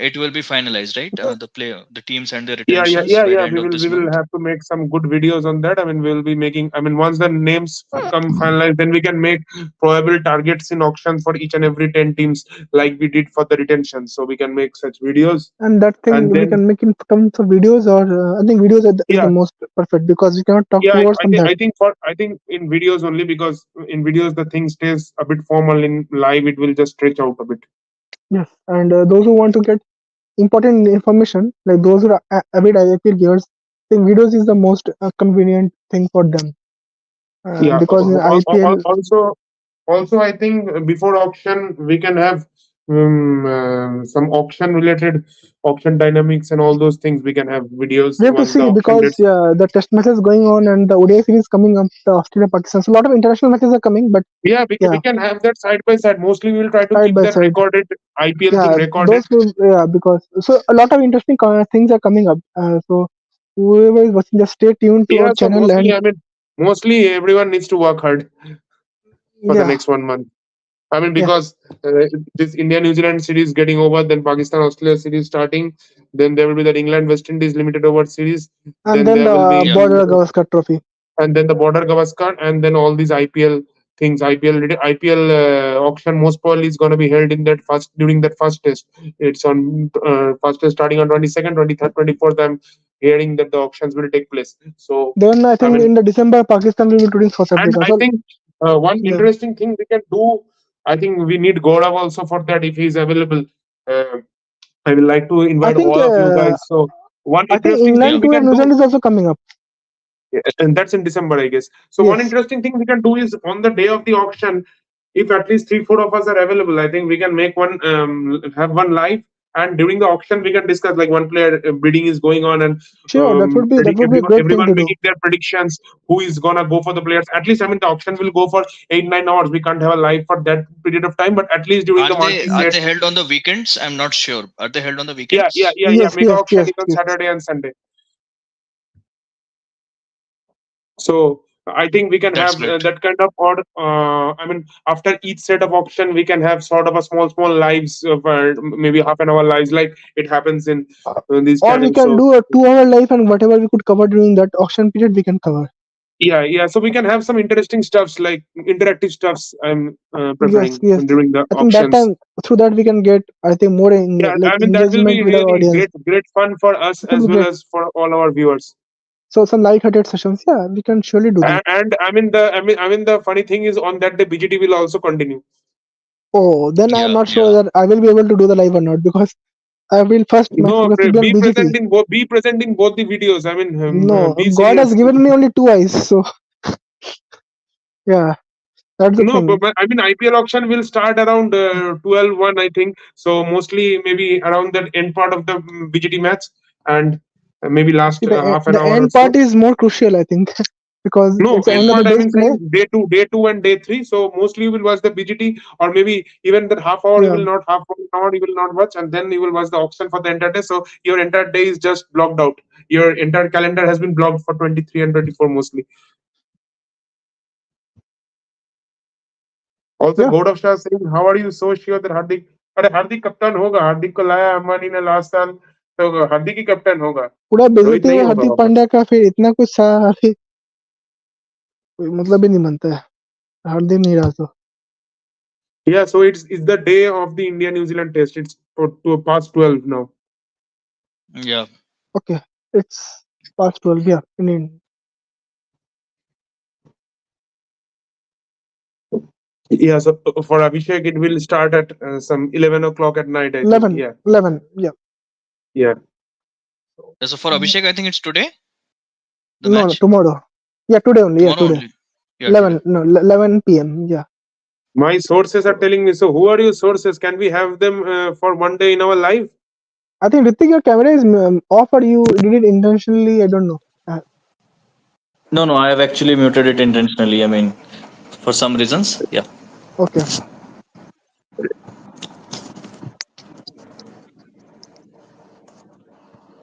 it will be finalized, right? The teams and their Yeah, retentions by the end We of will this month. have to make some good videos on that. I mean, we'll be making. I mean, once the names come finalized, then we can make probable targets in auctions for each and every 10 teams, like we did for the retention. So we can make such videos, And that thing and we then can make in terms of videos, or I think videos is the yeah, most perfect because we cannot talk yeah. two words on that. I think in videos only, because in videos the thing stays a bit formal. In live, it will just stretch out a bit. Yes, and those who want to get important information, like those who are avid IPL viewers, I think videos is the most convenient thing for them Yeah. because in IPL, Also, I think before auction we can have some auction related auction dynamics and all those things. We can have videos we have to once the see auction because gets. the test matches going on and the ODI series coming up, the Australia Pakistan. So a lot of international matches are coming, but Yeah, yeah, we can have that side by side. Mostly we will try to side keep by that side. recorded IPL thing Yeah, recorded. those will, yeah, because so a lot of interesting things are coming up. So whoever is watching, just stay tuned to our Yeah, so channel and mostly everyone needs to work hard for the yeah, next 1 month. I mean, yeah, because this India New Zealand series getting over, then Pakistan Australia series starting, then there will be that England West Indies limited over series, and then then there will the be Yeah. border Gavaskar Trophy. and then the border Gavaskar, and then all these IPL things. IPL auction most probably is going to be held in that first during that first test. It's on first test starting on 22nd, 23rd, 24th. I'm hearing that the auctions will take place. So Then I I think mean, in the December Pakistan will be including South and Africa. I So think one yeah, interesting thing we can do. I think we need Gaurav also for that if he's available. Uh, I will like to I invite think all of you guys. So one I think interesting thing Yeah. England we tour of can New do. Zealand is also coming up. Yeah, and that's in December, I guess. So one Yes, interesting thing we can do is on the day of the auction, if at least 3, 4 of us are available, I think we can make one have one live, and during the auction we can discuss like one player bidding is going on, and sure, that would be a great thing everyone to do. making their predictions, who is gonna go for the players. At least I mean the auction will go for 8, 9 hours. We can't have a live for that period of time, but at least during the marquee Are sets. they held on the weekends? I'm not sure. Are they held on the weekends? Yeah. Yes, Mega yes, auction yes, is on yes. Saturday and Sunday. So I think we can That's have great. that kind of odd. I mean, after each set of auction, we can have sort of a small lives of maybe half an hour lives, like it happens in Uh, these or we channels. can So do a 2 hour live, and whatever we could cover during that auction period, we can cover. yeah. So we can have some interesting stuffs like interactive stuffs. I'm Yes, preferring yes. during the I think that auctions. time through that we can get, I think, more Yeah, like I mean that will engagement be with our really audience. great fun for us It will as be well great. as for all our viewers. So some light-hearted sessions, yeah, we can surely do that. And I mean the funny thing is on that day BGT will also continue. Oh, then I'm Yeah, not sure yeah. that I will be able to do the live or not, because I will first my No, focus will be on BGT. be present in both the videos. I mean, No, be God has serious. given me only two eyes, so yeah, that's the No, thing. but I mean IPL auction will start around 12 I think. So mostly maybe around the end part of the BGT match and maybe last See, half an the hour or end so. part is more crucial, I think, because No, it's the end end of the part I day's mean play. saying day two and day three. So mostly you will watch the BGT or maybe even that half hour you Yeah, will not half an hour you will not watch and then you will watch the auction for the entire day. So your entire day is just blocked out. Your entire calendar has been blocked for 23 and 24 mostly. Also, yeah. God of Shah saying, "How are you so sure that Hardik? अरे हार्दिक कप्तान होगा हार्दिक को लाया अंबानी ने last साल तो हार्दिक ही कप्तान होगा पूरा रोहित बेइज्जती नहीं हुआ होगा हार्दिक वापस पांड्या का, फिर इतना कुछ सा अभी कोई मतलब ही नहीं बनता है, हार्दिक नहीं रहा तो। yeah so it's the day of the India New Zealand test it's to past 12 now Yeah. Okay, it's past 12. Yeah, yeah so for Abhishek it will start at some 11 o'clock at night I think 11, yeah 11. Yeah. yeah So for Mm, Abhishek, I think it's today the No, no, match. tomorrow. Yeah, today only. Yeah, Tomorrow today. only. Yeah, today. 11. No, 11 p.m. Yeah. my sources are telling me so who are your sources can we have them for one day in our live I think Ritik, your camera is off, or you did it intentionally. I don't know. No, no, I have actually muted it intentionally. I mean, for some reasons. Yeah. Okay.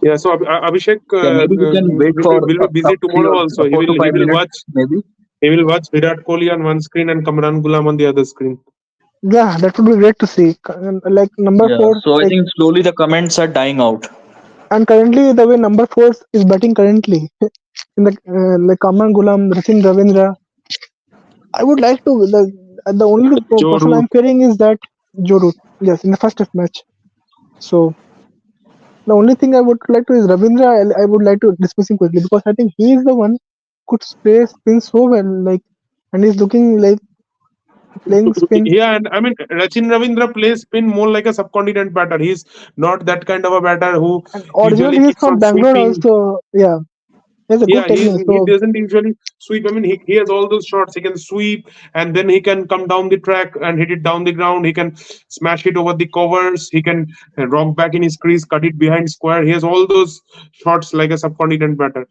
yeah so Abhishek Yeah, maybe we can wait for will be busy some tomorrow also 4 to 5 he will minutes, watch maybe. Virat Kohli on one screen and Kamran Gulam on the other screen. Yeah, that would be great to see. Like number Yeah. four, So I like, think slowly the comments are dying out. and currently the way number four is batting currently in the like Kaman Gulam, Rachin Ravindra. I would like to the only Joe person Root. I'm fearing is that Joe Root. Yes, in the first test match. So the only thing I would like to is Ravindra. I would like to dismiss him quickly, because I think he is the one could play spin so well, like, and he's looking like playing spin. Yeah, and I mean Rachin Ravindra plays spin more like a subcontinent batter. He's not that kind of a batter who And usually originally he's keeps from on Bangalore sweeping. also. Yeah, he has a good Yeah, technique. he So doesn't usually sweep. I mean, he has all those shots. He can sweep and then he can come down the track and hit it down the ground. He can smash it over the covers. He can rock back in his crease, cut it behind square. He has all those shots like a subcontinent batter.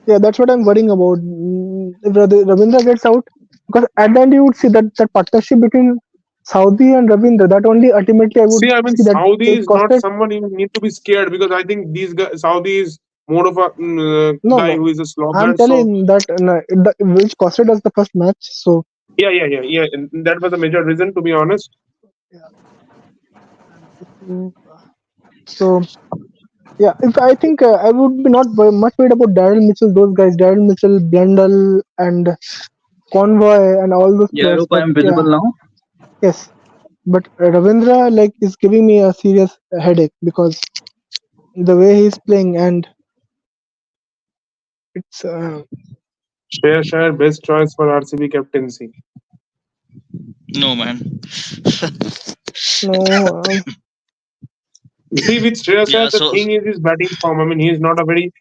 yeah, that's what I'm worrying about. If Ravindra gets out, because at the end you would see that partnership between Saudi and Ravindra. That only ultimately I would See, I mean, see that Saudi it is not costed. someone you need to be scared because I think these guys, Saudi is more of a No, guy no. who is a I'm slogger. So telling that which costed us the first match. So yeah. And that was a major reason, to be honest. yeah, and so yeah, if I think I would be not much worried about Daryl Mitchell, those guys, Daryl Mitchell, Blundell, and Convoy, and all those Yeah, I players. hope I But am yeah, visible now. yes. But Ravindra like is giving me a serious headache, because the way he's playing, and it's Share best choice for RCB captaincy. No, man. no, See, with Shreyas Iyer, Yeah. the So thing is his batting form. I mean, he is not a very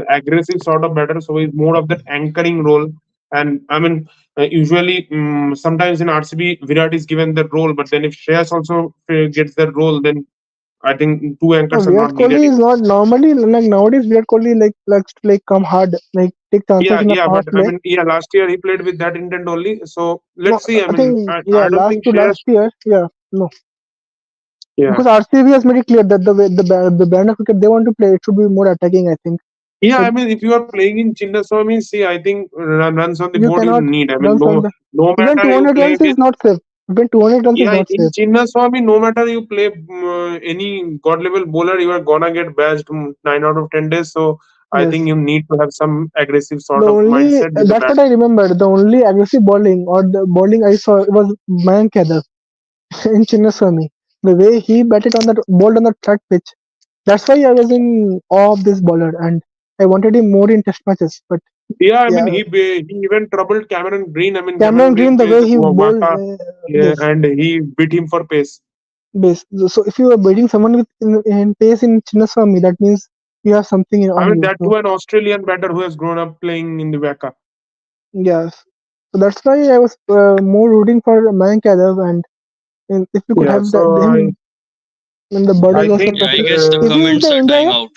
aggressive sort of batter, so he's more of that anchoring role. And I mean, usually, sometimes in RCB, Virat is given that role, but then if Shreyas also gets that role, then I think two no, anchors are Virat not needed. Kohli is not normally, like, nowadays Virat Kohli like likes to like come hard, like take chances in a But power I play. mean, yeah, last year he played with that intent only. So No, let's see. I I mean, think yeah, I don't last think to Shreyas. last year, yeah, no, Yeah, because RCB has made it clear that the way the brand of cricket they want to play, it should be more attacking, I think. Yeah, So I mean, if you are playing in Chinnaswamy, see, I think runs on the you board you cannot need. I mean, run on the no even matter you 200 play runs is with. not safe. Even 200 runs is Yeah, not in safe. Chinnaswamy, no matter you play any god level bowler, you are gonna get bashed 9 out of 10 days. So I Yes. think you need to have some aggressive The sort of only mindset with the that's bat. what I remember. The only aggressive bowling or the bowling I saw was Mayank Yadav in Chinnaswamy. The way he batted on that bowled on the third pitch. That's why I was in awe of this bowler and I wanted him more in test matches. But Yeah, I mean, yeah, he even troubled Cameron Green. I mean, Cameron Cameron Green Green, the plays way he bowled, Waka, yeah, yes, and he beat him for pace. base. So if you are beating someone with in pace in Chinnaswamy, that means you have something I on mean, you. that So too an Australian batter who has grown up playing in the Waka. yes, so that's why I was more rooting for Mayank Yadav, and if we could Yeah, have so him in the Border I Gavaskar think Yeah, I Trophy. guess the Is he in comments the are India dying yet? out.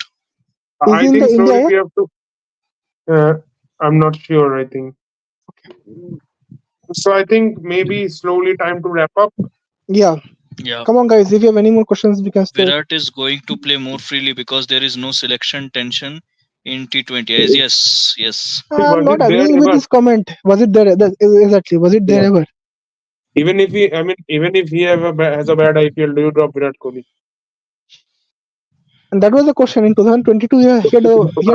Is he I in the think India slowly yet? we have to. I'm not sure. I think so. I think maybe slowly time to wrap up. Yeah. Yeah, Come on, guys. If you have any more questions, we can stay. Virat is going to play more freely because there is no selection tension in T20. Yes, yes. I'm Was not it there agreeing with ever? this comment. Was it there? Exactly. Was it there Yeah. ever? Even if he, I mean, even if he has a bad IPL, do you drop Virat Kohli? And that was the question. In 2022, yeah, he had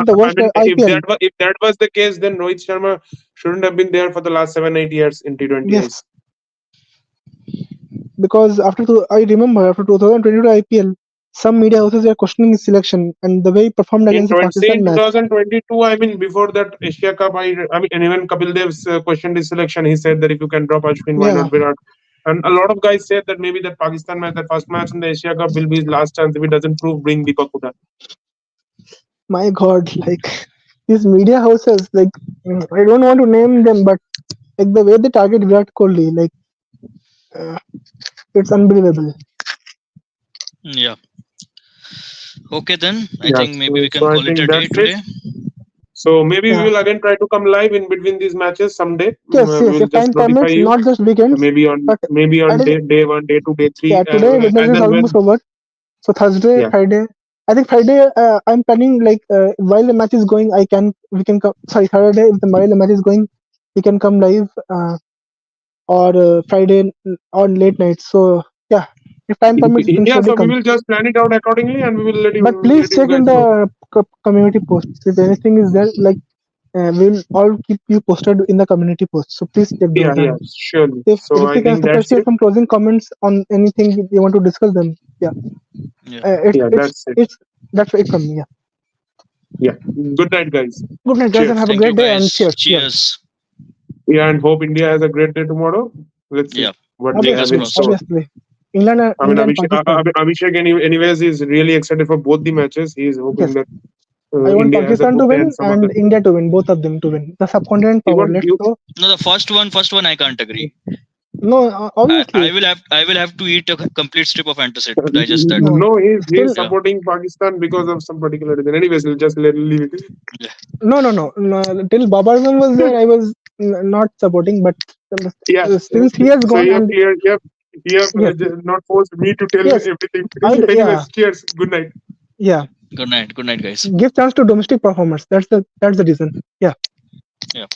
the I worst mean, IPL. if that was the case, then Rohit Sharma shouldn't have been there for the last 7 8 years in T20 Yes, eyes. because I remember after 2022 IPL, some media houses were questioning his selection and the way he performed In against the 20, Pakistan in match. 2022, I mean, before that Asia Cup, I mean, and even Kapil Dev's questioned his selection. He said that if you can drop Ashwin, why Yeah, not Virat? And a lot of guys said that maybe that Pakistan match, that first match in the Asia Cup, will be his last chance. If he doesn't prove, bring Deepak Huda. my God, like these media houses, like I don't want to name them, but like the way they target Virat Kohli, like uh, it's unbelievable. Yeah. Okay, then I Yeah, think maybe we so can I call it think a day that's it. today. So maybe we Yeah. will again try to come live in between these matches someday. Yes, We yes. will If just time notify permits, you. not just weekends, Maybe but maybe I on think day one, day two, day three, yeah, today Wednesday as is and almost when. over. So Thursday, Yeah. Friday. I think Friday. I'm planning like while the match is going, we can come. Sorry, Saturday while the match is going, we can come live. Or Friday on late night. So yeah, if time permits, we can Yeah, surely so we come. will just plan it out accordingly, and we will But please let you check in guys know. the community posts if anything is there. Like we'll all keep you posted in the community posts. So please check Yeah, those. yeah, And surely. if So I Ritik and think Satyam that's share it. some closing comments on anything you want to discuss, them yeah, Yeah. uh, it's Yeah, it's that's it. it's that's it from me. Yeah. Yeah. Good night, guys. Good night, guys, and Cheers. have a Thank you, great day. And guys. cheers, cheers. Cheers. Yeah, and hope India has a great day tomorrow. Let's see Yeah. what they Fingers have in Obviously, crossed. store. obviously, England, I mean, India and Pakistan. Abhishek, anyways, is really excited for both the matches. He is hoping Yes, that I want India has a Pakistan to good win and some other. and India to win, both of them to win. The subcontinent You power. want Let's you go. No, the first one, I can't agree. No, obviously, I will have to eat a complete strip of antacid to digest that. no. no, he's Still, Yeah. supporting Pakistan because of some particular reason. Anyways, we'll just leave it. Yeah. no. Till Babar Azam was there, I was not supporting. But Yeah. since he has So gone, and you have yes, not forced me to tell yes, everything. yeah, Anyways, cheers. Good night. yeah. Good night. Good night, guys. Give chance to domestic performers. That's the reason. Yeah. Yeah.